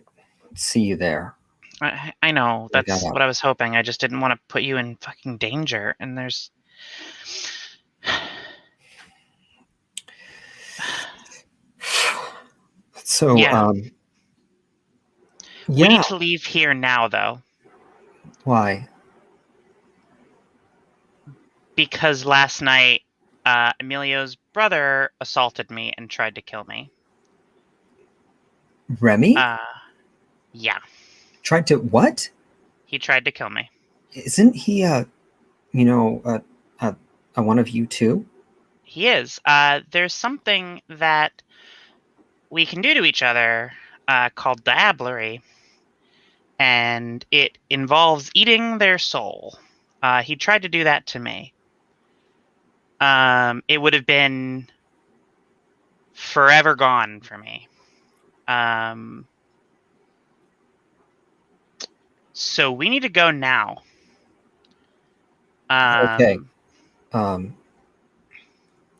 see you there. I know. That's what I was hoping. I just didn't want to put you in fucking danger, and there's... So, yeah. We need to leave here now, though. Why? Because last night, Emilio's brother assaulted me and tried to kill me. Remy? Yeah. Tried to what? He tried to kill me. Isn't he one of you too? He is. There's something that we can do to each other called diablerie, and it involves eating their soul. He tried to do that to me. It would have been forever gone for me. So we need to go now. Okay.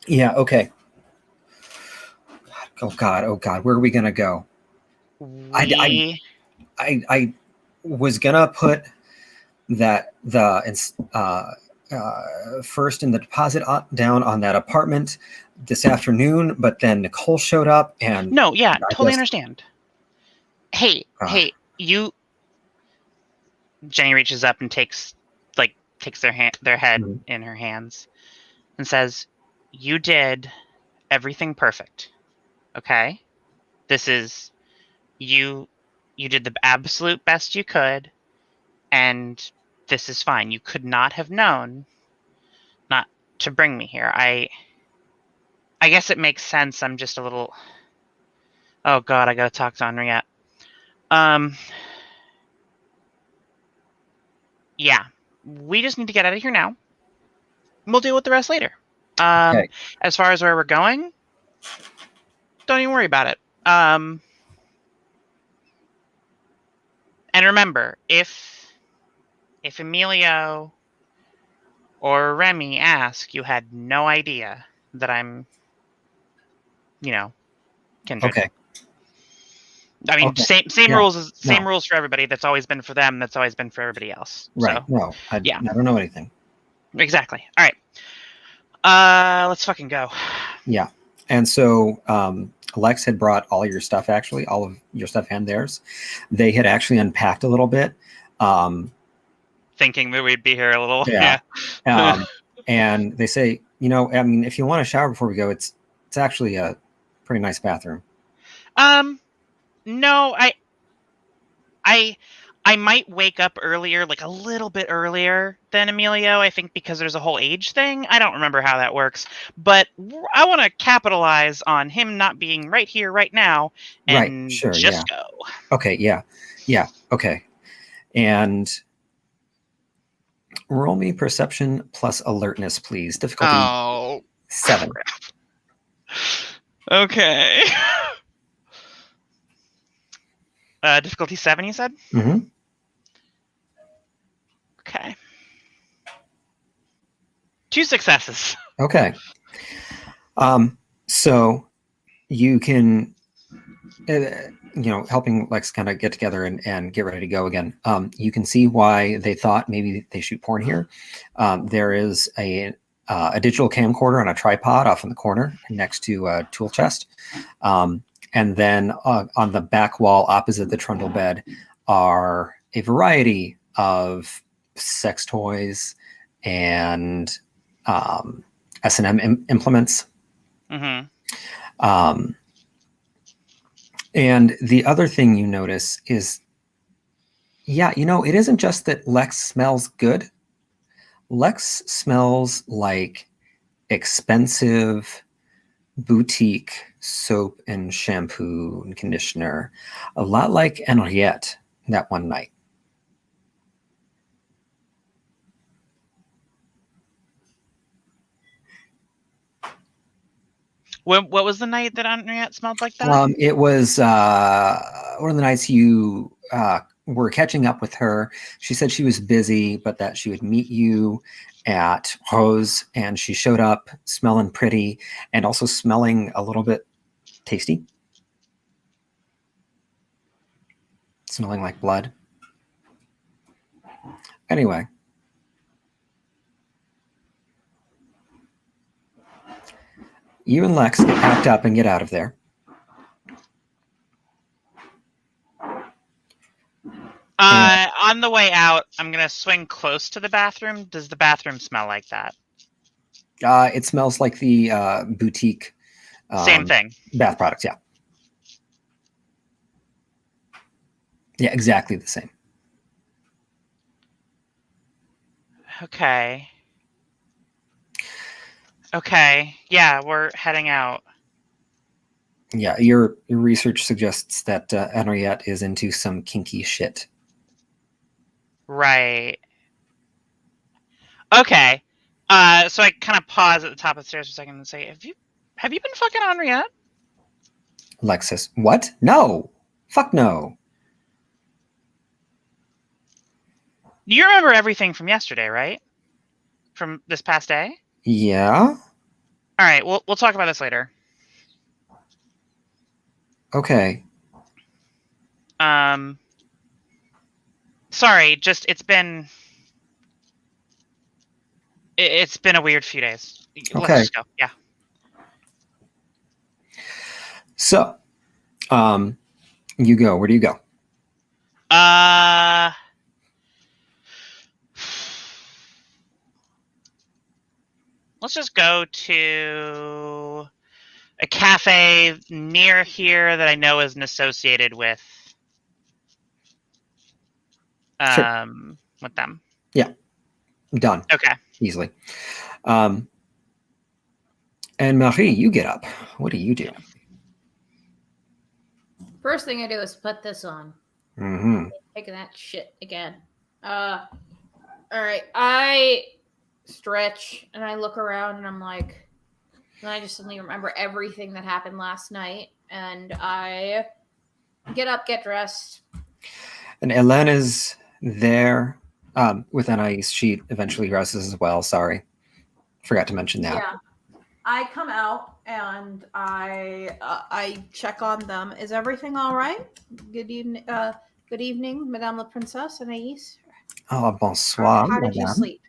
Yeah, okay. Oh God, where are we gonna go? I was gonna put that first in the deposit down on that apartment this afternoon, but then Nicole showed up and no, yeah, totally understand. Hey, you. Jenny reaches up and takes their head in her hands and says, "You did everything perfect. Okay? This is you did the absolute best you could, and this is fine. You could not have known not to bring me here. I guess it makes sense. I'm just a little... Oh God, I gotta talk to Henriette. Yeah. We just need to get out of here now. We'll deal with the rest later. Okay. As far as where we're going, Don't even worry about it. And remember, if Emilio or Remy ask, you had no idea that I'm, kindred. Okay. I mean, Okay. same Yeah. rules No. rules for everybody. That's always been for them. That's always been for everybody else. Right. So, No, I don't know anything. exactly. All right. Let's fucking go. Yeah. And so Lex had brought all your stuff, actually, all of your stuff and theirs. They had actually unpacked a little bit. Thinking that we'd be here a little. Yeah. And they say, I mean, if you want a shower before we go, it's actually a pretty nice bathroom. No, I might wake up earlier, like a little bit earlier than Emilio, I think, because there's a whole age thing. I don't remember how that works, but I want to capitalize on him not being right here, right now, and right. Sure. just go. Okay. Yeah. Yeah. Okay. And roll me perception plus alertness, please. Difficulty 7. Crap. Okay. Difficulty 7, you said? Mm-hmm. Okay. 2 successes. Okay. So you can, helping Lex kind of get together and get ready to go again. You can see why they thought maybe they shoot porn here. There is a digital camcorder on a tripod off in the corner next to a tool chest. And then on the back wall opposite the trundle bed are a variety of sex toys and S&M implements. Mm-hmm. And the other thing you notice is, it isn't just that Lex smells good. Lex smells like expensive boutique soap and shampoo and conditioner, a lot like Henriette that one night. What was the night that Henriette smelled like that? It was one of the nights you were catching up with her. She said she was busy, but that she would meet you at Rose, and she showed up smelling pretty and also smelling a little bit tasty. Smelling like blood. Anyway. You and Lex get packed up and get out of there. On the way out, I'm going to swing close to the bathroom. Does the bathroom smell like that? It smells like the boutique. Same thing. Bath products, yeah. Yeah, exactly the same. Okay. Yeah, we're heading out. Yeah, your research suggests that Henriette is into some kinky shit. Right. Okay. So I kind of pause at the top of the stairs for a second and say, have you been fucking Henriette? Alexis, what? No. Fuck no. You remember everything from yesterday, right? From this past day? Yeah. All right, we'll talk about this later. Okay. Sorry, just it's been a weird few days. Okay. Let's just go. Yeah. So, you go. Where do you go? Let's just go to a cafe near here that I know isn't associated with Sure. with them. Yeah. Done. Okay. Easily. And Marie, you get up. What do you do? First thing I do is put this on. Mm-hmm. Taking that shit again. All right. I stretch and I look around and I'm like, And I just suddenly remember everything that happened last night. And I get up, get dressed. And Elena's there with Anais. She eventually dresses as well. Sorry. Forgot to mention that. Yeah. I come out and I check on them. Is everything all right? Good evening, Madame la Princesse Anais. Oh, bonsoir, How did you madame. sleep?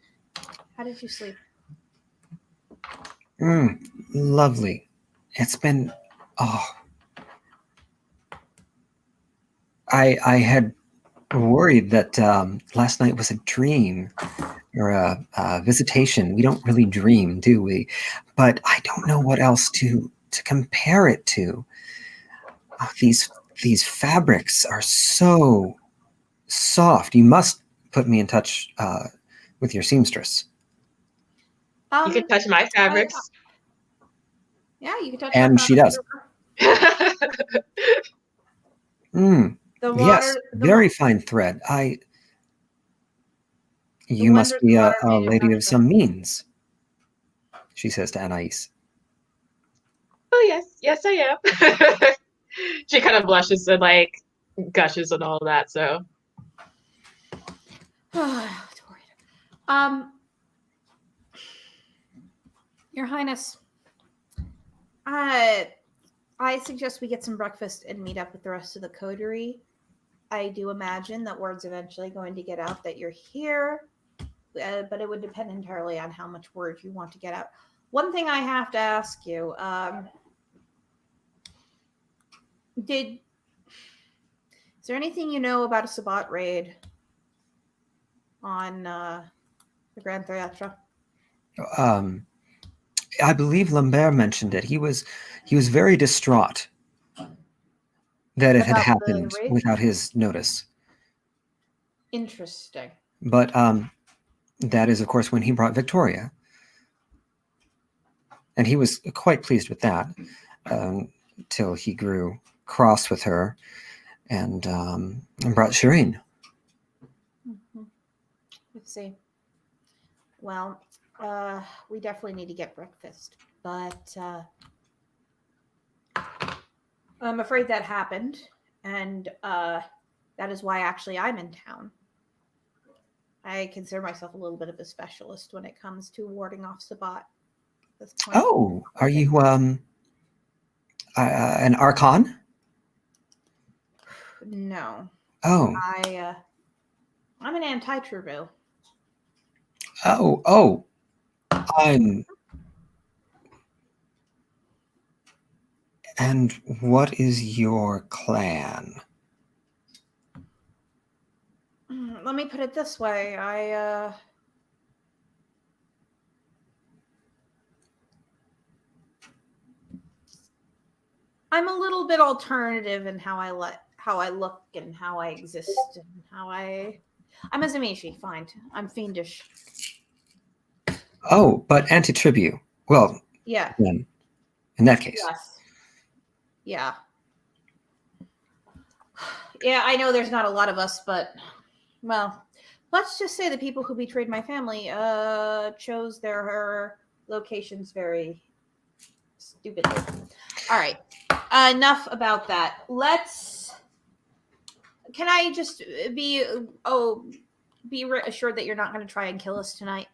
How did you sleep? Lovely. It's been, I had worried that last night was a dream or a visitation. We don't really dream, do we? But I don't know what else to compare it to. These fabrics are so soft. You must put me in touch with your seamstress. You can touch my fabrics. Yeah, you can touch. And she does. The water, yes, very fine thread. You must be a lady of some means, she says to Anais. Oh, yes, I am. She kind of blushes and like gushes and all of that. So, Your Highness, I suggest we get some breakfast and meet up with the rest of the coterie. I do imagine that word's eventually going to get out that you're here, but it would depend entirely on how much word you want to get out. One thing I have to ask you, is there anything you know about a Sabbat raid on the Grand Theatre? I believe Lambert mentioned it. He was very distraught that it had happened without his notice. Interesting. But that is, of course, when he brought Victoria. And he was quite pleased with that until he grew cross with her and brought Shireen. Mm-hmm. Let's see. Well, we definitely need to get breakfast, but I'm afraid that happened, and that is why actually I'm in town. I consider myself a little bit of a specialist when it comes to warding off Sabbat. At this point. Oh, are you an Archon? No. Oh. I'm an anti-Trudeau. Oh. And what is your clan? Let me put it this way. I'm a little bit alternative in how I look and how I exist and how I'm a Zamishi, fine. I'm fiendish. Oh, but anti-tribute. Well, yeah. Then, in that case. Yes. Yeah. Yeah, I know there's not a lot of us, but well, let's just say the people who betrayed my family chose their locations very stupidly. All right. Enough about that. Can I just be assured that you're not going to try and kill us tonight?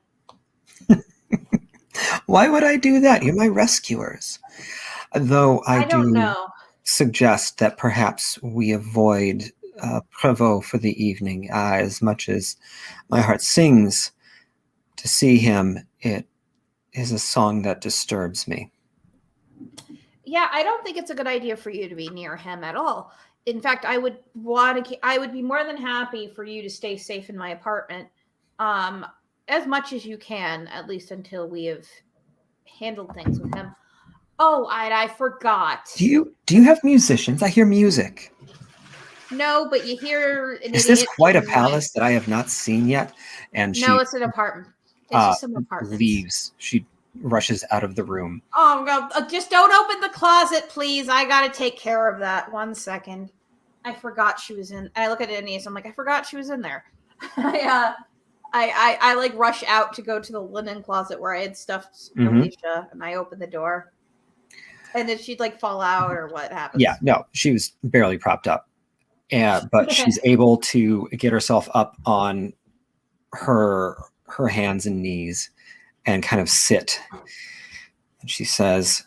Why would I do that? You're my rescuers. Though I don't know. Suggest that perhaps we avoid Prévost for the evening. As much as my heart sings to see him, it is a song that disturbs me. Yeah, I don't think it's a good idea for you to be near him at all. In fact, I would be more than happy for you to stay safe in my apartment, as much as you can, at least until we have handled things with him. Oh, I forgot. Do you have musicians? I hear music. No, but you hear. Is this quite a palace that I have not seen yet? And no, it's an apartment. It's just some apartments. Leaves. She rushes out of the room. Oh, God. Just don't open the closet, please. I got to take care of that. 1 second. I forgot she was in. I look at Anais. I'm like, I forgot she was in there. I like rush out to go to the linen closet where I had stuffed Mhm. Alicia, and I open the door. And then she'd like fall out, or what happens? Yeah, no, she was barely propped up. But she's able to get herself up on her hands and knees and kind of sit. And she says,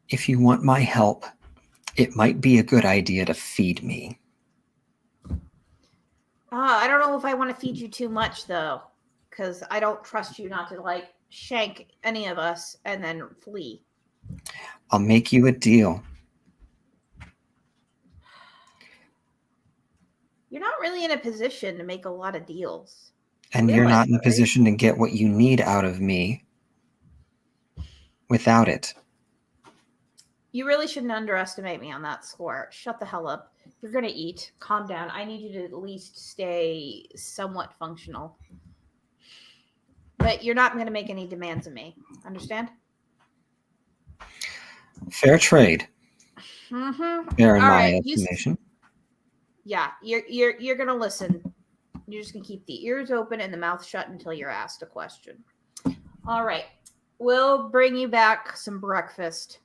if you want my help, it might be a good idea to feed me. I don't know if I want to feed you too much, though, because I don't trust you not to like shank any of us and then flee. I'll make you a deal. You're not really in a position to make a lot of deals. And you're not in a position to get what you need out of me without it. You really shouldn't underestimate me on that score. Shut the hell up. You're going to eat. Calm down. I need you to at least stay somewhat functional. But you're not going to make any demands of me. Understand? Fair trade. Mm-hmm. Fair in All my right, estimation. Yeah, you're going to listen. You're just going to keep the ears open and the mouth shut until you're asked a question. All right. We'll bring you back some breakfast.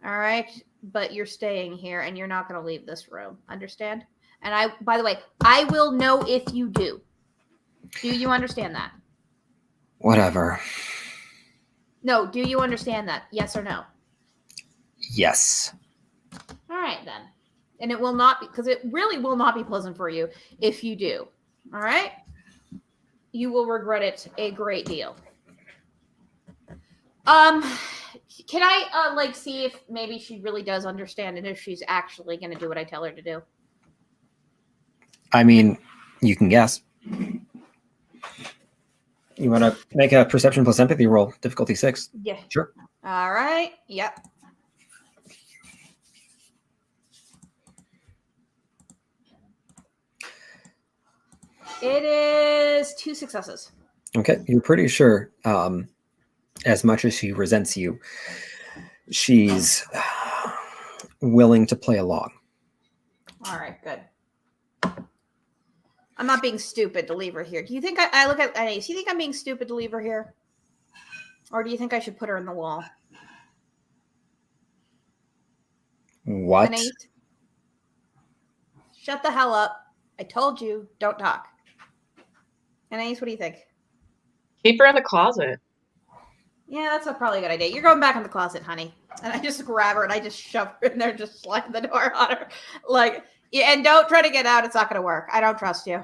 All right, but you're staying here and you're not going to leave this room. Understand? And by the way, I will know if you do. Do you understand that? Whatever. No, do you understand that? Yes or no? Yes. All right, then. And it will not be, because it really will not be pleasant for you if you do. All right? You will regret it a great deal. Can I like see if maybe she really does understand and if she's actually going to do what I tell her to do? I mean, you can guess. You want to make a perception plus empathy roll, difficulty 6? Yeah. Sure. All right. Yep. It is 2 successes. Okay, you're pretty sure, as much as she resents you, she's willing to play along. All right, good. I'm not being stupid to leave her here. Do you think I look at Anais? Do you think I'm being stupid to leave her here? Or do you think I should put her in the wall? What? Anais? Shut the hell up. I told you, don't talk. Anais, what do you think? Keep her in the closet. Yeah, that's probably a good idea. You're going back in the closet, honey. And I just grab her and I just shove her in there, just slam the door on her. Like, yeah, and don't try to get out. It's not going to work. I don't trust you.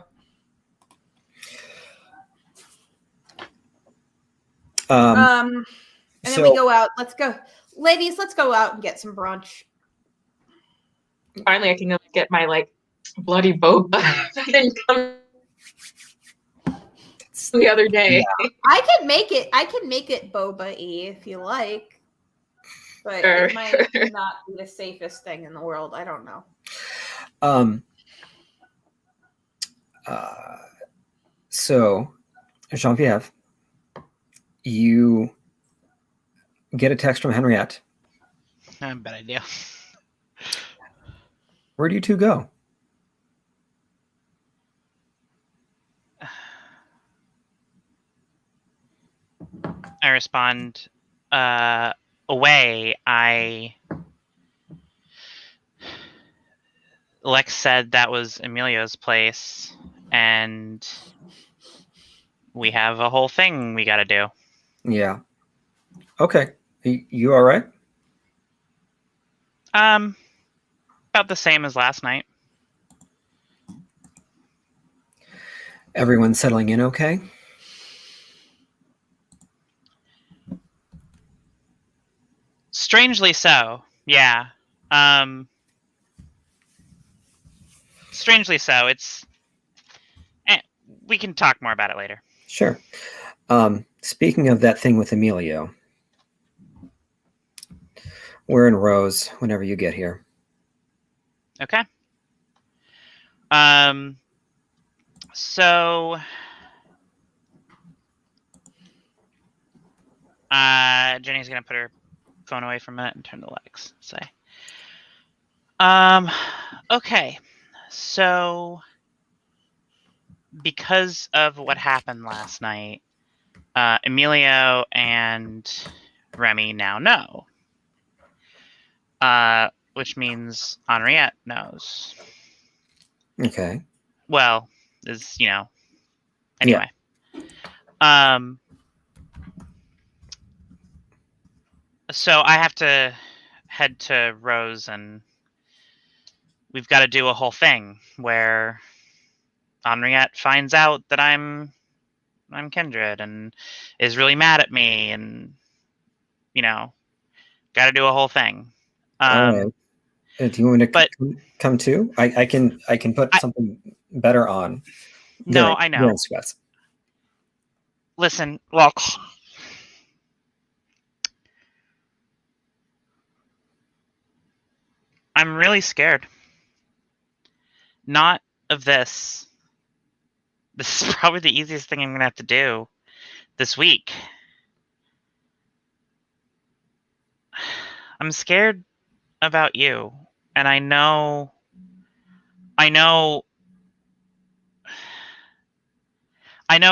And then we go out. Let's go. Ladies, let's go out and get some brunch. Finally, I can get my like bloody boba. I didn't come the other day. Yeah. I can make it boba-y if you like. But Sure. it might not be the safest thing in the world. I don't know. So, Genvieve, you get a text from Henriette. Bad idea. Where do you two go? I respond, away. Lex said that was Emilio's place, and we have a whole thing we got to do. Yeah. Okay. You all right? About the same as last night. Everyone settling in okay? Strangely so. Yeah. Strangely so. It's. We can talk more about it later. Sure. Speaking of that thing with Emilio, we're in Rose whenever you get here. Okay. So. Jenny's gonna put her phone away for a minute and turn to Lex. Say. Okay. So. because of what happened last night, Emilio and Remy now know. Which means Henriette knows. Okay. Well, is, you know, anyway. So I have to head to Rose, and we've got to do a whole thing where Henriette finds out that I'm Kindred and is really mad at me, and, you know, got to do a whole thing. All right. Do you want me to but- come too? I can put something better on. No, I know. During sweats. Listen, well, I'm really scared. Not of this. This is probably the easiest thing I'm going to have to do this week. I'm scared about you, and I know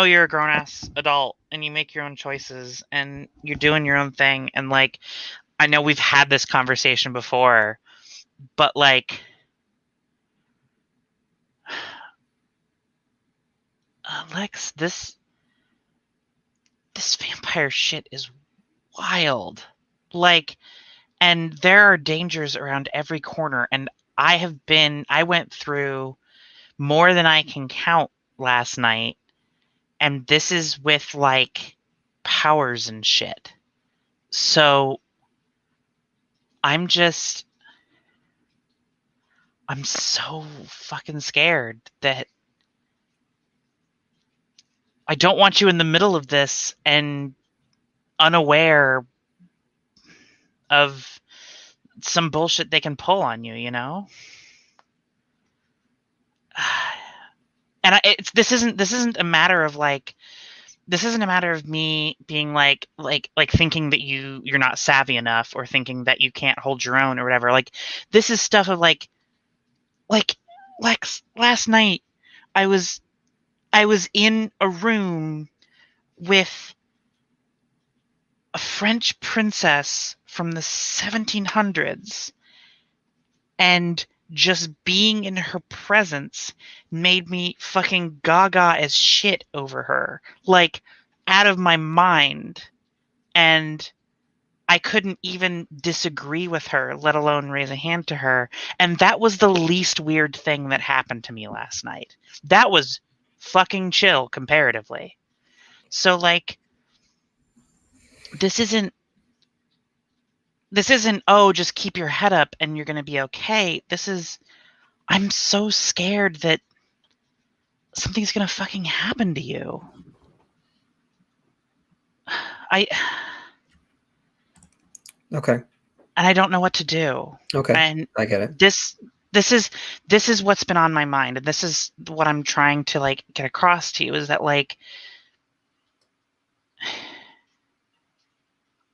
you're a grown-ass adult, and you make your own choices, and you're doing your own thing, and, like, I know we've had this conversation before, but, like, Lex, this vampire shit is wild. Like, and there are dangers around every corner, and I went through more than I can count last night, and this is with, like, powers and shit. So I'm so fucking scared that I don't want you in the middle of this and unaware of some bullshit they can pull on you, you know? And this isn't a matter of, like, this isn't a matter of me being like thinking that you're not savvy enough, or thinking that you can't hold your own or whatever. Like, this is stuff of like Lex, last night I was in a room with a French princess from the 1700s, and just being in her presence made me fucking gaga as shit over her, like, out of my mind. And I couldn't even disagree with her, let alone raise a hand to her. And that was the least weird thing that happened to me last night. That was fucking chill comparatively. So, like, this isn't, oh, just keep your head up and you're going to be okay. I'm so scared that something's going to fucking happen to you. Okay. And I don't know what to do. Okay. And I get it. This is what's been on my mind, and this is what I'm trying to, like, get across to you, is that, like,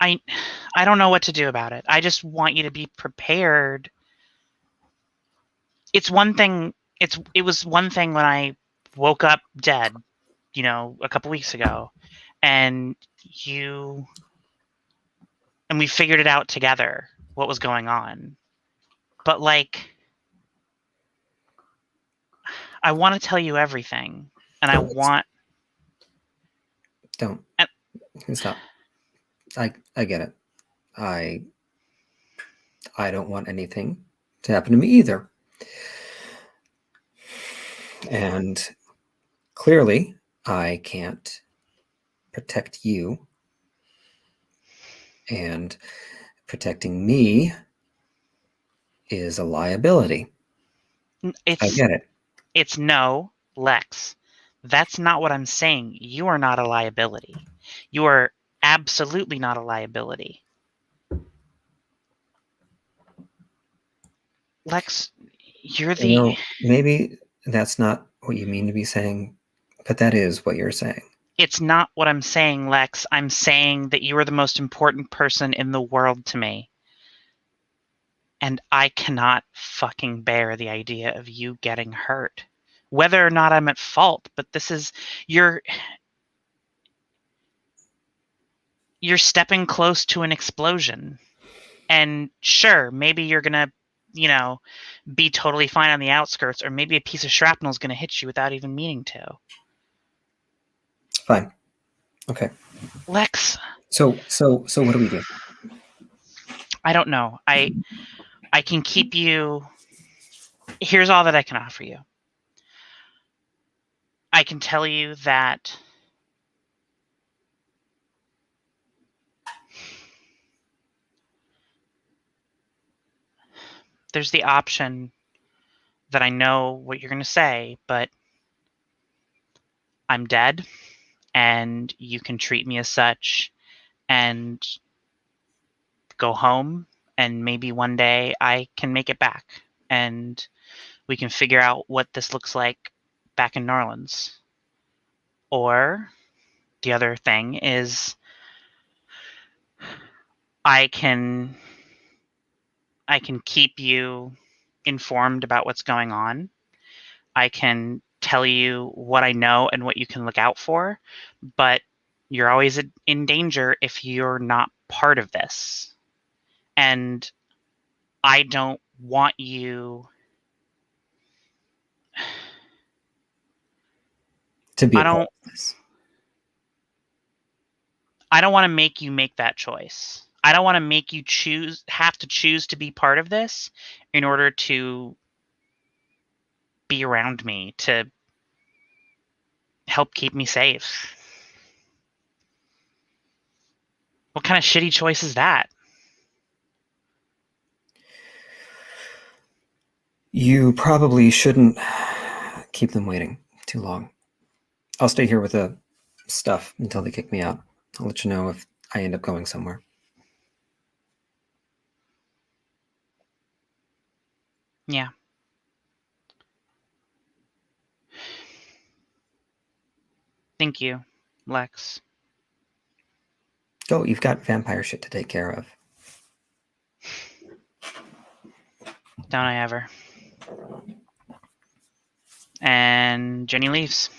I don't know what to do about it. I just want you to be prepared. It's one thing. It was one thing when I woke up dead, you know, a couple weeks ago, and we figured it out together, what was going on. But, like, I want to tell you everything, and Don't. Stop. I get it. I don't want anything to happen to me either. And clearly, I can't protect you. And protecting me is a liability. I get it. It's no, Lex. That's not what I'm saying. You are not a liability. You are absolutely not a liability. Lex, you're the... You know, maybe that's not what you mean to be saying, but that is what you're saying. It's not what I'm saying, Lex. I'm saying that you are the most important person in the world to me. And I cannot fucking bear the idea of you getting hurt whether or not I'm at fault, but this is you're stepping close to an explosion. And sure, maybe you're going to, be totally fine on the outskirts, or maybe a piece of shrapnel is going to hit you without even meaning to. Fine. Okay. Lex. So what do we do? I don't know. I can keep you. Here's all that I can offer you. I can tell you that there's the option that I know what you're going to say, but I'm dead, and you can treat me as such and go home, and maybe one day I can make it back, and we can figure out what this looks like back in New Orleans. Or the other thing is I can keep you informed about what's going on. I can tell you what I know and what you can look out for, but you're always in danger if you're not part of this. And I don't want you To be I a part don't of this. I don't want to make you make that choice. I don't want to make you have to choose to be part of this in order to be around me, to help keep me safe. What kind of shitty choice is that? You probably shouldn't keep them waiting too long. I'll stay here with the stuff until they kick me out. I'll let you know if I end up going somewhere. Yeah. Thank you, Lex. Oh, you've got vampire shit to take care of. Don't I ever? And Jenny leaves.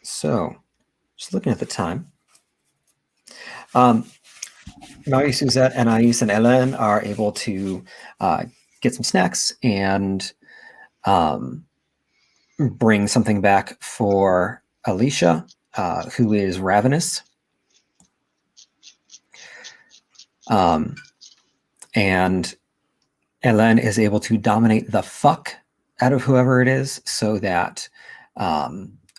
So, just looking at the time. Marie, Suzette, Anais, and Hélène are able to get some snacks and bring something back for Alicia, who is ravenous. And Hélène is able to dominate the fuck out of whoever it is so that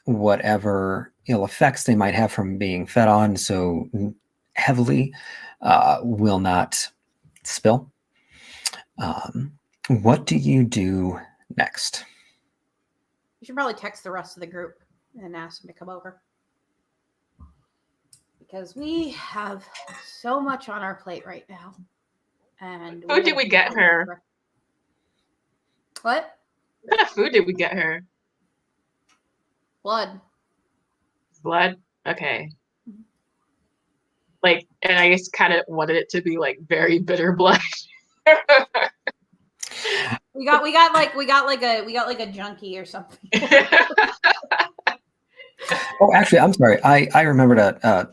whatever ill effects they might have from being fed on so heavily will not spill. What do you do next? You should probably text the rest of the group and ask them to come over. Because we have so much on our plate right now. And What food did we get her? What? What kind of food did we get her? Blood. Blood? Okay. Like, and I just kind of wanted it to be like very bitter blood. We got like a junkie or something. Oh, actually, I'm sorry. I remembered a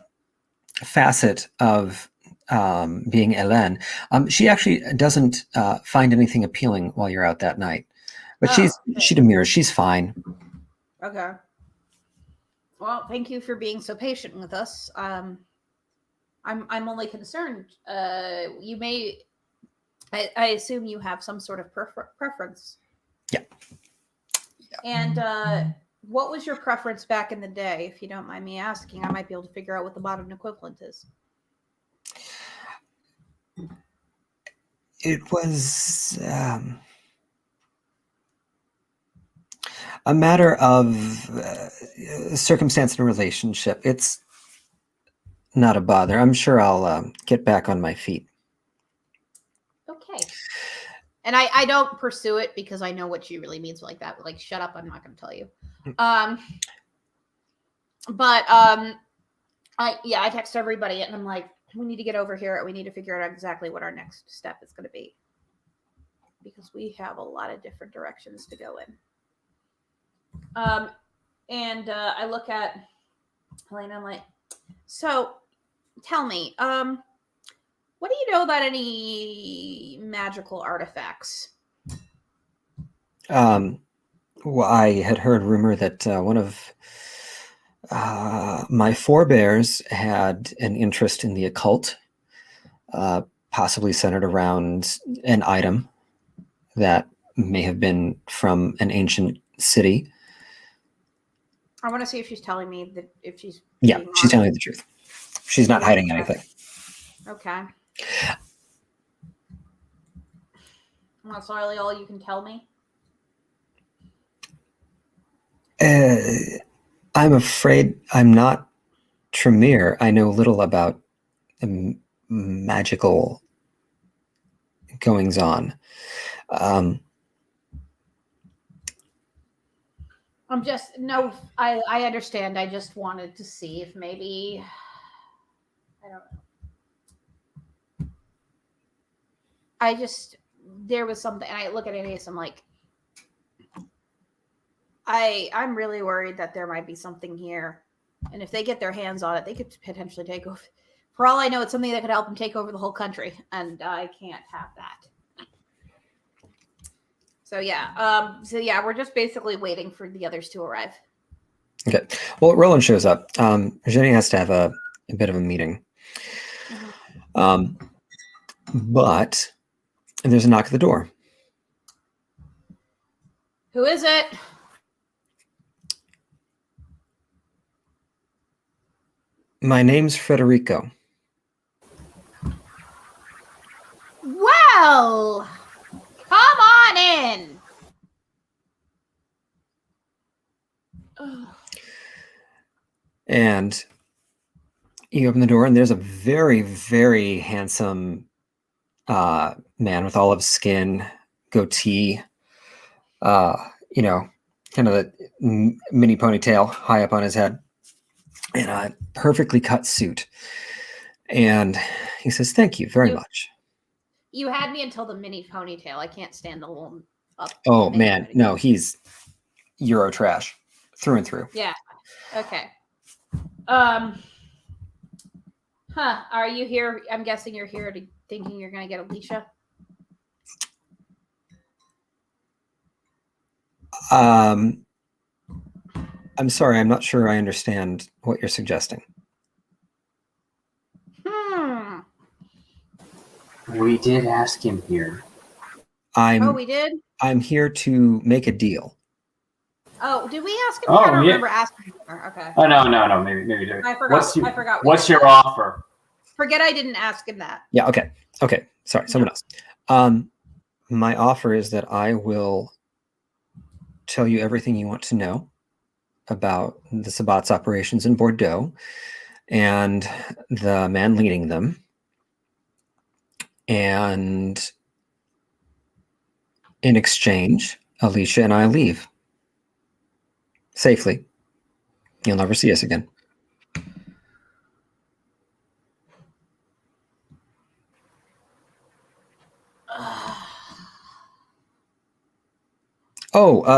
facet of being Hélène. She actually doesn't find anything appealing while you're out that night, but she demurs. She's fine. Okay. Well, thank you for being so patient with us. I'm only concerned. You may. I assume you have some sort of preference. Yeah. And what was your preference back in the day? If you don't mind me asking, I might be able to figure out what the modern equivalent is. It was a matter of circumstance and relationship. It's not a bother. I'm sure I'll get back on my feet. Okay. And I don't pursue it because I know what she really means like that. Like, shut up, I'm not going to tell you. But I text everybody and I'm like, we need to get over here. We need to figure out exactly what our next step is going to be. Because we have a lot of different directions to go in. And I look at Helena. I'm like, so tell me, what do you know about any magical artifacts? Well, I had heard rumor that one of my forebears had an interest in the occult, possibly centered around an item that may have been from an ancient city. I want to see if she's telling me that if she's Yeah, being she's honest. telling you the truth. She's not hiding anything. Okay. That's really all you can tell me? I'm afraid I'm not Tremere. I know little about magical goings on. I'm just no. I understand. I just wanted to see if maybe I don't know. I just there was something. And I look at Anais. I'm like, I'm really worried that there might be something here, and if they get their hands on it, they could potentially take over. For all I know, it's something that could help them take over the whole country, and I can't have that. So yeah, we're just basically waiting for the others to arrive. Okay. Well, Roland shows up. Jenny has to have a bit of a meeting. But there's a knock at the door. Who is it? My name's Federico. Well, come on in. And you open the door, and there's a very, very handsome man with olive skin, goatee, kind of a mini ponytail high up on his head, and a perfectly cut suit. And he says, "Thank you very much." You had me until the mini ponytail. I can't stand the little up. Oh man, ponytail. No, he's Euro trash through and through. Yeah. Okay. Are you here? I'm guessing you're here thinking you're going to get Alicia. I'm sorry. I'm not sure I understand what you're suggesting. We did ask him here. We did? I'm here to make a deal. Oh, did we ask him? I don't remember asking him. Okay. Oh no. Maybe. I forgot. I forgot. What's your offer? Forget I didn't ask him that. Yeah. Okay. Sorry. Someone else. My offer is that I will tell you everything you want to know about the Sabat's operations in Bordeaux and the man leading them. And in exchange, Alicia and I leave safely. You'll never see us again.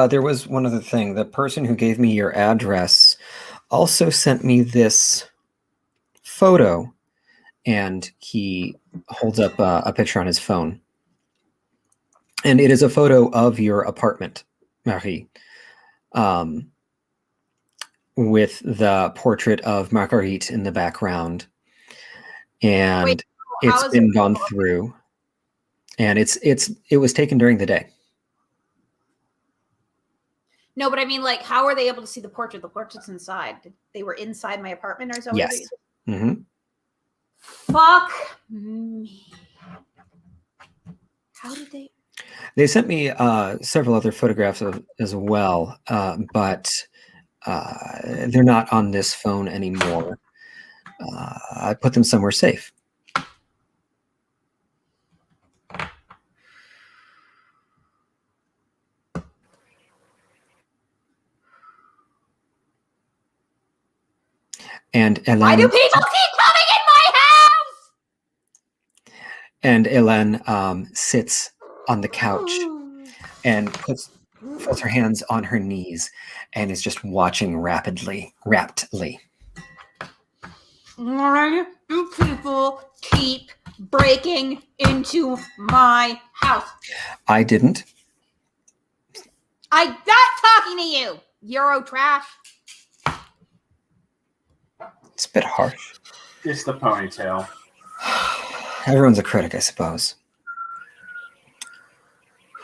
There was one other thing. The person who gave me your address also sent me this photo, and he holds up a picture on his phone. And it is a photo of your apartment, Marie, with the portrait of Marguerite in the background. And it's been gone through. And it was taken during the day. No, but I mean, like, how are they able to see the portrait? The portrait's inside. They were inside my apartment, or something? Yes. Mm-hmm. Fuck me. How did they? They sent me several other photographs as well, but they're not on this phone anymore. I put them somewhere safe. And Why do Ellen people keep coming in my house? and Ellen sits on the couch and puts her hands on her knees and is just watching raptly. Why do people keep breaking into my house? I didn't. I'm not talking to you, Euro trash. It's a bit harsh. It's the ponytail. Everyone's a critic, I suppose.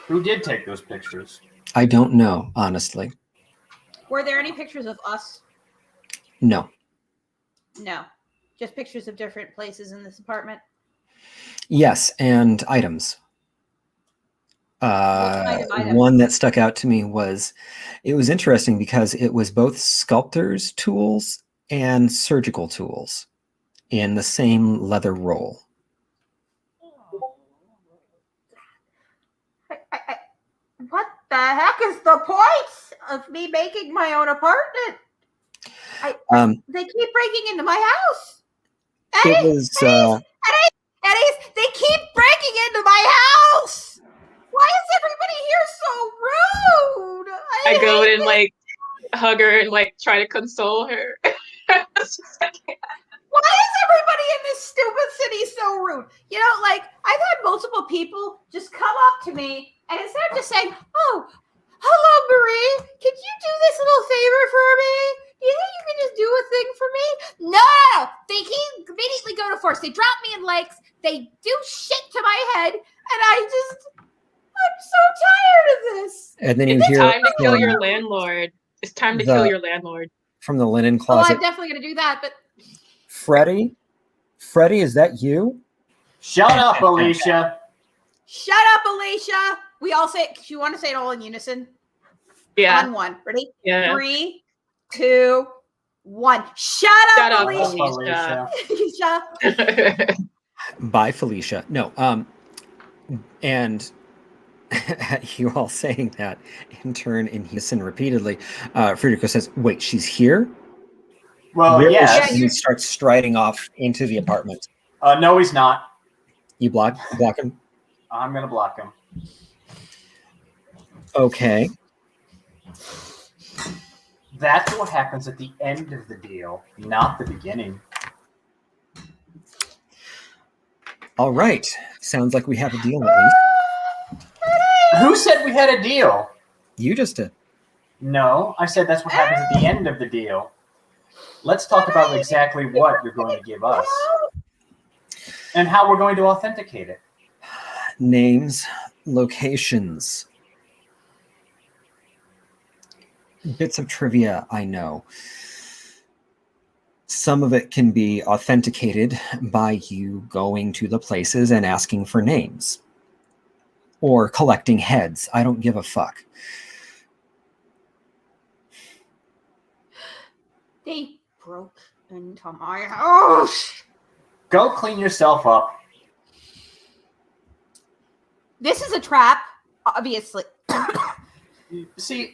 Who did take those pictures? I don't know, honestly. Were there any pictures of us? No. No. Just pictures of different places in this apartment? Yes, and items. Kind of items? One that stuck out to me was, it was interesting because it was both sculptor's tools and surgical tools in the same leather roll. What the heck is the point of me making my own apartment? They keep breaking into my house. It was Eddie, they keep breaking into my house. Why is everybody here so rude? I go hate in and this. like hug her and like try to console her. Why is everybody in this stupid city so rude? You know, like, I've had multiple people just come up to me and instead of just saying, oh, hello, Marie, could you do this little favor for me? Do you think you can just do a thing for me? No! They keep immediately go to force. They drop me in lakes. They do shit to my head. And I'm so tired of this. and then you It's hear time to kill from your landlord. It's time to The- kill your landlord. from the linen Oh, closet. I'm definitely going to do that, but Freddie, is that you? Shut up, Alicia. shut up, Alicia. We all say, do you want to say it all in unison? Yeah. On one. Ready? Yeah. 3, 2, 1. Shut Shut up, up, Alicia. Alicia. Alicia. By Felicia. No. And you all saying that in turn in unison repeatedly, Federico says, wait, she's here? Well, Where is yes. she? And he starts striding off into the apartment. No, he's not. You block him? I'm going to block him. Okay. That's what happens at the end of the deal, not the beginning. All right. Sounds like we have a deal at least. Who said we had a deal? You just did. No, I said that's what happens at the end of the deal. Let's talk about exactly what you're going to give us and how we're going to authenticate it. Names, locations, bits of trivia I know. Some of it can be authenticated by you going to the places and asking for names or collecting heads. I don't give a fuck. They broke into my house. Go clean yourself up. This is a trap, obviously. See,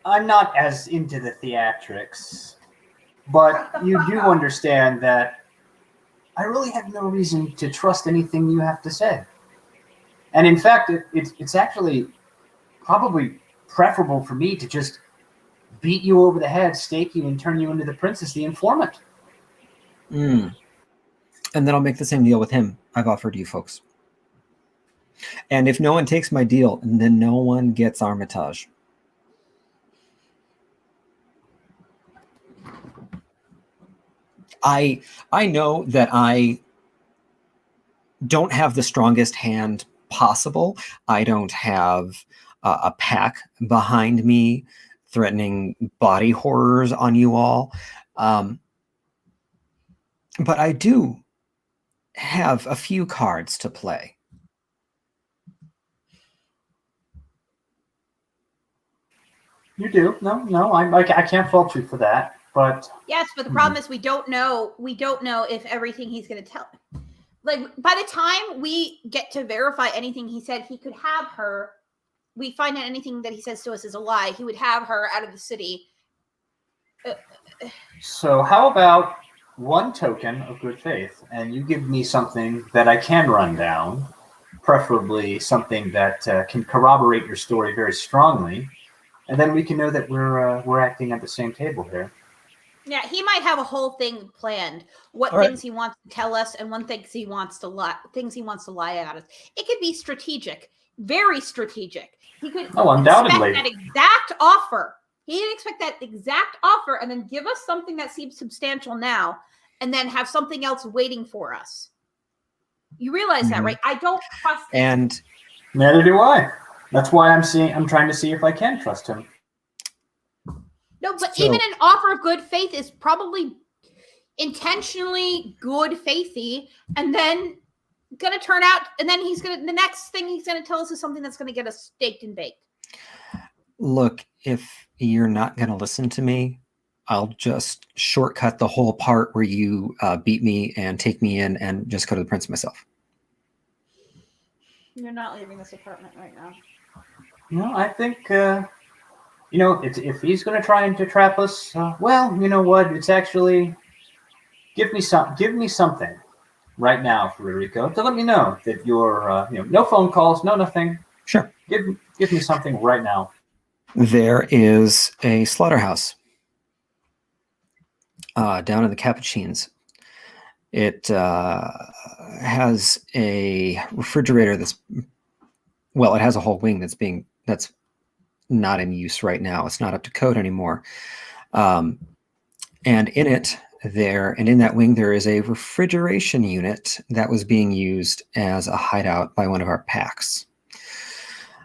I'm not as into the theatrics, but you do understand that I really have no reason to trust anything you have to say. And in fact, it's actually probably preferable for me to just beat you over the head, stake you, and turn you into the princess, the informant. And then I'll make the same deal with him I've offered you folks. And if no one takes my deal, then no one gets Armitage. I know that I don't have the strongest hand possible. I don't have a pack behind me threatening body horrors on you all. But I do have a few cards to play. You do. No, I can't fault you for that. But Yes, but the problem is we don't know if everything he's going to tell. Like, by the time we get to verify anything he said, he could have her. We find out anything that he says to us is a lie. He would have her out of the city So how about one token of good faith, and you give me something that I can run down, preferably something that can corroborate your story very strongly, and then we can know that we're acting at the same table here. Yeah, he might have a whole thing planned. What All right. things he wants to tell us, and one things he wants to lie at us. It could be strategic, very strategic. He could undoubtedly expect that exact offer. He'd expect that exact offer, and then give us something that seems substantial now, and then have something else waiting for us. You realize that, right? I don't trust him. And neither do I. That's why I'm trying to see if I can trust him. No, but So- even an offer of good faith is probably intentionally good faithy, and then gonna turn out, and then the next thing he's gonna tell us is something that's gonna get us staked and baked. look, if you're not going to listen to me, I'll just shortcut the whole part where you beat me and take me in and just go to the prince myself. You're not leaving this apartment right now. No, I think if he's going to try and trap us, well, you know what? It's actually give me something right now, Federico, to let me know that you're no phone calls, no nothing. Sure. Give me something right now. There is a slaughterhouse down in the Capuchines. It has a refrigerator it has a whole wing that's not in use right now. It's not up to code anymore. And in that wing, there is a refrigeration unit that was being used as a hideout by one of our packs.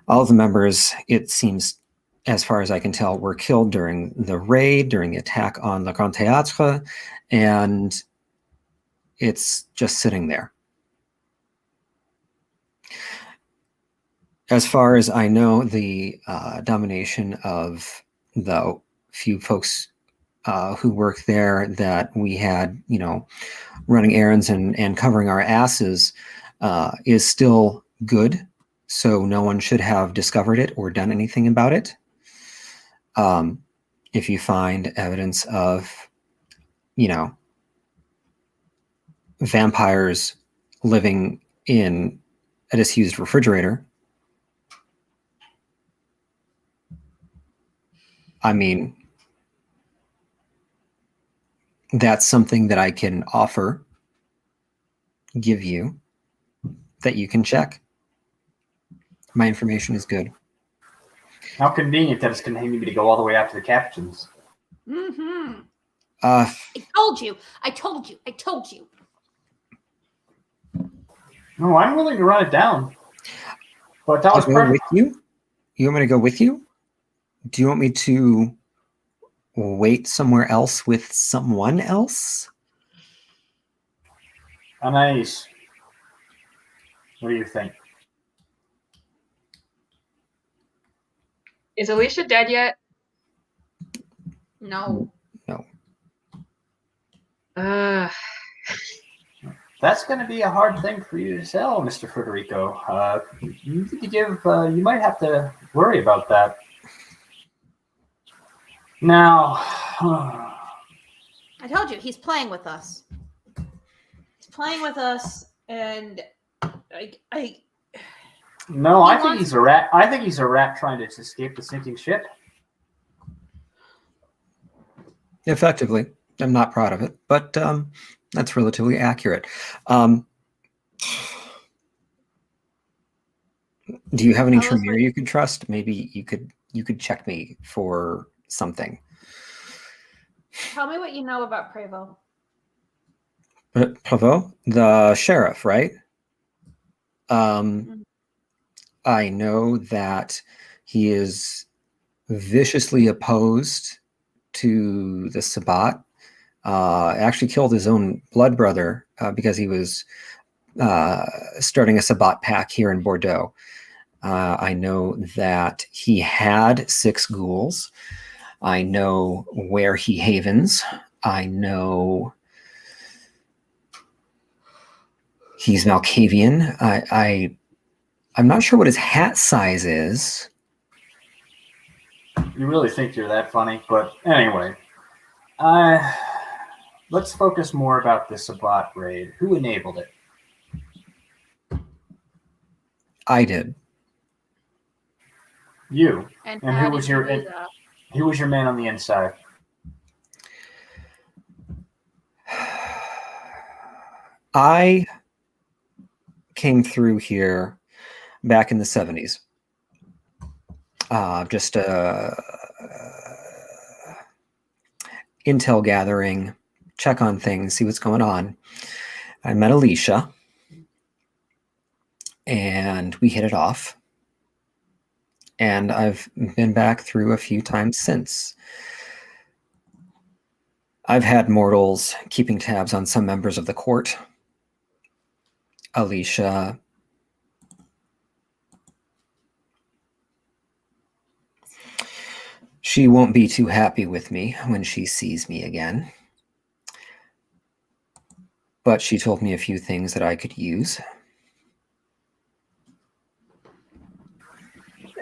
All of the members, it seems, as far as I can tell, were killed during the raid, during the attack on Le Grand Théâtre, and it's just sitting there. As far as I know, the domination of the few folks who work there that we had, running errands and covering our asses is still good. So no one should have discovered it or done anything about it. If you find evidence of, vampires living in a disused refrigerator, I mean, that's something that I can give you, that you can check. My information is good. How convenient that it's going to need me to go all the way out to the Capuchins. Mm-hmm. I told you. No, I'm willing to run it down. But that I'll was go perfect. with you. You want me to go with you? Do you want me to wait somewhere else with someone else? Anais, what do you think? Is Alicia dead yet? No. That's going to be a hard thing for you to sell, Mr. Federico. You might have to worry about that. Now, I told you, he's playing with us. And no, I think he's a rat. I think he's a rat trying to escape the sinking ship. Effectively. I'm not proud of it, but that's relatively accurate. Do you have any Tremere you could trust? Maybe you could check me for something. Tell me what you know about Prévost. Prévost, the sheriff, right? I know that he is viciously opposed to the Sabbat. Actually killed his own blood brother because he was starting a Sabbat pack here in Bordeaux. I know that he had 6 ghouls. I know where he havens. I know he's Malkavian. I'm not sure what his hat size is. You really think you're that funny, but anyway. Let's focus more about the Sabbat raid. Who enabled it? I did. You. And And how who was did you your do and that? who was your man on the inside? I came through here back in the 70s. Just intel gathering, check on things, see what's going on. I met Alicia, and we hit it off. And I've been back through a few times since. I've had mortals keeping tabs on some members of the court. Alicia. She won't be too happy with me when she sees me again. But she told me a few things that I could use.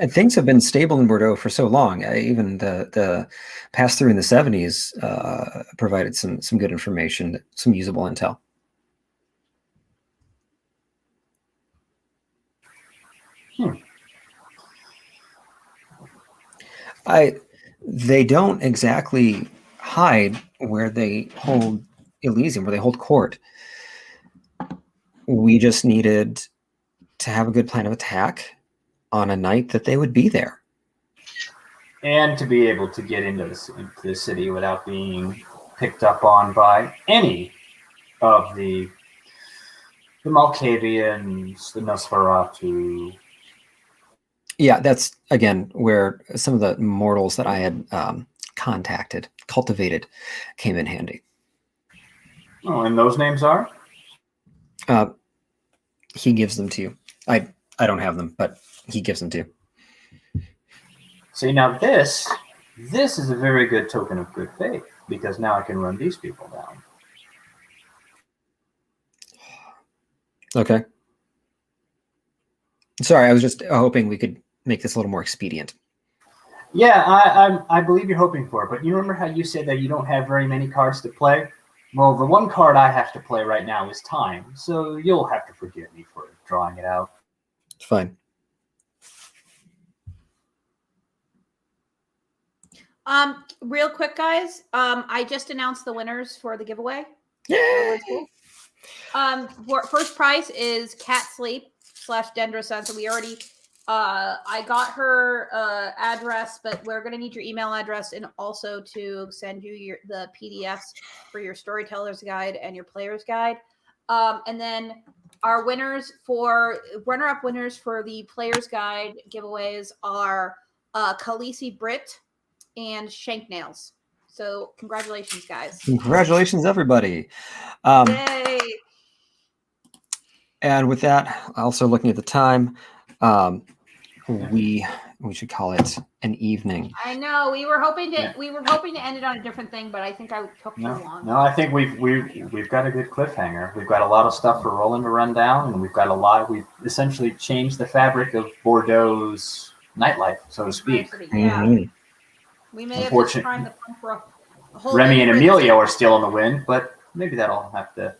And things have been stable in Bordeaux for so long. Even the pass through in the 70s provided some good information, some usable intel. They don't exactly hide where they hold Elysium, where they hold court. We just needed to have a good plan of attack on a night that they would be there. And to be able to get into the city without being picked up on by any of the Malkavians, the Nosferatu. Yeah, that's, again, where some of the mortals that I had cultivated, came in handy. Oh, and those names are? He gives them to you. I don't have them, but he gives them to you. See, now this is a very good token of good faith, because now I can run these people down. Okay. Sorry, I was just hoping we could make this a little more expedient. Yeah, I believe you're hoping for it, but you remember how you said that you don't have very many cards to play? Well, the one card I have to play right now is time, so you'll have to forgive me for drawing it out. It's fine. Real quick, guys. I just announced the winners for the giveaway. Yay! First prize is Cat Sleep / Dendrosun. So we already, I got her address, but we're gonna need your email address and also to send you the PDFs for your Storyteller's Guide and your Player's Guide. And then our winners for runner-up winners for the Player's Guide giveaways are Khaleesi Britt and Shank Nails. So congratulations, guys. Congratulations, everybody. Yay. And with that, also looking at the time, we should call it an evening. I know we were hoping to end it on a different thing, but I think I took too long. No, I think we've got a good cliffhanger. We've got a lot of stuff for Roland to run down, and we've essentially changed the fabric of Bordeaux's nightlife, so to speak. Yeah. Mm-hmm. We may have just primed the pump for a whole Remy and Emilio are still in the wind, but maybe that'll have to.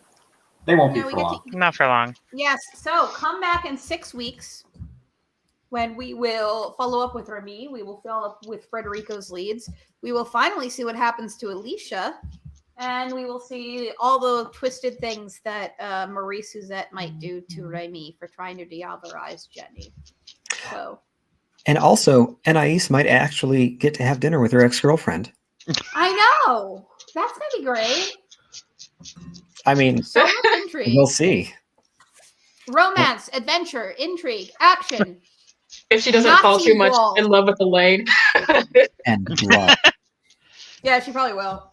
They won't be for long. Not for long. Yes. So come back in 6 weeks when we will follow up with Remy. We will follow up with Frederico's leads. We will finally see what happens to Alicia, and we will see all the twisted things that Marie Suzette might do to Remy for trying to diabolize Jenny. So. And also, Anais might actually get to have dinner with her ex-girlfriend. I know. That's going to be great. I mean, so much intrigue. We'll see. Romance, adventure, intrigue, action. If she doesn't fall too much in love with Elaine. And blood. Yeah, she probably will.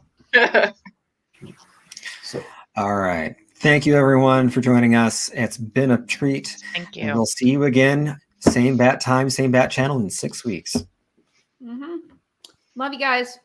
All right. Thank you, everyone, for joining us. It's been a treat. Thank you. And we'll see you again. Same bat time, same bat channel in 6 weeks. Mm-hmm. Love you guys.